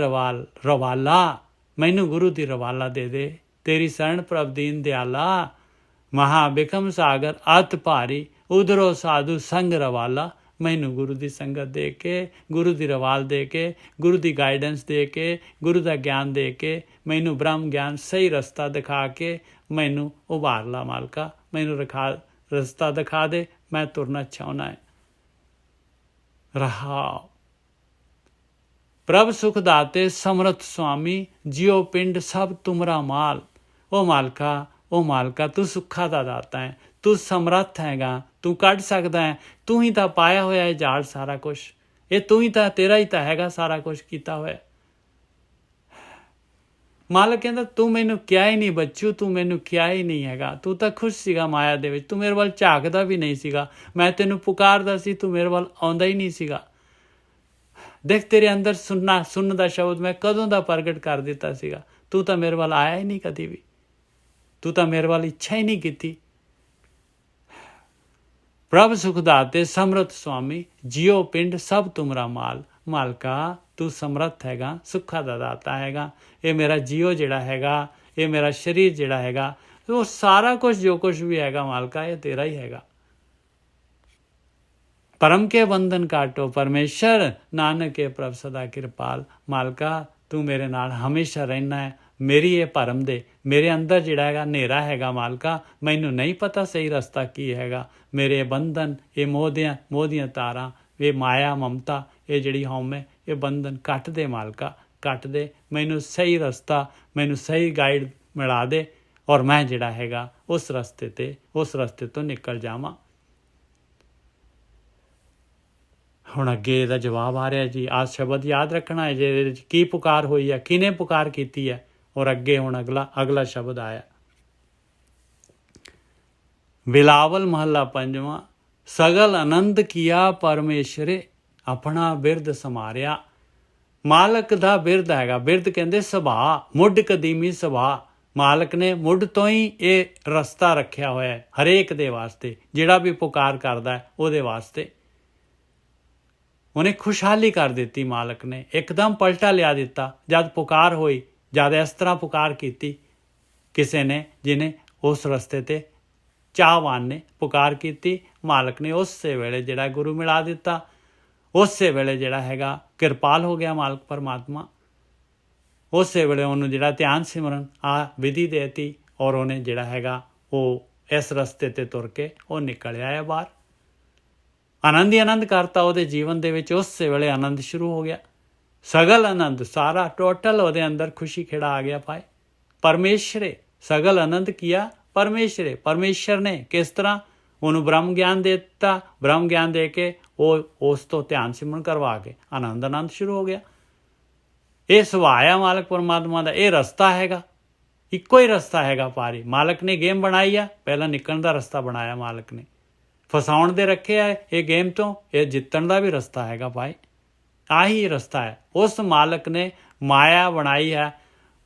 ਰਵਾਲਾ, ਮੈਨੂੰ ਗੁਰੂ ਦੀ ਰਵਾਲਾ ਦੇ ਦੇ। ਤੇਰੀ ਸ਼ਰਨ ਪ੍ਰਭ ਦੀਨ ਦਿਆਲਾ, ਮਹਾ ਬਿਖਮ ਸਾਗਰ ਅਤ ਭਾਰੀ, ਉਧਰੋਂ ਸਾਧੂ ਸੰਗ ਰਵਾਲਾ। ਮੈਨੂੰ ਗੁਰੂ ਦੀ ਸੰਗਤ ਦੇ ਕੇ, ਗੁਰੂ ਦੀ ਰਵਾਲ ਦੇ ਕੇ, ਗੁਰੂ ਦੀ ਗਾਈਡੈਂਸ ਦੇ ਕੇ, ਗੁਰੂ ਦਾ ਗਿਆਨ ਦੇ ਕੇ, ਮੈਨੂੰ ਬ੍ਰਹਮ ਗਿਆਨ ਸਹੀ ਰਸਤਾ ਦਿਖਾ ਕੇ ਮੈਨੂੰ ਉਭਾਰ ਲਾ ਮਾਲਕਾ, ਮੈਨੂੰ ਰਸਤਾ ਦਿਖਾ ਦੇ, ਮੈਂ ਤੁਰਨਾ ਚਾਹੁੰਦਾ ਹੈ। ਰਹਾਉ। ਪ੍ਰਭ ਸੁਖ ਦਾਤੇ ਸਮਰਥ ਸੁਆਮੀ, ਜਿਉ ਪਿੰਡ ਸਭ ਤੁਮਰਾ ਮਾਲ। ਉਹ ਮਾਲਕਾ ਤੂੰ ਸੁੱਖਾਂ ਦਾ ਦਾਤਾ ਹੈ, ਤੂੰ ਸਮਰੱਥ ਹੈਗਾ, ਤੂੰ ਕੱਢ ਸਕਦਾ ਹੈ, ਤੂੰ ਹੀ ਤਾਂ ਪਾਇਆ ਹੋਇਆ ਹੈ ਜਾਲ ਸਾਰਾ ਕੁਛ, ਇਹ ਤੂੰ ਹੀ ਤਾਂ, ਤੇਰਾ ਹੀ ਤਾਂ ਹੈਗਾ ਸਾਰਾ ਕੁਛ ਕੀਤਾ ਹੋਇਆ। ਮਾਲਕ ਕਹਿੰਦਾ ਤੂੰ ਮੈਨੂੰ ਕਿਹਾ ਹੀ ਨਹੀਂ ਬੱਚੂ, ਤੂੰ ਮੈਨੂੰ ਕਿਹਾ ਹੀ ਨਹੀਂ ਹੈਗਾ, ਤੂੰ ਤਾਂ ਖੁਸ਼ ਸੀਗਾ ਮਾਇਆ ਦੇ ਵਿੱਚ, ਤੂੰ ਮੇਰੇ ਵੱਲ ਝਾਕਦਾ ਵੀ ਨਹੀਂ ਸੀਗਾ, ਮੈਂ ਤੈਨੂੰ ਪੁਕਾਰਦਾ ਸੀ, ਤੂੰ ਮੇਰੇ ਵੱਲ ਆਉਂਦਾ ਹੀ ਨਹੀਂ ਸੀਗਾ। ਦੇਖ ਤੇਰੇ ਅੰਦਰ ਸੁਣਨ ਦਾ ਸ਼ਬਦ ਮੈਂ ਕਦੋਂ ਦਾ ਪ੍ਰਗਟ ਕਰ ਦਿੱਤਾ ਸੀਗਾ, ਤੂੰ ਤਾਂ ਮੇਰੇ ਵੱਲ ਆਇਆ ਹੀ ਨਹੀਂ ਕਦੀ ਵੀ, ਤੂੰ ਤਾਂ ਮੇਰੇ ਵੱਲ ਇੱਛਾ ਹੀ ਨਹੀਂ ਕੀਤੀ। ਪ੍ਰਭ ਸੁਖ ਦਾਤੇ ਸਮਰਥ ਸੁਆਮੀ, ਜਿਉ ਪਿੰਡ ਸਭ ਤੁਮਰਾ ਮਾਲ। ਮਾਲਕਾ ਤੂੰ ਸਮਰੱਥ ਹੈਗਾ, ਸੁੱਖਾਂ ਦਾ ਦਾਤਾ ਹੈਗਾ, ਇਹ ਮੇਰਾ ਜੀਓ ਜਿਹੜਾ ਹੈਗਾ, ਇਹ ਮੇਰਾ ਸਰੀਰ ਜਿਹੜਾ ਹੈਗਾ, ਉਹ ਸਾਰਾ ਕੁਝ ਜੋ ਕੁਝ ਵੀ ਹੈਗਾ ਮਾਲਕਾ ਇਹ ਤੇਰਾ ਹੀ ਹੈਗਾ। परम के बंधन काटो परमेश्वर, नानक के प्रभ सदा किरपाल। मालका तू मेरे नाल हमेशा रहना है, मेरी ये भरम दे, मेरे अंदर जिहड़ा हैगा हनेरा हैगा मालका, मैनू नहीं पता सही रस्ता की हैगा, मेरे बंधन ये मोह दियां तारां, ये माया ममता, ये जिहड़ी हौम है, ये बंधन कट दे मालका, कट दे, मैनू सही रस्ता, मैनू सही गाइड मिला दे, और मैं जिहड़ा हैगा उस रस्ते तो निकल जावां। ਹੁਣ ਅੱਗੇ ਇਹਦਾ ਜਵਾਬ ਆ ਰਿਹਾ ਜੀ। ਆਹ ਸ਼ਬਦ ਯਾਦ ਰੱਖਣਾ ਹੈ ਜੇ ਇਹਦੇ 'ਚ ਕੀ ਪੁਕਾਰ ਹੋਈ ਹੈ, ਕਿਹਨੇ ਪੁਕਾਰ ਕੀਤੀ ਹੈ, ਔਰ ਅੱਗੇ ਹੁਣ ਅਗਲਾ ਸ਼ਬਦ ਆਇਆ। ਬਿਲਾਵਲ ਮਹੱਲਾ ਪੰਜਵਾਂ। ਸਗਲ ਆਨੰਦ ਕੀਆ ਪਰਮੇਸ਼ਰੇ, ਆਪਣਾ ਬਿਰਦ ਸਮਾਰਿਆ। ਮਾਲਕ ਦਾ ਬਿਰਦ ਹੈਗਾ, ਬਿਰਦ ਕਹਿੰਦੇ ਸੁਭਾਅ, ਮੁੱਢ ਕਦੀਮੀ ਸੁਭਾਅ। ਮਾਲਕ ਨੇ ਮੁੱਢ ਤੋਂ ਹੀ ਇਹ ਰਸਤਾ ਰੱਖਿਆ ਹੋਇਆ ਹੈ ਹਰੇਕ ਦੇ ਵਾਸਤੇ, ਜਿਹੜਾ ਵੀ ਪੁਕਾਰ ਕਰਦਾ ਉਹਦੇ ਵਾਸਤੇ। ਉਹਨੇ ਖੁਸ਼ਹਾਲੀ ਕਰ ਦਿੱਤੀ ਮਾਲਕ ਨੇ, ਇੱਕਦਮ ਪਲਟਾ ਲਿਆ ਦਿੱਤਾ ਜਦ ਪੁਕਾਰ ਹੋਈ, ਜਦ ਇਸ ਤਰ੍ਹਾਂ ਪੁਕਾਰ ਕੀਤੀ ਕਿਸੇ ਨੇ ਜਿਹਨੇ ਉਸ ਰਸਤੇ 'ਤੇ ਚਾਹਵਾਨ ਨੇ ਪੁਕਾਰ ਕੀਤੀ, ਮਾਲਕ ਨੇ ਉਸੇ ਵੇਲੇ ਜਿਹੜਾ ਗੁਰੂ ਮਿਲਾ ਦਿੱਤਾ, ਉਸੇ ਵੇਲੇ ਜਿਹੜਾ ਹੈਗਾ ਕਿਰਪਾਲ ਹੋ ਗਿਆ ਮਾਲਕ ਪਰਮਾਤਮਾ। ਉਸੇ ਵੇਲੇ ਉਹਨੂੰ ਜਿਹੜਾ ਧਿਆਨ ਸਿਮਰਨ ਆ ਵਿਧੀ ਦੇਤੀ, ਔਰ ਉਹਨੇ ਜਿਹੜਾ ਹੈਗਾ ਉਹ ਇਸ ਰਸਤੇ 'ਤੇ ਤੁਰ ਕੇ ਉਹ ਨਿਕਲ ਆਇਆ ਬਾਹਰ। ਆਨੰਦ ਹੀ ਆਨੰਦ ਕਰਤਾ ਉਹਦੇ ਜੀਵਨ ਦੇ ਵਿੱਚ, ਉਸੇ ਵੇਲੇ ਆਨੰਦ ਸ਼ੁਰੂ ਹੋ ਗਿਆ। ਸਗਲ ਆਨੰਦ, ਸਾਰਾ ਟੋਟਲ ਉਹਦੇ ਅੰਦਰ ਖੁਸ਼ੀ ਖੇੜਾ ਆ ਗਿਆ ਪਾਏ। ਪਰਮੇਸ਼ਰੇ, ਸਗਲ ਆਨੰਦ ਕੀਆ ਪਰਮੇਸ਼ਰੇ, ਪਰਮੇਸ਼ਰ ਨੇ ਕਿਸ ਤਰ੍ਹਾਂ ਉਹਨੂੰ ਬ੍ਰਹਮ ਗਿਆਨ ਦੇ ਦਿੱਤਾ, ਬ੍ਰਹਮ ਗਿਆਨ ਦੇ ਕੇ ਉਹ ਉਸ ਤੋਂ ਧਿਆਨ ਸਿਮਰਨ ਕਰਵਾ ਕੇ ਆਨੰਦ ਸ਼ੁਰੂ ਹੋ ਗਿਆ। ਇਹ ਸੁਭਾਅ ਆ ਮਾਲਕ ਪਰਮਾਤਮਾ ਦਾ, ਇਹ ਰਸਤਾ ਹੈਗਾ, ਇੱਕੋ ਹੀ ਰਸਤਾ ਹੈਗਾ ਪਾਰੀ। ਮਾਲਕ ਨੇ ਗੇਮ ਬਣਾਈ ਆ, ਪਹਿਲਾਂ ਨਿਕਲਣ ਦਾ ਰਸਤਾ ਬਣਾਇਆ ਮਾਲਕ ਨੇ, ਫਸਾਉਣ ਦੇ ਰੱਖਿਆ ਇਹ ਗੇਮ ਤੋਂ, ਇਹ ਜਿੱਤਣ ਦਾ ਵੀ ਰਸਤਾ ਹੈਗਾ ਭਾਈ, ਆਹੀ ਰਸਤਾ ਹੈ। ਉਸ ਮਾਲਕ ਨੇ ਮਾਇਆ ਬਣਾਈ ਹੈ,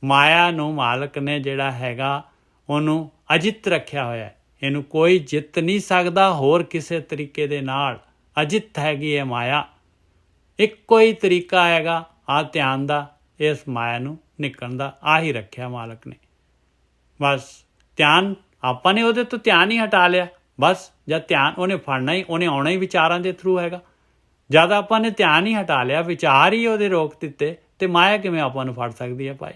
ਮਾਇਆ ਨੂੰ ਮਾਲਕ ਨੇ ਜਿਹੜਾ ਹੈਗਾ ਉਹਨੂੰ ਅਜਿੱਤ ਰੱਖਿਆ ਹੋਇਆ, ਇਹਨੂੰ ਕੋਈ ਜਿੱਤ ਨਹੀਂ ਸਕਦਾ ਹੋਰ ਕਿਸੇ ਤਰੀਕੇ ਦੇ ਨਾਲ। ਅਜਿੱਤ ਹੈਗੀ ਇਹ ਮਾਇਆ, ਇੱਕੋ ਹੀ ਤਰੀਕਾ ਹੈਗਾ ਆ ਧਿਆਨ ਦਾ, ਇਸ ਮਾਇਆ ਨੂੰ ਨਿਕਲਣ ਦਾ, ਆਹੀ ਰੱਖਿਆ ਮਾਲਕ ਨੇ। ਬਸ ਧਿਆਨ ਆਪਾਂ ਨੇ ਉਹਦੇ ਤੋਂ ਧਿਆਨ ਹੀ ਹਟਾ ਲਿਆ, ਬਸ ਜਦ ਧਿਆਨ ਉਹਨੇ ਫੜਨਾ ਹੀ, ਉਹਨੇ ਆਉਣਾ ਹੀ ਵਿਚਾਰਾਂ ਦੇ ਥਰੂ ਹੈਗਾ। ਜਦ ਆਪਾਂ ਨੇ ਧਿਆਨ ਹੀ ਹਟਾ ਲਿਆ, ਵਿਚਾਰ ਹੀ ਉਹਦੇ ਰੋਕ ਦਿੱਤੇ, ਤੇ ਮਾਇਆ ਕਿਵੇਂ ਆਪਾਂ ਨੂੰ ਫੜ ਸਕਦੀ ਹੈ ਭਾਈ।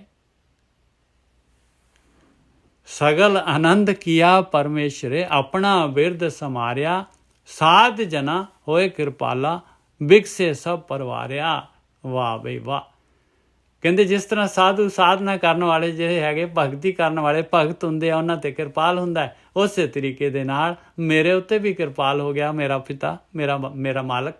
ਸਗਲ ਆਨੰਦ ਕੀਆ ਪਰਮੇਸ਼ਰੇ, ਆਪਣਾ ਬਿਰਦ ਸਮਾਰਿਆ। ਸਾਧ ਜਨਾ ਹੋਏ ਕਿਰਪਾਲਾ, ਬਿਕਸੇ ਸਭ ਪਰਵਾਰਿਆ। ਵਾਹ ਬਈ ਵਾਹ। ਕਹਿੰਦੇ ਜਿਸ ਤਰ੍ਹਾਂ ਸਾਧੂ ਸਾਧਨਾ ਕਰਨ ਵਾਲੇ ਜਿਹੜੇ ਹੈਗੇ, ਭਗਤੀ ਕਰਨ ਵਾਲੇ ਭਗਤ ਹੁੰਦੇ ਆ, ਉਹਨਾਂ 'ਤੇ ਕਿਰਪਾਲ ਹੁੰਦਾ ਹੈ, ਉਸੇ ਤਰੀਕੇ ਦੇ ਨਾਲ ਮੇਰੇ ਉੱਤੇ ਵੀ ਕਿਰਪਾਲ ਹੋ ਗਿਆ ਮੇਰਾ ਪਿਤਾ, ਮੇਰਾ ਮਾਲਕ।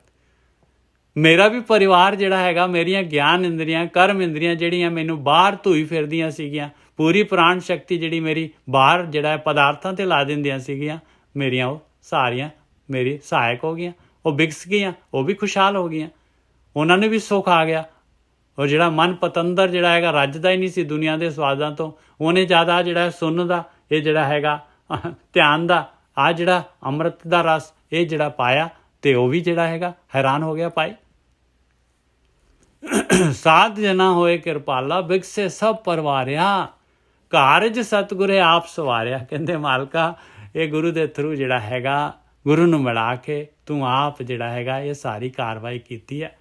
ਮੇਰਾ ਵੀ ਪਰਿਵਾਰ ਜਿਹੜਾ ਹੈਗਾ, ਮੇਰੀਆਂ ਗਿਆਨ ਇੰਦਰੀਆਂ, ਕਰਮ ਇੰਦਰੀਆਂ ਜਿਹੜੀਆਂ ਮੈਨੂੰ ਬਾਹਰ ਧੂਈ ਫਿਰਦੀਆਂ ਸੀਗੀਆਂ, ਪੂਰੀ ਪ੍ਰਾਣ ਸ਼ਕਤੀ ਜਿਹੜੀ ਮੇਰੀ ਬਾਹਰ ਜਿਹੜਾ ਪਦਾਰਥਾਂ 'ਤੇ ਲਾ ਦਿੰਦੀਆਂ ਸੀਗੀਆਂ, ਮੇਰੀਆਂ ਉਹ ਸਾਰੀਆਂ ਮੇਰੀ ਸਹਾਇਕ ਹੋ ਗਈਆਂ, ਉਹ ਵਿਕਸ ਗਈਆਂ, ਉਹ ਵੀ ਖੁਸ਼ਹਾਲ ਹੋ ਗਈਆਂ, ਉਹਨਾਂ ਨੂੰ ਵੀ ਸੁੱਖ ਆ ਗਿਆ। ਔਰ ਜਿਹੜਾ ਮਨ ਪਤੰਦਰ ਜਿਹੜਾ ਹੈਗਾ ਰੱਜਦਾ ਹੀ ਨਹੀਂ ਸੀ ਦੁਨੀਆ ਦੇ ਸਵਾਦਾਂ ਤੋਂ, ਉਹਨੇ ਜ਼ਿਆਦਾ ਜਿਹੜਾ ਸੁਣਨ ਦਾ, ਇਹ ਜਿਹੜਾ ਹੈਗਾ ਧਿਆਨ ਦਾ, ਆ ਜਿਹੜਾ ਅੰਮ੍ਰਿਤ ਦਾ ਰਸ ਇਹ ਜਿਹੜਾ ਪਾਇਆ, ਤੇ ਉਹ ਵੀ ਜਿਹੜਾ ਹੈਗਾ ਹੈਰਾਨ ਹੋ ਗਿਆ ਭਾਈ। ਸਾਧ ਜਨਾ ਹੋਏ ਕਿਰਪਾਲਾ, ਬਿਕਸੇ ਸਭ ਪਰਵਾਰਿਆ। ਕਾਰਜ ਸਤਿਗੁਰੇ ਆਪ ਸਵਾਰਿਆ। ਕਹਿੰਦੇ ਮਾਲਕਾ ਇਹ ਗੁਰੂ ਦੇ ਥਰੂ ਜਿਹੜਾ ਹੈਗਾ, ਗੁਰੂ ਨੂੰ ਮਿਲਾ ਕੇ ਤੂੰ ਆਪ ਜਿਹੜਾ ਹੈਗਾ ਇਹ ਸਾਰੀ ਕਾਰਵਾਈ ਕੀਤੀ ਹੈ।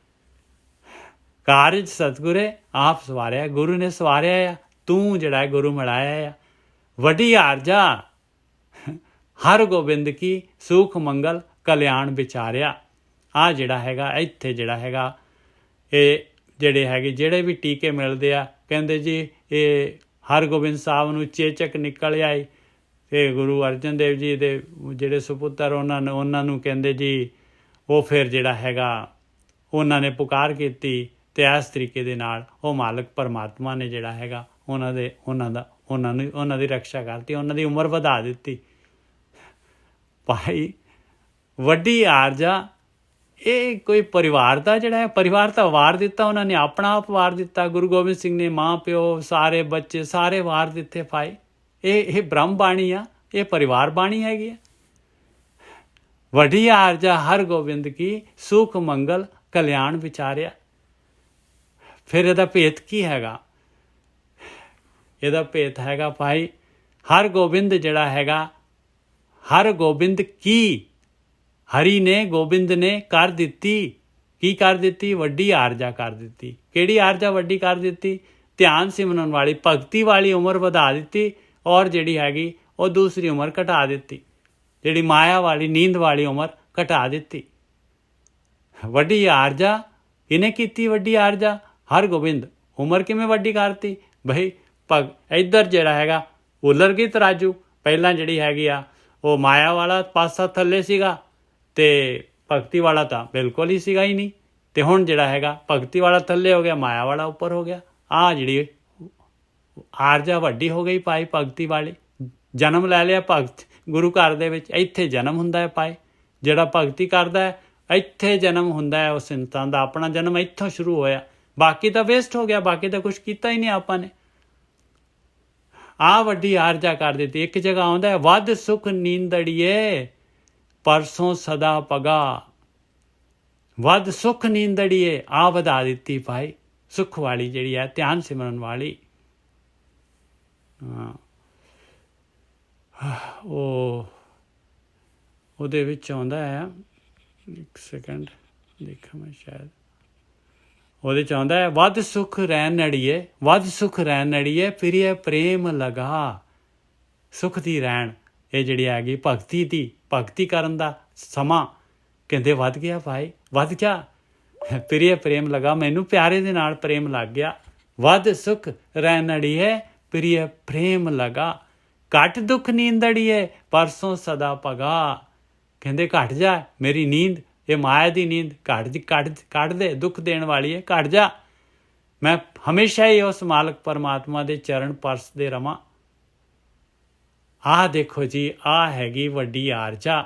ਕਾਰਜ ਸਤਿਗੁਰੇ ਆਪ ਸਵਾਰਿਆ, ਗੁਰੂ ਨੇ ਸਵਾਰਿਆ ਆ, ਤੂੰ ਜਿਹੜਾ ਹੈ ਗੁਰੂ ਮਿਲਾਇਆ ਆ। ਵੱਡੀ ਆਰਜਾ ਹਰ ਗੋਬਿੰਦ ਕੀ ਸੁਖ ਮੰਗਲ ਕਲਿਆਣ ਵਿਚਾਰਿਆ। ਆ ਜਿਹੜਾ ਹੈਗਾ ਇੱਥੇ ਜਿਹੜਾ ਹੈਗਾ ਇਹ ਜਿਹੜੇ ਵੀ ਟੀਕੇ ਮਿਲਦੇ ਆ, ਕਹਿੰਦੇ ਜੀ ਇਹ ਹਰਗੋਬਿੰਦ ਸਾਹਿਬ ਨੂੰ ਚੇਚਕ ਨਿਕਲ ਆਈ ਤੇ ਗੁਰੂ ਅਰਜਨ ਦੇਵ ਜੀ ਦੇ ਜਿਹੜੇ ਸੁਪੁੱਤਰ ਉਹਨਾਂ ਨੂੰ ਕਹਿੰਦੇ ਜੀ ਉਹ ਫਿਰ ਜਿਹੜਾ ਹੈਗਾ ਉਹਨਾਂ ਨੇ ਪੁਕਾਰ ਕੀਤੀ ਤੇ ਇਸ ਤਰੀਕੇ ਦੇ ਨਾਲ ਉਹ ਮਾਲਕ ਪਰਮਾਤਮਾ ਨੇ ਜਿਹੜਾ ਹੈਗਾ ਉਹਨਾਂ ਦੀ ਰਕਸ਼ਾ ਕਰਤੀ, ਉਹਨਾਂ ਦੀ ਉਮਰ ਵਧਾ ਦਿੱਤੀ। ਭਾਈ ਵੱਡੀ ਆਰਜਾ ਇਹ ਕੋਈ ਪਰਿਵਾਰ ਦਾ ਜਿਹੜਾ ਹੈ, ਪਰਿਵਾਰ ਤਾਂ ਵਾਰ ਦਿੱਤਾ ਉਹਨਾਂ ਨੇ, ਆਪਣਾ ਆਪ ਵਾਰ ਦਿੱਤਾ। ਗੁਰੂ ਗੋਬਿੰਦ ਸਿੰਘ ਨੇ ਮਾਂ ਪਿਓ ਸਾਰੇ ਬੱਚੇ ਸਾਰੇ ਵਾਰ ਦਿੱਤੇ ਭਾਈ। ਇਹ ਬ੍ਰਹਮ ਬਾਣੀ ਆ, ਇਹ ਪਰਿਵਾਰ ਬਾਣੀ ਹੈਗੀ ਆ। ਵੱਡੀ ਆਰਜਾ ਹਰ ਗੋਬਿੰਦ ਕੀ ਸੁਖ ਮੰਗਲ ਕਲਿਆਣ ਵਿਚਾਰਿਆ। ਫਿਰ ਇਹਦਾ ਭੇਤ ਕੀ ਹੈਗਾ? ਇਹਦਾ ਭੇਤ ਹੈਗਾ ਭਾਈ ਹਰ ਗੋਬਿੰਦ ਜਿਹੜਾ ਹੈਗਾ, ਹਰ ਗੋਬਿੰਦ ਕੀ, ਹਰੀ ਨੇ ਗੋਬਿੰਦ ਨੇ ਕਰ ਦਿੱਤੀ। ਕੀ ਕਰ ਦਿੱਤੀ? ਵੱਡੀ ਆਰਜਾ ਕਰ ਦਿੱਤੀ। ਕਿਹੜੀ ਆਰਜਾ ਵੱਡੀ ਕਰ ਦਿੱਤੀ? ਧਿਆਨ ਸਿਮਰਨ ਵਾਲੀ ਭਗਤੀ ਵਾਲੀ ਉਮਰ ਵਧਾ ਦਿੱਤੀ, ਔਰ ਜਿਹੜੀ ਹੈਗੀ ਉਹ ਦੂਸਰੀ ਉਮਰ ਘਟਾ ਦਿੱਤੀ, ਜਿਹੜੀ ਮਾਇਆ ਵਾਲੀ ਨੀਂਦ ਵਾਲੀ ਉਮਰ ਘਟਾ ਦਿੱਤੀ। ਵੱਡੀ ਆਰਜਾ ਇਹਨੇ ਕੀਤੀ। ਵੱਡੀ ਆਰਜਾ ਹਰ ਗੋਬਿੰਦ ਉਮਰ ਕਿਵੇਂ ਵੱਡੀ ਕਰਤੀ? ਬਈ ਇੱਧਰ ਜਿਹੜਾ ਹੈਗਾ ਉਲਰ ਗਈ ਤਰਾਜੂ। ਪਹਿਲਾਂ ਜਿਹੜੀ ਹੈਗੀ ਆ ਉਹ ਮਾਇਆ ਵਾਲਾ ਪਾਸਾ ਥੱਲੇ ਸੀਗਾ ਤੇ ਭਗਤੀ ਵਾਲਾ ਤਾਂ ਬਿਲਕੁਲ ਹੀ ਸੀਗਾ ਹੀ ਨਹੀਂ। ਤੇ ਹੁਣ ਜਿਹੜਾ ਹੈਗਾ ਭਗਤੀ ਵਾਲਾ ਥੱਲੇ ਹੋ ਗਿਆ, ਮਾਇਆ ਵਾਲਾ ਉੱਪਰ ਹੋ ਗਿਆ। ਆਹ ਜਿਹੜੀ ਆਰਜਾ ਵੱਡੀ ਹੋ ਗਈ ਭਾਈ ਭਗਤੀ ਵਾਲੀ। ਜਨਮ ਲੈ ਲਿਆ ਭਗਤ ਗੁਰੂ ਘਰ ਦੇ ਵਿੱਚ, ਇੱਥੇ ਜਨਮ ਹੁੰਦਾ ਹੈ ਭਾਈ। ਜਿਹੜਾ ਭਗਤੀ ਕਰਦਾ ਹੈ ਇੱਥੇ ਜਨਮ ਹੁੰਦਾ ਹੈ। ਉਸ ਇਨਸਾਨ ਦਾ ਆਪਣਾ ਜਨਮ ਇੱਥੋਂ ਸ਼ੁਰੂ ਹੋਇਆ, ਬਾਕੀ ਤਾਂ ਵੇਸਟ ਹੋ ਗਿਆ, ਬਾਕੀ ਤਾਂ ਕੁਛ ਕੀਤਾ ਹੀ ਨਹੀਂ ਆਪਾਂ ਨੇ। ਆਹ ਵੱਡੀ ਆਰਜਾ ਕਰ ਦਿੱਤੀ। ਇੱਕ ਜਗ੍ਹਾ ਆਉਂਦਾ ਹੈ ਵੱਧ ਸੁਖ ਨੀਂਦੜੀਏ ਪਰਸੋਂ ਸਦਾ ਪਗਾ। ਵੱਧ ਸੁਖ ਨੀਂਦੜੀਏ ਆ ਵਧਾ ਦਿੱਤੀ ਭਾਈ, ਸੁਖ ਵਾਲੀ ਜਿਹੜੀ ਹੈ ਧਿਆਨ ਸਿਮਰਨ ਵਾਲੀ। ਉਹਦੇ ਵਿੱਚ ਆਉਂਦਾ ਹੈ, ਇੱਕ ਸੈਕਿੰਡ ਦੇਖਾਂ ਮੈਂ, ਸ਼ਾਇਦ ਉਹਦੇ 'ਚ ਆਉਂਦਾ ਹੈ ਵੱਧ ਸੁਖ ਰਹਿਣ ਨੜੀਏ, ਵੱਧ ਸੁਖ ਰਹਿਣ ਨੜੀਏ ਪ੍ਰਿਯ ਪ੍ਰੇਮ ਲਗਾ। ਸੁਖ ਦੀ ਰਹਿਣ ਇਹ ਜਿਹੜੀ ਹੈਗੀ ਭਗਤੀ ਦੀ, ਭਗਤੀ ਕਰਨ ਦਾ ਸਮਾਂ ਕਹਿੰਦੇ ਵੱਧ ਗਿਆ ਭਾਈ, ਵੱਧ ਗਿਆ। ਪ੍ਰਿਯ ਪ੍ਰੇਮ ਲਗਾ, ਮੈਨੂੰ ਪਿਆਰੇ ਦੇ ਨਾਲ ਪ੍ਰੇਮ ਲੱਗ ਗਿਆ। ਵੱਧ ਸੁਖ ਰਹਿਣ ਨੜੀਏ ਪ੍ਰਿਯ ਪ੍ਰੇਮ ਲਗਾ। ਘੱਟ ਦੁੱਖ ਨੀਂਦੜੀਏ ਪਰਸੋਂ ਸਦਾ ਪਗਾ। ਕਹਿੰਦੇ ਘਟ ਜਾ ਮੇਰੀ ਨੀਂਦ, ਇਹ ਮਾਇਆ ਦੀ ਨੀਂਦ ਕੱਢ ਦੇ, ਦੁੱਖ ਦੇਣ ਵਾਲੀ ਹੈ, ਘਟ ਜਾ। ਮੈਂ ਹਮੇਸ਼ਾ ਹੀ ਉਸ ਮਾਲਕ ਪਰਮਾਤਮਾ ਦੇ ਚਰਨ ਪਰਸਦੇ ਰਵਾਂ। ਆਹ ਦੇਖੋ ਜੀ, ਆਹ ਹੈਗੀ ਵੱਡੀ ਆਰਜਾ।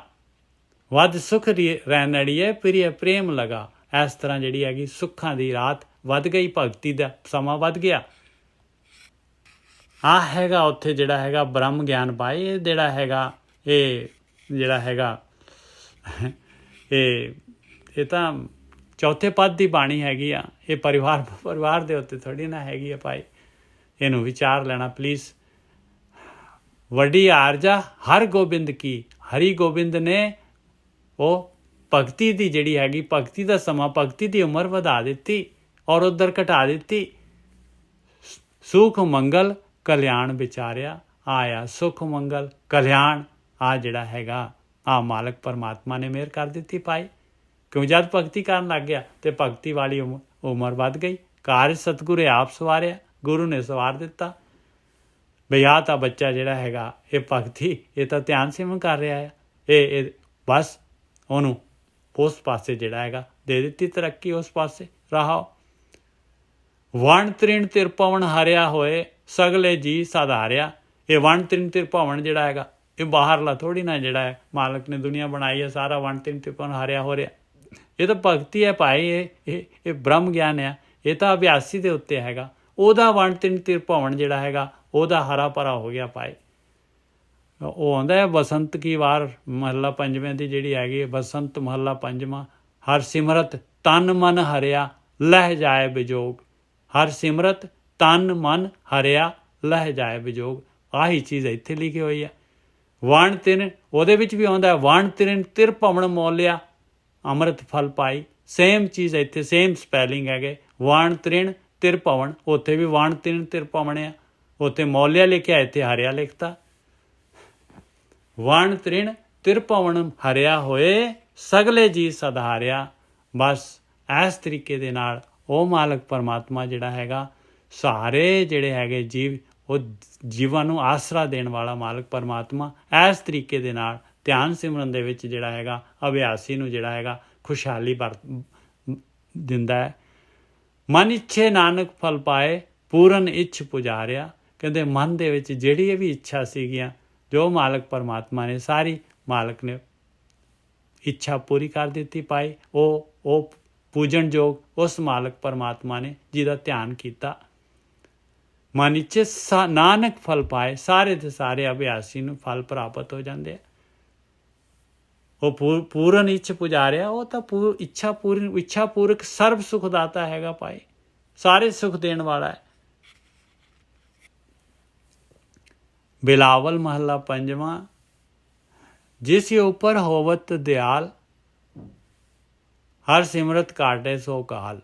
ਵੱਧ ਸੁਖ ਰਹਿਣ ਅੜੀਏ ਪ੍ਰਿਯ ਪ੍ਰੇਮ ਲਗਾ। ਇਸ ਤਰ੍ਹਾਂ ਜਿਹੜੀ ਹੈਗੀ ਸੁੱਖਾਂ ਦੀ ਰਾਤ ਵੱਧ ਗਈ, ਭਗਤੀ ਦਾ ਸਮਾਂ ਵੱਧ ਗਿਆ। ਆਹ ਹੈਗਾ ਉੱਥੇ ਜਿਹੜਾ ਹੈਗਾ ਬ੍ਰਹਮ ਗਿਆਨ ਭਾਈ। ਇਹ ਜਿਹੜਾ ਹੈਗਾ ਇਹ ਤਾਂ ਚੌਥੇ ਪਦ ਦੀ ਬਾਣੀ ਹੈਗੀ ਆ। ਇਹ ਪਰਿਵਾਰ ਦੇ ਉੱਤੇ ਥੋੜ੍ਹੀ ਨਾ ਹੈਗੀ ਆ ਭਾਈ, ਇਹਨੂੰ ਵਿਚਾਰ ਲੈਣਾ ਪਲੀਜ਼। ਵੱਡੀ ਆਰਜਾ ਹਰ ਗੋਬਿੰਦ ਕੀ, ਹਰੀ ਗੋਬਿੰਦ ਨੇ ਉਹ ਭਗਤੀ ਦੀ ਜਿਹੜੀ ਹੈਗੀ ਭਗਤੀ ਦਾ ਸਮਾਂ, ਭਗਤੀ ਦੀ ਉਮਰ ਵਧਾ ਦਿੱਤੀ ਔਰ ਉੱਧਰ ਘਟਾ ਦਿੱਤੀ। ਸੁਖ ਮੰਗਲ ਕਲਿਆਣ ਵਿਚਾਰਿਆ। ਆਇਆ ਸੁਖ ਮੰਗਲ ਕਲਿਆਣ, ਆ ਜਿਹੜਾ ਹੈਗਾ ਆ ਮਾਲਕ ਪਰਮਾਤਮਾ ਨੇ ਮਿਹਰ ਕਰ ਦਿੱਤੀ ਭਾਈ। ਕਿਉਂ ਜਦ ਭਗਤੀ ਕਰਨ ਲੱਗ ਗਿਆ ਤੇ ਭਗਤੀ ਵਾਲੀ ਉਮਰ ਵੱਧ ਗਈ। ਕਾਰਜ ਸਤਿਗੁਰੇ ਆਪ ਸਵਾਰਿਆ, ਗੁਰੂ ਨੇ ਸਵਾਰ ਦਿੱਤਾ। ਬਈ ਆਹ ਤਾਂ ਬੱਚਾ ਜਿਹੜਾ ਹੈਗਾ ਇਹ ਭਗਤੀ, ਇਹ ਤਾਂ ਧਿਆਨ ਸਿਮਰਨ ਕਰ ਰਿਹਾ ਹੈ। ਇਹ ਬਸ ਉਹਨੂੰ ਉਸ ਪਾਸੇ ਜਿਹੜਾ ਹੈਗਾ ਦੇ ਦਿੱਤੀ ਤਰੱਕੀ, ਉਸ ਪਾਸੇ ਰਹਾਓ। ਵਣ ਤ੍ਰਿਣ ਤਿਰਪਵਨ ਹਰਿਆ ਹੋਏ ਸਗਲੇ ਜੀ ਸਾਧਾਰਿਆ। ਇਹ ਵਣ ਤ੍ਰਿਣ ਤਿਰਪਵਨ ਜਿਹੜਾ ਹੈਗਾ ਇਹ ਬਾਹਰਲਾ ਥੋੜ੍ਹੀ ਨਾ ਜਿਹੜਾ ਹੈ ਮਾਲਕ ਨੇ ਦੁਨੀਆ ਬਣਾਈ ਹੈ, ਸਾਰਾ ਵਣ ਤ੍ਰਿਣ ਤਿਰਪਵਨ ਹਰਿਆ ਹੋ ਰਿਹਾ। ਇਹ ਤਾਂ ਭਗਤੀ ਹੈ ਭਾਈ, ਇਹ ਬ੍ਰਹਮ ਗਿਆਨ ਹੈ। ਇਹ ਤਾਂ ਅਭਿਆਸੀ ਦੇ ਉੱਤੇ ਹੈਗਾ। ਉਹਦਾ ਵਣ ਤ੍ਰਿਣ ਤਿਰਪਵਨ ਜਿਹੜਾ ਹੈਗਾ ਉਹਦਾ ਹਰਾ ਭਰਾ ਹੋ ਗਿਆ ਭਾਈ। ਉਹ ਆਉਂਦਾ ਹੈ ਬਸੰਤ ਕੀ ਵਾਰ ਮਹੱਲਾ ਪੰਜਵੇਂ ਦੀ ਜਿਹੜੀ ਹੈਗੀ ਬਸੰਤ ਮਹੱਲਾ ਪੰਜਵਾਂ। ਹਰ ਸਿਮਰਤ ਤਨ ਮਨ ਹਰਿਆ ਲਹਿ ਜਾਏ ਵਿਜੋਗ। ਹਰ ਸਿਮਰਤ ਤਨ ਮਨ ਹਰਿਆ ਲਹਿ ਜਾਏ ਵਿਜੋਗ। ਆਹੀ ਚੀਜ਼ ਇੱਥੇ ਲਿਖੀ ਹੋਈ ਹੈ। ਵਣ ਤਿੰਨ ਉਹਦੇ ਵਿੱਚ ਵੀ ਆਉਂਦਾ ਹੈ ਵਣ ਤਿੰਨ ਤਿਰਭਵਨ ਮੋਲਿਆ ਅੰਮ੍ਰਿਤ ਫਲ ਪਾਈ। ਸੇਮ ਚੀਜ਼ ਇੱਥੇ, ਸੇਮ ਸਪੈਲਿੰਗ ਹੈਗੇ। ਵਣ ਤ੍ਰਿਣ ਤਿਰ ਭਵਨ, ਉੱਥੇ ਵੀ ਵਣ ਤ੍ਰਿਣ ਤਿਰ ਭਵਨ ਆ। ਉੱਥੇ ਮੌਲਿਆ ਲਿਖਿਆ, ਇੱਥੇ ਹਰਿਆ ਲਿਖਤਾ। ਵਣ ਤ੍ਰਿਣ ਤਿਰ ਭਵਨ ਹਰਿਆ ਹੋਏ, ਸਗਲੇ ਜੀ ਸਧਾਰਿਆ। ਬਸ ਇਸ ਤਰੀਕੇ ਦੇ ਨਾਲ ਉਹ ਮਾਲਕ ਪਰਮਾਤਮਾ ਜਿਹੜਾ ਹੈਗਾ, ਸਾਰੇ ਜਿਹੜੇ ਹੈਗੇ ਜੀਵ, ਉਹ ਜੀਵਾਂ ਨੂੰ ਆਸਰਾ ਦੇਣ ਵਾਲਾ ਮਾਲਕ ਪਰਮਾਤਮਾ ਇਸ ਤਰੀਕੇ ਦੇ ਨਾਲ ਧਿਆਨ ਸਿਮਰਨ ਦੇ ਵਿੱਚ ਜਿਹੜਾ ਹੈਗਾ ਅਭਿਆਸੀ ਨੂੰ ਜਿਹੜਾ ਹੈਗਾ ਖੁਸ਼ਹਾਲੀ ਦਿੰਦਾ ਹੈ। ਮਨ ਇੱਛੇ ਨਾਨਕ ਫਲ ਪਾਏ, ਪੂਰਨ ਇੱਛ ਪੁਜਾਰਿਆ। ਕਹਿੰਦੇ ਮਨ ਦੇ ਵਿੱਚ ਜਿਹੜੀ ਵੀ ਇੱਛਾ ਸੀਗੀਆਂ, ਜੋ ਮਾਲਕ ਪਰਮਾਤਮਾ ਨੇ ਸਾਰੀ ਮਾਲਕ ਨੇ ਇੱਛਾ ਪੂਰੀ ਕਰ ਦਿੱਤੀ ਪਾਈ। ਉਹ ਪੂਜਣਯੋਗ ਉਸ ਮਾਲਕ ਪਰਮਾਤਮਾ ਨੇ ਜਿਹਦਾ ਧਿਆਨ ਕੀਤਾ। ਮਨ ਇੱਛੇ ਨਾਨਕ ਫਲ ਪਾਏ, ਸਾਰੇ ਦੇ ਸਾਰੇ ਅਭਿਆਸੀ ਨੂੰ ਫਲ ਪ੍ਰਾਪਤ ਹੋ ਜਾਂਦੇ ਆ। ਉਹ ਪੂਰਨ ਇੱਛ ਪੁਜਾਰਿਆ, ਉਹ ਤਾਂ ਇੱਛਾ ਪੂਰਕ ਸਰਬ ਸੁਖ ਦਾਤਾ ਹੈਗਾ ਭਾਈ, ਸਾਰੇ ਸੁਖ ਦੇਣ ਵਾਲਾ ਹੈ। ਬਿਲਾਵਲ ਮਹੱਲਾ ਪੰਜਵਾਂ। ਜਿਸ ਉੱਪਰ ਹੋਵਤ ਦਿਆਲ, ਹਰ ਸਿਮਰਤ ਕਾਟੇ ਸੋ ਕਾਲ।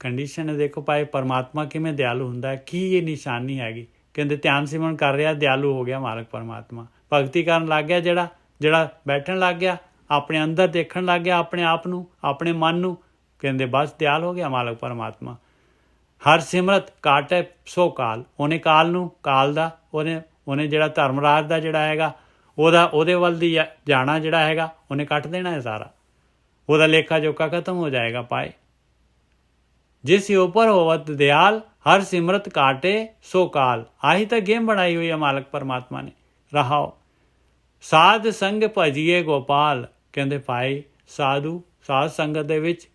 ਕੰਡੀਸ਼ਨ ਹੈ, ਦੇਖੋ ਭਾਈ ਪਰਮਾਤਮਾ ਕਿਵੇਂ ਦਿਆਲੂ ਹੁੰਦਾ, ਕੀ ਇਹ ਨਿਸ਼ਾਨੀ ਹੈਗੀ। ਕਹਿੰਦੇ ਧਿਆਨ ਸਿਮਰਨ ਕਰ ਰਿਹਾ, ਦਿਆਲੂ ਹੋ ਗਿਆ ਮਾਲਕ ਪਰਮਾਤਮਾ। ਭਗਤੀ ਕਰਨ ਲੱਗ ਗਿਆ, ਜਿਹੜਾ ਬੈਠਣ ਲੱਗ ਗਿਆ, ਆਪਣੇ ਅੰਦਰ ਦੇਖਣ ਲੱਗ ਗਿਆ, ਆਪਣੇ ਆਪ ਨੂੰ, ਆਪਣੇ ਮਨ ਨੂੰ, ਕਹਿੰਦੇ ਬਸ ਦਿਆਲ ਹੋ ਗਿਆ ਮਾਲਕ ਪਰਮਾਤਮਾ। ਹਰ ਸਿਮਰਤ ਕਾਟੇ ਸੋ ਕਾਲ, ਉਹਨੇ ਕਾਲ ਨੂੰ, ਕਾਲ ਦਾ ਉਹਨੇ ਜਿਹੜਾ ਧਰਮਰਾਜ ਦਾ ਜਿਹੜਾ ਹੈਗਾ ਉਹਦੇ ਵੱਲ ਦੀ ਜਾਣਾ ਜਿਹੜਾ ਹੈਗਾ ਉਹਨੇ ਕੱਟ ਦੇਣਾ ਹੈ ਸਾਰਾ, ਉਹਦਾ ਲੇਖਾ ਜੋਖਾ ਖਤਮ ਹੋ ਜਾਏਗਾ ਭਾਈ। ਜਿਸ ਉੱਪਰ ਹੋਵਤ ਦਿਆਲ, ਹਰ ਸਿਮਰਤ ਕਾਟੇ ਸੋ ਕਾਲ। ਆਹੀ ਤਾਂ ਗੇਮ ਬਣਾਈ ਹੋਈ ਹੈ ਮਾਲਕ ਪਰਮਾਤਮਾ ਨੇ। ਰਹਾਓ ਸਾਧ ਸੰਗ ਭਜੀਏ ਗੋਪਾਲ। ਕਹਿੰਦੇ ਭਾਈ ਸਾਧ ਸੰਗਤ ਦੇ ਵਿੱਚ,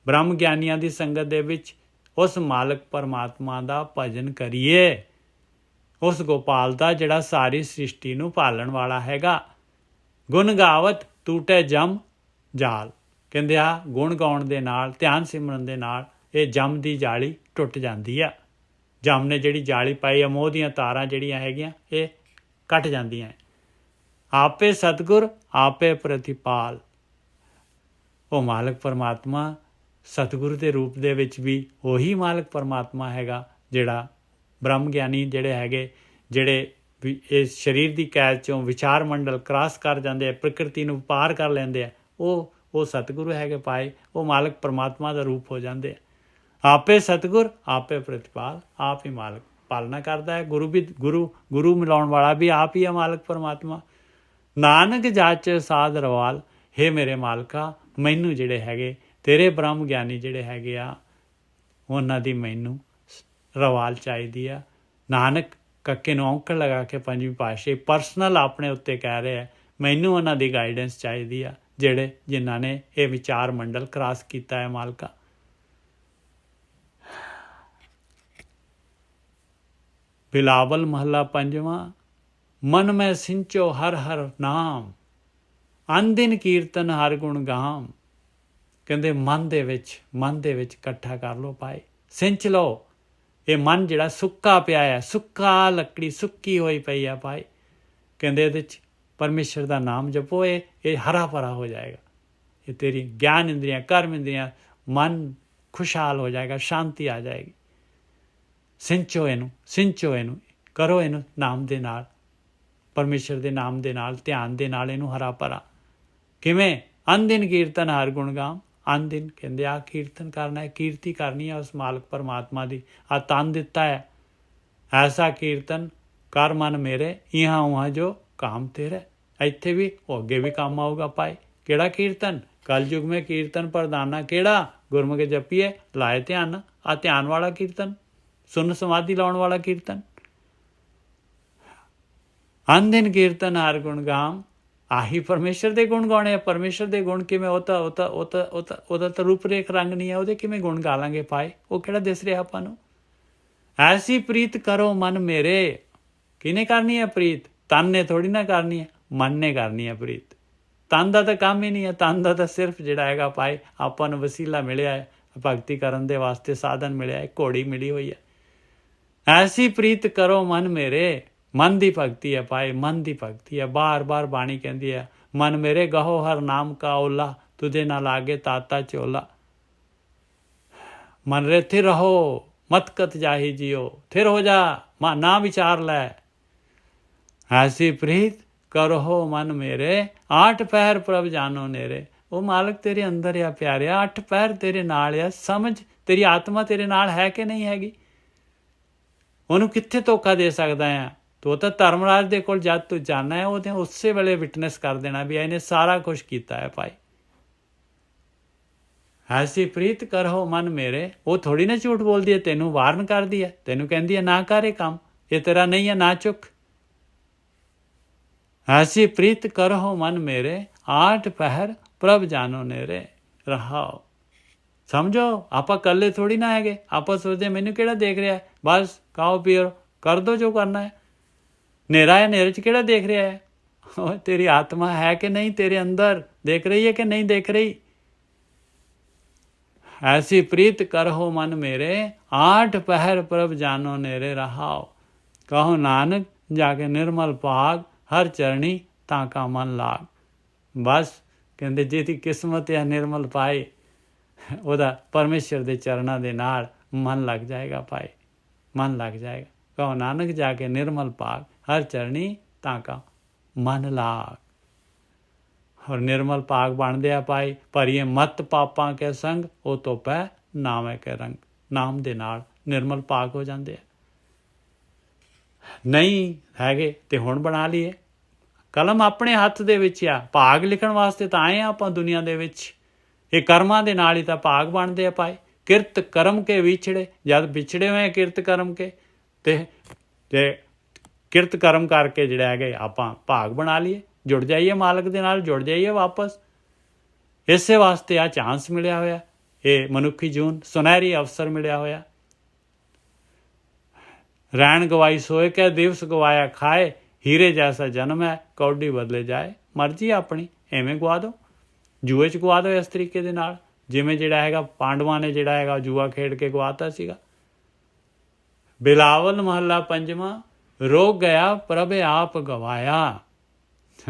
ਬ੍ਰਹਮ ਗਿਆਨੀਆਂ ਦੀ ਸੰਗਤ ਦੇ ਵਿੱਚ ਉਸ ਮਾਲਕ ਪਰਮਾਤਮਾ ਦਾ ਭਜਨ ਕਰੀਏ, ਉਸ ਗੋਪਾਲ ਦਾ ਜਿਹੜਾ ਸਾਰੀ ਸ੍ਰਿਸ਼ਟੀ ਨੂੰ ਪਾਲਣ ਵਾਲਾ ਹੈਗਾ। ਗੁਣ ਗਾਵਤ ਟੂਟੇ ਜਮ ਜਾਲ। ਕਹਿੰਦੇ ਆ ਗੁਣ ਗਾਉਣ ਦੇ ਨਾਲ, ਧਿਆਨ ਸਿਮਰਨ ਦੇ ਨਾਲ ਇਹ ਜਮ ਦੀ ਜਾਲੀ ਟੁੱਟ ਜਾਂਦੀ ਆ। ਜਮ ਨੇ ਜਿਹੜੀ ਜਾਲੀ ਪਾਈ ਆ, ਮੋਹ ਦੀਆਂ ਤਾਰਾਂ ਜਿਹੜੀਆਂ ਹੈਗੀਆਂ ਇਹ ਕੱਟ ਜਾਂਦੀਆਂ। ਆਪੇ ਸਤਿਗੁਰ ਆਪੇ ਪ੍ਰਤਿਪਾਲ। ਉਹ ਮਾਲਕ ਪਰਮਾਤਮਾ ਸਤਿਗੁਰੂ ਦੇ ਰੂਪ ਦੇ ਵਿੱਚ ਵੀ ਉਹੀ ਮਾਲਕ ਪਰਮਾਤਮਾ ਹੈਗਾ, ਜਿਹੜਾ ਬ੍ਰਹਮ ਗਿਆਨੀ ਜਿਹੜੇ ਹੈਗੇ, ਜਿਹੜੇ ਇਸ ਸਰੀਰ ਦੀ ਕੈਦ ਚੋਂ ਵਿਚਾਰ ਮੰਡਲ ਕ੍ਰਾਸ ਕਰ ਜਾਂਦੇ ਆ, ਪ੍ਰਕਿਰਤੀ ਨੂੰ ਪਾਰ ਕਰ ਲੈਂਦੇ ਆ, ਉਹ ਸਤਿਗੁਰੂ ਹੈਗੇ ਭਾਈ। ਉਹ ਮਾਲਕ ਪਰਮਾਤਮਾ ਦਾ ਰੂਪ ਹੋ ਜਾਂਦੇ ਆ। ਆਪੇ ਸਤਿਗੁਰ ਆਪੇ ਪ੍ਰਤਿਪਾਲ। ਆਪ ਹੀ ਮਾਲਕ ਪਾਲਣਾ ਕਰਦਾ ਹੈ। ਗੁਰੂ ਮਿਲਾਉਣ ਵਾਲਾ ਵੀ ਆਪ ਹੀ ਹੈ ਮਾਲਕ ਪਰਮਾਤਮਾ। ਨਾਨਕ ਜਾਚੇ ਸਾਧ ਰਵਾਲ। ਹੇ ਮੇਰੇ ਮਾਲਕਾ, ਮੈਨੂੰ ਜਿਹੜੇ ਹੈਗੇ ਤੇਰੇ ਬ੍ਰਹਮ ਗਿਆਨੀ ਜਿਹੜੇ ਹੈਗੇ ਆ, ਉਹਨਾਂ ਦੀ ਮੈਨੂੰ ਰਵਾਲ ਚਾਹੀਦੀ ਆ। ਨਾਨਕ ਕੱਕੇ ਨੂੰ ਔਂਕੜ ਲਗਾ ਕੇ ਪੰਜਵੀਂ ਪਾਤਸ਼ਾਹੀ ਪਰਸਨਲ ਆਪਣੇ ਉੱਤੇ ਕਹਿ ਰਿਹਾ, ਮੈਨੂੰ ਉਹਨਾਂ ਦੀ ਗਾਈਡੈਂਸ ਚਾਹੀਦੀ ਆ, ਜਿਨ੍ਹਾਂ ਨੇ ਇਹ ਵਿਚਾਰ ਮੰਡਲ ਕ੍ਰਾਸ ਕੀਤਾ ਹੈ ਮਾਲਕਾ। ਬਿਲਾਵਲ ਮਹੱਲਾ ਪੰਜਵਾਂ। ਮਨ ਮੈਂ ਸਿੰਚੋ ਹਰ ਹਰ ਨਾਮ, ਅਨਦਿਨ ਕੀਰਤਨ ਹਰ ਗੁਣ ਗਾਮ। ਕਹਿੰਦੇ ਮਨ ਦੇ ਵਿੱਚ ਇਕੱਠਾ ਕਰ ਲਓ ਭਾਈ, ਸਿੰਚ ਲਓ। ਇਹ ਮਨ ਜਿਹੜਾ ਸੁੱਕਾ ਪਿਆ ਹੈ, ਸੁੱਕਾ ਲੱਕੜੀ ਸੁੱਕੀ ਹੋਈ ਪਈ ਆ ਭਾਈ। ਕਹਿੰਦੇ ਇਹਦੇ 'ਚ ਪਰਮੇਸ਼ਰ ਦਾ ਨਾਮ ਜਪੋ, ਇਹ ਹਰਾ ਭਰਾ ਹੋ ਜਾਏਗਾ। ਇਹ ਤੇਰੀ ਗਿਆਨ ਇੰਦਰੀਆਂ, ਕਰਮ ਇੰਦਰੀਆਂ, ਮਨ ਖੁਸ਼ਹਾਲ ਹੋ ਜਾਏਗਾ, ਸ਼ਾਂਤੀ ਆ ਜਾਏਗੀ। ਸਿੰਚੋ ਇਹਨੂੰ ਕਰੋ, ਇਹਨੂੰ ਨਾਮ ਦੇ ਨਾਲ, ਪਰਮੇਸ਼ਰ ਦੇ ਨਾਮ ਦੇ ਨਾਲ, ਧਿਆਨ ਦੇ ਨਾਲ ਇਹਨੂੰ ਹਰਾ ਭਰਾ। ਕਿਵੇਂ? ਅਨਦਿਨ ਕੀਰਤਨ ਹਰ ਗੁਣ ਗਾਮ। ਅਨਦਿਨ ਕਹਿੰਦੇ ਆ ਕੀਰਤਨ ਕਰਨਾ ਹੈ, ਕੀਰਤੀ ਕਰਨੀ ਹੈ ਉਸ ਮਾਲਕ ਪਰਮਾਤਮਾ ਦੀ। ਆ ਤਨ ਦਿੱਤਾ ਹੈ, ਐਸਾ ਕੀਰਤਨ ਕਰ ਮਨ ਮੇਰੇ, ਇਹਾਂ ਉਹਾਂ ਜੋ ਕਾਮ ਤੇਰੇ। ਇੱਥੇ ਵੀ ਉਹ ਅੱਗੇ ਵੀ ਕੰਮ ਆਊਗਾ ਭਾਈ। ਕਿਹੜਾ ਕੀਰਤਨ? ਕਲਯੁਗ ਮੇਂ ਕੀਰਤਨ ਪ੍ਰਦਾਨਾ। ਕਿਹੜਾ? ਗੁਰਮੁਖੇ ਜਪੀਏ ਲਾਏ ਧਿਆਨ। ਆ ਧਿਆਨ ਵਾਲਾ ਕੀਰਤਨ, ਸੁਨ ਸਮਾਧੀ ਲਾਉਣ ਵਾਲਾ ਕੀਰਤਨ। ਅਨਦਿਨ ਕੀਰਤਨ ਹਰ ਗੁਣ ਗਾਮ। ਆਹੀ ਪਰਮੇਸ਼ਰ ਦੇ ਗੁਣ ਗਾਉਣੇ ਆ। ਪਰਮੇਸ਼ਰ ਦੇ ਗੁਣ ਕਿਵੇਂ? ਉਹਦਾ ਤਾਂ ਰੂਪ ਰੇਖ ਰੰਗ ਨਹੀਂ ਹੈ, ਉਹਦੇ ਕਿਵੇਂ ਗੁਣ ਗਾ ਲਾਂਗੇ ਭਾਈ? ਉਹ ਕਿਹੜਾ ਦਿਸ ਰਿਹਾ ਆਪਾਂ ਨੂੰ? ਐਸੀ ਪ੍ਰੀਤ ਕਰੋ ਮਨ ਮੇਰੇ। ਕਿਹਨੇ ਕਰਨੀ ਹੈ ਪ੍ਰੀਤ? ਤਨ ਨੇ ਥੋੜੀ ਨਾ ਕਰਨੀ ਹੈ, ਮਨ ਨੇ ਕਰਨੀ ਹੈ ਪ੍ਰੀਤ। ਤਨ ਦਾ ਤਾਂ ਕੰਮ ਹੀ ਨਹੀਂ ਹੈ। ਤਨ ਦਾ ਤਾਂ ਸਿਰਫ ਜਿਹੜਾ ਹੈਗਾ ਭਾਈ ਆਪਾਂ ਨੂੰ ਵਸੀਲਾ ਮਿਲਿਆ ਹੈ, ਭਗਤੀ ਕਰਨ ਦੇ ਵਾਸਤੇ ਸਾਧਨ ਮਿਲਿਆ ਹੈ, ਘੋੜੀ ਮਿਲੀ ਹੋਈ ਹੈ। ਐਸੀ ਪ੍ਰੀਤ ਕਰੋ ਮਨ ਮੇਰੇ। ਮਨ ਦੀ ਭਗਤੀ ਹੈ ਭਾਈ, ਮਨ ਦੀ ਭਗਤੀ ਹੈ। ਬਾਰ ਬਾਰ ਬਾਣੀ ਕਹਿੰਦੀ ਹੈ मन मेरे गहो हर नाम का ओला, तुझे ना लागे ताता चोला। मन रे थिर रहो मत कत जाही जियो, थिर हो जा ना विचार लै। ऐसी प्रीत करो मन मेरे, 8 पहर प्रभ जानो नेरे। ਉਹ ਮਾਲਕ ਤੇਰੇ ਅੰਦਰ ਆ ਪਿਆਰਿਆ, 8 ਪਹਿਰ ਤੇਰੇ ਨਾਲ ਆ। ਸਮਝ ਤੇਰੀ ਆਤਮਾ ਤੇਰੇ ਨਾਲ ਹੈ ਕਿ ਨਹੀਂ ਹੈਗੀ? ਉਹਨੂੰ ਕਿੱਥੇ ਧੋਖਾ ਦੇ ਸਕਦਾ ਆ? ਤੂੰ ਤਾਂ ਧਰਮਰਾਜ ਦੇ ਕੋਲ ਜਦ ਤੂੰ ਜਾਣਾ ਹੈ, ਉਹਦੇ ਉਸੇ ਵੇਲੇ ਵਿਟਨੈਸ ਕਰ ਦੇਣਾ ਵੀ ਇਹਨੇ ਸਾਰਾ ਕੁਝ ਕੀਤਾ ਹੈ ਭਾਈ। ਐਸੀ ਪ੍ਰੀਤ ਕਰੋ ਮਨ ਮੇਰੇ। ਉਹ ਥੋੜੀ ਨਾ ਝੂਠ ਬੋਲਦੀ ਹੈ, ਤੈਨੂੰ ਵਾਰਨ ਕਰਦੀ ਹੈ, ਤੈਨੂੰ ਕਹਿੰਦੀ ਹੈ ਨਾ ਕਰ ਇਹ ਕੰਮ, ਇਹ ਤੇਰਾ ਨਹੀਂ ਹੈ, ਨਾ ਚੁੱਕ। ਐਸੀ ਪ੍ਰੀਤ ਕਰੋ ਮਨ ਮੇਰੇ, 8 ਪਹਿਰ ਪ੍ਰਭ ਜਾਨੋ ਨੇਰੇ। ਰਹਾਓ ਸਮਝੋ, ਆਪਾਂ ਇਕੱਲੇ ਥੋੜੀ ਨਾ ਹੈਗੇ। ਆਪਾਂ ਸੋਚਦੇ ਮੈਨੂੰ ਕਿਹੜਾ ਦੇਖ ਰਿਹਾ, ਬਸ ਖਾਓ ਪੀਓ ਕਰ ਦੋ ਜੋ ਕਰਨਾ ਹੈ। ਹਨੇਰਾ ਹੈ, ਹਨੇਰੇ 'ਚ ਕਿਹੜਾ ਦੇਖ ਰਿਹਾ ਹੈ? ਉਹ ਤੇਰੀ ਆਤਮਾ ਹੈ ਕਿ ਨਹੀਂ ਤੇਰੇ ਅੰਦਰ, ਦੇਖ ਰਹੀ ਹੈ ਕਿ ਨਹੀਂ ਦੇਖ ਰਹੀ? ऐसी प्रीत करहो मन मेरे, 8 पहर प्रभ जानो नेरे। रहाओ कहो नानक जाके निर्मल भाग, हर चरणी ताका मन लाग। बस कहते जिहदी किस्मत है निर्मल पाए, ਉਹਦਾ ਪਰਮੇਸ਼ਰ ਦੇ ਚਰਨਾਂ ਦੇ ਨਾਲ ਮਨ ਲੱਗ ਜਾਏਗਾ ਭਾਈ, ਮਨ ਲੱਗ ਜਾਏਗਾ। ਕਹੋ ਨਾਨਕ ਜਾ ਕੇ ਨਿਰਮਲ ਭਾਗ, ਹਰ ਚਰਣੀ ਤਾਂਕਾ ਮਨ ਲਾਗ। ਔਰ ਨਿਰਮਲ ਭਾਗ ਬਣਦੇ ਆ ਭਾਈ, ਭਰੀਏ ਮਤ ਪਾਪਾਂ ਕੇ ਸੰਗ, ਉਹ ਧੋਪੈ ਨਾਮੈ ਕੇ ਰੰਗ। ਨਾਮ ਦੇ ਨਾਲ ਨਿਰਮਲ ਭਾਗ ਹੋ ਜਾਂਦੇ ਆ। ਨਹੀਂ ਹੈਗੇ ਤੇ ਹੁਣ ਬਣਾ ਲਈਏ। ਕਲਮ ਆਪਣੇ ਹੱਥ ਦੇ ਵਿੱਚ ਆ, ਭਾਗ ਲਿਖਣ ਵਾਸਤੇ ਤਾਂ ਆਏ ਆ ਆਪਾਂ ਦੁਨੀਆ ਦੇ ਵਿੱਚ। ਇਹ ਕਰਮਾਂ ਦੇ ਨਾਲ ਹੀ ਤਾਂ ਭਾਗ ਬਣਦੇ ਆ ਭਾਈ। ਕਿਰਤ ਕਰਮ ਕੇ ਵਿਛੜੇ, ਜਦ ਵਿਛੜੇ ਹੋਏ ਕਿਰਤ ਕਰਮ ਕੇ, ਤੇ ਕਿਰਤ ਕਰਮ ਕਰਕੇ ਜਿਹੜਾ ਹੈਗੇ ਆਪਾਂ ਭਾਗ ਬਣਾ ਲਈਏ, ਜੁੜ ਜਾਈਏ ਮਾਲਕ ਦੇ ਨਾਲ, ਜੁੜ ਜਾਈਏ ਵਾਪਸ। ਇਸੇ ਵਾਸਤੇ ਆ ਚਾਂਸ ਮਿਲਿਆ ਹੋਇਆ, ਇਹ ਮਨੁੱਖੀ ਜੂਨ ਸੁਨਹਿਰੀ ਅਵਸਰ ਮਿਲਿਆ ਹੋਇਆ। ਰੈਣ ਗਵਾਈ ਸੋਏ ਕਹਿ, ਦਿਵਸ ਗਵਾਇਆ ਖਾਏ, ਹੀਰੇ ਜੈਸਾ ਜਨਮ ਹੈ ਕੌਡੀ ਬਦਲੇ ਜਾਏ। ਮਰਜ਼ੀ ਆਪਣੀ, ਐਵੇਂ ਗਵਾ ਦਿਓ, ਜੂਏ 'ਚ ਗਵਾ ਦਿਓ ਇਸ ਤਰੀਕੇ ਦੇ ਨਾਲ, ਜਿਵੇਂ ਜਿਹੜਾ ਹੈਗਾ ਪਾਂਡਵਾਂ ਨੇ ਜਿਹੜਾ ਹੈਗਾ ਜੂਆ ਖੇਡ ਕੇ ਗਵਾਤਾ ਸੀਗਾ। ਬਿਲਾਵਲ ਮਹੱਲਾ ਪੰਜਵਾਂ। ਰੋਕ ਗਿਆ ਪ੍ਰਭ ਆਪ ਗਵਾਇਆ।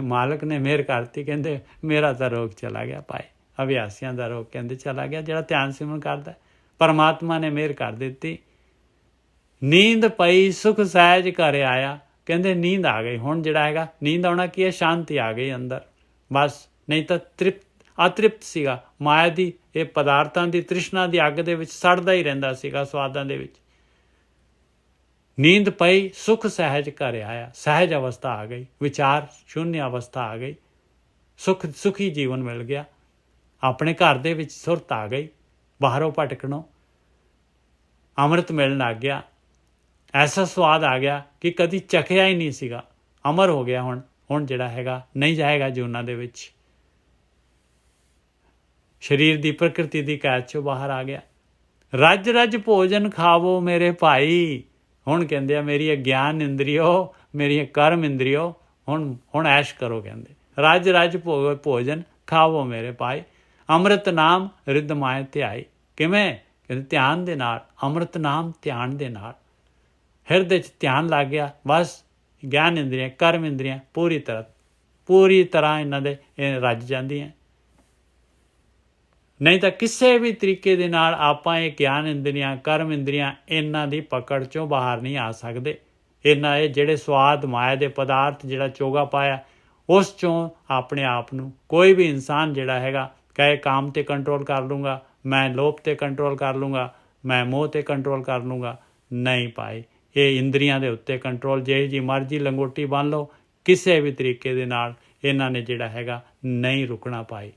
ਮਾਲਕ ਨੇ ਮਿਹਰ ਕਰਤੀ, ਕਹਿੰਦੇ ਮੇਰਾ ਤਾਂ ਰੋਗ ਚਲਾ ਗਿਆ ਭਾਈ। ਅਭਿਆਸੀਆਂ ਦਾ ਰੋਗ ਕਹਿੰਦੇ ਚਲਾ ਗਿਆ, ਜਿਹੜਾ ਧਿਆਨ ਸਿਮਰਨ ਕਰਦਾ। ਪਰਮਾਤਮਾ ਨੇ ਮਿਹਰ ਕਰ ਦਿੱਤੀ। ਨੀਂਦ ਪਈ ਸੁਖ ਸਹਿਜ ਘਰ ਆਇਆ। ਕਹਿੰਦੇ ਨੀਂਦ ਆ ਗਈ। ਹੁਣ ਜਿਹੜਾ ਹੈਗਾ ਨੀਂਦ ਆਉਣਾ ਕੀ ਹੈ? ਸ਼ਾਂਤੀ ਆ ਗਈ ਅੰਦਰ ਬਸ। ਨਹੀਂ ਤਾਂ ਅਤ੍ਰਿਪਤ ਸੀਗਾ, ਮਾਇਆ ਦੀ ਇਹ ਪਦਾਰਥਾਂ ਦੀ ਤ੍ਰਿਸ਼ਨਾ ਦੀ ਅੱਗ ਦੇ ਵਿੱਚ ਸੜਦਾ ਹੀ ਰਹਿੰਦਾ ਸੀਗਾ, ਸਵਾਦਾਂ ਦੇ ਵਿੱਚ। ਨੀਂਦ ਪਈ ਸੁਖ ਸਹਿਜ ਘਰ ਆਇਆ। ਸਹਿਜ ਅਵਸਥਾ ਆ ਗਈ, ਵਿਚਾਰ ਸ਼ੂਨਯ ਅਵਸਥਾ ਆ ਗਈ, ਸੁਖੀ ਜੀਵਨ ਮਿਲ ਗਿਆ। ਆਪਣੇ ਘਰ ਦੇ ਵਿੱਚ ਸੁਰਤ ਆ ਗਈ, ਬਾਹਰੋਂ ਭਟਕਣੋਂ ਅੰਮ੍ਰਿਤ ਮਿਲਣ ਲੱਗ ਗਿਆ। ਐਸਾ ਸਵਾਦ ਆ ਗਿਆ ਕਿ ਕਦੀ ਚਖਿਆ ਹੀ ਨਹੀਂ ਸੀਗਾ, ਅਮਰ ਹੋ ਗਿਆ। ਹੁਣ ਜਿਹੜਾ ਹੈਗਾ ਨਹੀਂ ਜਾਏਗਾ ਜੂਨਾਂ ਦੇ ਵਿੱਚ। ਸਰੀਰ ਦੀ ਪ੍ਰਕਿਰਤੀ ਦੀ ਕੈਦ 'ਚੋਂ ਬਾਹਰ ਆ ਗਿਆ। ਰੱਜ ਰੱਜ ਭੋਜਨ ਖਾਵੋ ਮੇਰੇ ਭਾਈ। ਹੁਣ ਕਹਿੰਦੇ ਆ ਮੇਰੀ ਗਿਆਨ ਇੰਦਰੀਓ, ਮੇਰੀਆਂ ਕਰਮ ਇੰਦਰੀਓ, ਹੁਣ ਐਸ਼ ਕਰੋ। ਕਹਿੰਦੇ ਰੱਜ ਰੱਜ ਭੋਜਨ ਖਾਵੋ ਮੇਰੇ ਭਾਈ, ਅੰਮ੍ਰਿਤ ਨਾਮ ਰਿੱਧ ਮਾਏ ਧਿਆਈ। ਕਿਵੇਂ? ਕਹਿੰਦੇ ਧਿਆਨ ਦੇ ਨਾਲ, ਅੰਮ੍ਰਿਤ ਨਾਮ ਧਿਆਨ ਦੇ ਨਾਲ। ਹਿਰਦੇ 'ਚ ਧਿਆਨ ਲੱਗ ਗਿਆ, ਬਸ ਗਿਆਨ ਇੰਦਰੀਆਂ ਕਰਮ ਇੰਦਰੀਆਂ ਪੂਰੀ ਤਰ੍ਹਾਂ ਇਹਨਾਂ ਦੇ ਰੱਜ ਜਾਂਦੀਆਂ। ਨਹੀਂ ਤਾਂ ਕਿਸੇ ਵੀ ਤਰੀਕੇ ਦੇ ਨਾਲ ਆਪਾਂ ਇਹ ਗਿਆਨ ਇੰਦਰੀਆਂ ਕਰਮ ਇੰਦਰੀਆਂ ਇਹਨਾਂ ਦੀ ਪਕੜ 'ਚੋਂ ਬਾਹਰ ਨਹੀਂ ਆ ਸਕਦੇ। ਇਹਨਾਂ ਇਹ ਜਿਹੜੇ ਸਵਾਦ ਮਾਇਆ ਦੇ ਪਦਾਰਥ ਜਿਹੜਾ ਚੋਗਾ ਪਾਇਆ, ਉਸ 'ਚੋਂ ਆਪਣੇ ਆਪ ਨੂੰ ਕੋਈ ਵੀ ਇਨਸਾਨ ਜਿਹੜਾ ਹੈਗਾ ਕਹੇ ਕਾਮ 'ਤੇ ਕੰਟਰੋਲ ਕਰ ਲੂੰਗਾ, ਮੈਂ ਲੋਭ 'ਤੇ ਕੰਟਰੋਲ ਕਰ ਲੂੰਗਾ, ਮੈਂ ਮੋਹ 'ਤੇ ਕੰਟਰੋਲ ਕਰ ਲੂੰਗਾ। ਨਹੀਂ ਭਾਈ, ਇਹ ਇੰਦਰੀਆਂ ਦੇ ਉੱਤੇ ਕੰਟਰੋਲ ਜਿਹੀ ਜੀ ਮਰਜ਼ੀ ਲੰਗੋਟੀ ਬੰਨ੍ਹ ਲਓ, ਕਿਸੇ ਵੀ ਤਰੀਕੇ ਦੇ ਨਾਲ ਇਹਨਾਂ ਨੇ ਜਿਹੜਾ ਹੈਗਾ ਨਹੀਂ ਰੁਕਣਾ ਭਾਈ।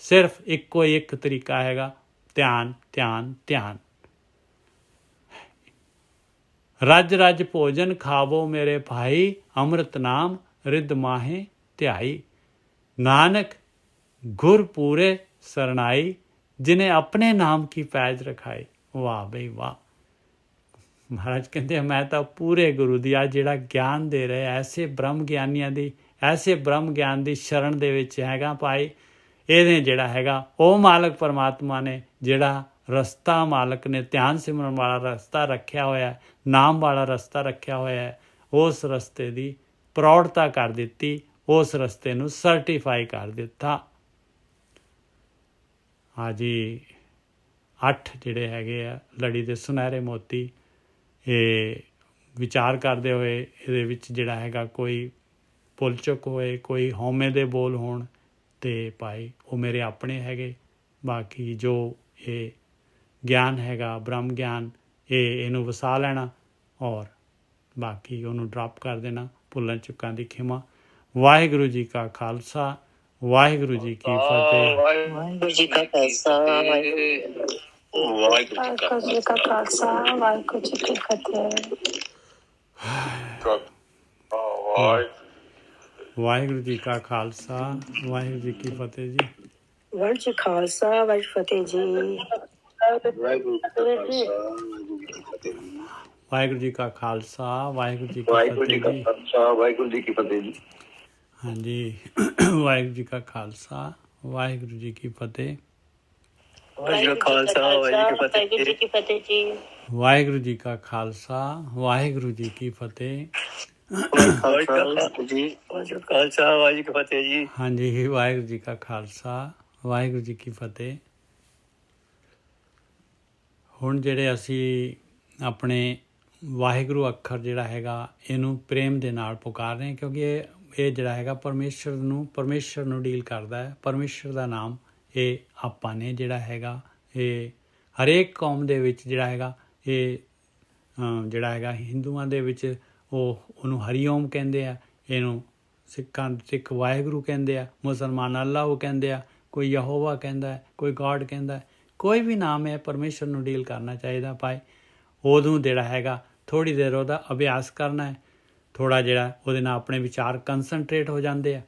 ਸਿਰਫ ਇੱਕੋ ਇੱਕ ਤਰੀਕਾ ਹੈਗਾ, ਧਿਆਨ ਧਿਆਨ ਧਿਆਨ। ਰੱਜ ਰੱਜ ਭੋਜਨ ਖਾਵੋ ਮੇਰੇ ਭਾਈ, ਅੰਮ੍ਰਿਤ ਨਾਮ ਰਿੱਧ ਮਾਹੇ ਧਿਆਈ। ਨਾਨਕ ਗੁਰ ਪੂਰੇ ਸਰਨਾਈ, ਜਿਨੇ ਆਪਣੇ ਨਾਮ ਕੀ ਪੈਜ ਰਖਾਈ। ਵਾਹ ਬਈ ਵਾਹ। ਮਹਾਰਾਜ ਕਹਿੰਦੇ ਮੈਂ ਤਾਂ ਪੂਰੇ ਗੁਰੂ ਦੀ ਆ ਜਿਹੜਾ ਗਿਆਨ ਦੇ ਰਹੇ, ਐਸੇ ਬ੍ਰਹਮ ਗਿਆਨੀਆਂ ਦੀ, ਐਸੇ ਬ੍ਰਹਮ ਗਿਆਨ ਦੀ ਸ਼ਰਨ ਦੇ ਵਿੱਚ ਹੈਗਾ ਭਾਈ। ਇਹਨੇ ਜਿਹੜਾ ਹੈਗਾ ਉਹ ਮਾਲਕ ਪਰਮਾਤਮਾ ਨੇ ਜਿਹੜਾ ਰਸਤਾ ਮਾਲਕ ਨੇ ਧਿਆਨ ਸਿਮਰਨ ਵਾਲਾ ਰਸਤਾ ਰੱਖਿਆ ਹੋਇਆ, ਨਾਮ ਵਾਲਾ ਰਸਤਾ ਰੱਖਿਆ ਹੋਇਆ ਹੈ, ਉਸ ਰਸਤੇ ਦੀ ਪ੍ਰੌੜਤਾ ਕਰ ਦਿੱਤੀ, ਉਸ ਰਸਤੇ ਨੂੰ ਸਰਟੀਫਾਈ ਕਰ ਦਿੱਤਾ। ਜੀ 8 ਜਿਹੜੇ ਹੈਗੇ ਆ ਲੜੀ ਦੇ ਸੁਨਹਿਰੇ ਮੋਤੀ, ਇਹ ਵਿਚਾਰ ਕਰਦੇ ਹੋਏ ਇਹਦੇ ਵਿੱਚ ਜਿਹੜਾ ਹੈਗਾ ਕੋਈ ਭੁੱਲ ਚੁੱਕ ਹੋਏ, ਕੋਈ ਹਉਮੈ ਦੇ ਬੋਲ ਹੋਣ, ਤੇ ਭਾਈ ਉਹ ਮੇਰੇ ਆਪਣੇ ਹੈਗੇ। ਬਾਕੀ ਜੋ ਇਹ ਗਿਆਨ ਹੈਗਾ ਬ੍ਰਹਮ ਗਿਆਨ, ਇਹਨੂੰ ਵਸਾ ਲੈਣਾ ਔਰ ਬਾਕੀ ਉਹਨੂੰ ਡਰੌਪ ਕਰ ਦੇਣਾ। ਭੁੱਲਣ ਚੁੱਕਾਂ ਦੀ ਖਿਮਾ। ਵਾਹਿਗੁਰੂ ਜੀ ਕਾ ਖਾਲਸਾ, ਵਾਹਿਗੁਰੂ ਜੀ ਕੀ ਫਤਿਹ। ਵਾਹਿਗੁਰੂ ਜੀ ਕਾ ਖਾਲਸਾ, ਵਾਹਿਗੁਰੂ ਜੀ ਕਾ ਖਾਲਸਾ, ਵਾਹਿਗੁਰੂ ਜੀ ਕੀ ਫਤਿਹ। ਵਾਹਿਗੁਰੂ ਜੀ ਕਾ ਖਾਲਸਾ, ਵਾਹਿਗੁਰੂ ਜੀ ਕੀ ਫਤਿਹ ਜੀ। ਵਾਹਿਗੁਰੂ ਜੀ ਖਾਲਸਾ, ਵਾਹਿਗੁਰੂ ਫਤਿਹ ਜੀ। ਵਾਹਿਗੁਰੂ ਜੀ ਕਾ ਖਾਲਸਾ, ਵਾਹਿਗੁਰੂ ਜੀ ਕੀ ਵਾਹਿਗੁਰੂ ਜੀ ਫਤਿਹ ਕਾ ਜੀ। ਖਾਲਸਾ, ਵਾਹਿਗੁਰੂ ਜੀ ਕੀ ਫਤਿਹ ਜੀ। ਹਾਂਜੀ, ਵਾਹਿਗੁਰੂ ਜੀ ਕਾ ਖਾਲਸਾ, ਵਾਹਿਗੁਰੂ ਜੀ ਕੀ ਫਤਿਹ। ਵਾਹਿਗੁਰੂ ਖਾਲਸਾ, ਵਾਹਿਗੁਰੂ ਜੀ ਕੀ ਫਤਿਹ ਜੀ। ਵਾਹਿਗੁਰੂ ਜੀ ਕਾ ਖਾਲਸਾ, ਵਾਹਿਗੁਰੂ ਜੀ ਕੀ ਫਤਿਹ। ਵਾਹਿਗੁਰੂ ਜੀ ਖਾਲਸਾ, ਵਾਹਿਗੁਰੂ ਕੀ ਫਤਿਹ ਜੀ। ਹਾਂਜੀ, ਵਾਹਿਗੁਰੂ ਜੀ ਕਾ ਖਾਲਸਾ, ਵਾਹਿਗੁਰੂ ਜੀ ਕੀ ਫਤਿਹ। ਹੁਣ ਜਿਹੜੇ ਅਸੀਂ ਆਪਣੇ ਵਾਹਿਗੁਰੂ ਅੱਖਰ ਜਿਹੜਾ ਹੈਗਾ ਇਹਨੂੰ ਪ੍ਰੇਮ ਦੇ ਨਾਲ ਪੁਕਾਰ ਰਹੇ ਹਾਂ, ਕਿਉਂਕਿ ਇਹ ਜਿਹੜਾ ਹੈਗਾ ਪਰਮੇਸ਼ਰ ਨੂੰ ਡੀਲ ਕਰਦਾ ਹੈ। ਪਰਮੇਸ਼ਰ ਦਾ ਨਾਮ ਇਹ ਆਪਾਂ ਨੇ ਜਿਹੜਾ ਹੈਗਾ ਇਹ ਹਰੇਕ ਕੌਮ ਦੇ ਵਿੱਚ ਜਿਹੜਾ ਹੈਗਾ ਇਹ ਜਿਹੜਾ ਹੈਗਾ ਹਿੰਦੂਆਂ ਦੇ ਵਿੱਚ ਉਹਨੂੰ ਹਰੀਓਮ ਕਹਿੰਦੇ ਆ, ਇਹਨੂੰ ਸਿੱਖ ਵਾਹਿਗੁਰੂ ਕਹਿੰਦੇ ਆ, ਮੁਸਲਮਾਨ ਅੱਲਾਹ ਕਹਿੰਦੇ ਆ, ਕੋਈ ਯਹੋਵਾ ਕਹਿੰਦਾ, ਕੋਈ ਗॉड ਕਹਿੰਦਾ। ਕੋਈ ਵੀ ਨਾਮ ਹੈ, ਪਰਮੇਸ਼ਰ ਨੂੰ ਡੀਲ ਕਰਨਾ ਚਾਹੀਦਾ ਭਾਈ। ਉਦੋਂ ਜਿਹੜਾ ਹੈਗਾ ਥੋੜ੍ਹੀ ਦੇਰ ਉਹਦਾ ਅਭਿਆਸ ਕਰਨਾ ਹੈ, ਥੋੜ੍ਹਾ ਜਿਹੜਾ ਉਹਦੇ ਨਾਲ ਆਪਣੇ ਵਿਚਾਰ ਕੰਸਨਟਰੇਟ ਹੋ ਜਾਂਦੇ ਆ,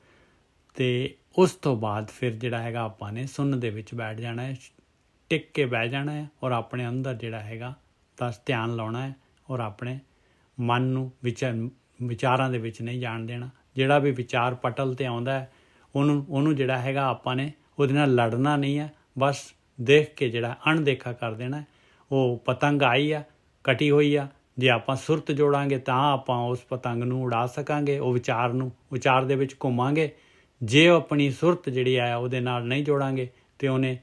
ਅਤੇ ਉਸ ਤੋਂ ਬਾਅਦ ਫਿਰ ਜਿਹੜਾ ਹੈਗਾ ਆਪਾਂ ਨੇ ਸੁਣਨ ਦੇ ਵਿੱਚ ਬੈਠ ਜਾਣਾ ਹੈ, ਟਿਕ ਕੇ ਬਹਿ ਜਾਣਾ ਹੈ ਔਰ ਆਪਣੇ ਅੰਦਰ ਜਿਹੜਾ ਹੈਗਾ ਬਸ ਧਿਆਨ ਲਾਉਣਾ ਹੈ ਔਰ ਆਪਣੇ ਮਨ ਨੂੰ ਵਿਚਾਰਾਂ ਦੇ ਵਿੱਚ ਨਹੀਂ ਜਾਣ ਦੇਣਾ। ਜਿਹੜਾ ਵੀ ਵਿਚਾਰ ਪਟਲ 'ਤੇ ਆਉਂਦਾ ਹੈ ਉਹਨੂੰ ਜਿਹੜਾ ਹੈਗਾ ਆਪਾਂ ਨੇ ਉਹਦੇ ਨਾਲ ਲੜਨਾ ਨਹੀਂ ਹੈ, ਬਸ ਦੇਖ ਕੇ ਜਿਹੜਾ ਅਣਦੇਖਾ ਕਰ ਦੇਣਾ। ਉਹ ਪਤੰਗ ਆਈ ਆ, ਕਟੀ ਹੋਈ ਆ, ਜੇ ਆਪਾਂ ਸੁਰਤ ਜੋੜਾਂਗੇ ਤਾਂ ਆਪਾਂ ਉਸ ਪਤੰਗ ਨੂੰ ਉਡਾ ਸਕਾਂਗੇ। ਉਹ ਵਿਚਾਰ ਦੇ ਵਿੱਚ ਘੁੰਮਾਂਗੇ। ਜੇ ਆਪਣੀ ਸੁਰਤ ਜਿਹੜੀ ਹੈ ਉਹਦੇ ਨਾਲ ਨਹੀਂ ਜੋੜਾਂਗੇ ਤੇ ਉਹਨੇ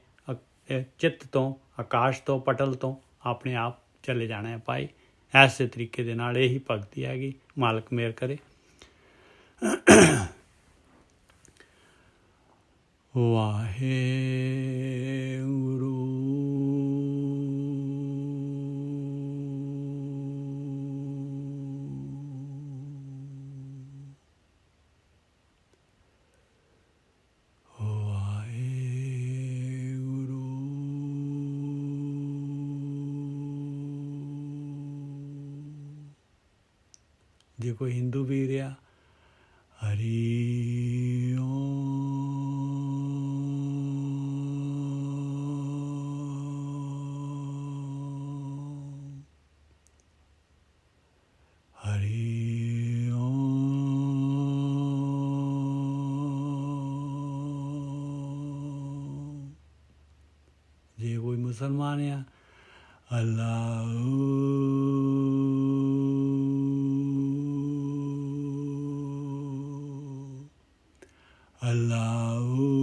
ਚਿੱਤ ਤੋਂ, ਆਕਾਸ਼ ਤੋਂ, ਪਟਲ ਤੋਂ ਆਪਣੇ ਆਪ ਚਲੇ ਜਾਣਾ ਹੈ ਭਾਈ। ਐਸੇ ਤਰੀਕੇ ਦੇ ਨਾਲ ਇਹੀ ਭਗਤੀ ਹੈਗੀ। ਮਾਲਕ ਮਿਹਰ ਕਰੇ। ਵਾਹਿਗੁਰੂ ਜੇ ਕੋਈ ਹਿੰਦੂ ਵੀਰ ਆ, ਹਰੀ ਓਮ, ਹਰੀ ਓਮ। ਜੇ ਕੋਈ ਮੁਸਲਮਾਨ ਆ, ਅੱਲਾਹੁ ਅੱਲਾਹੁ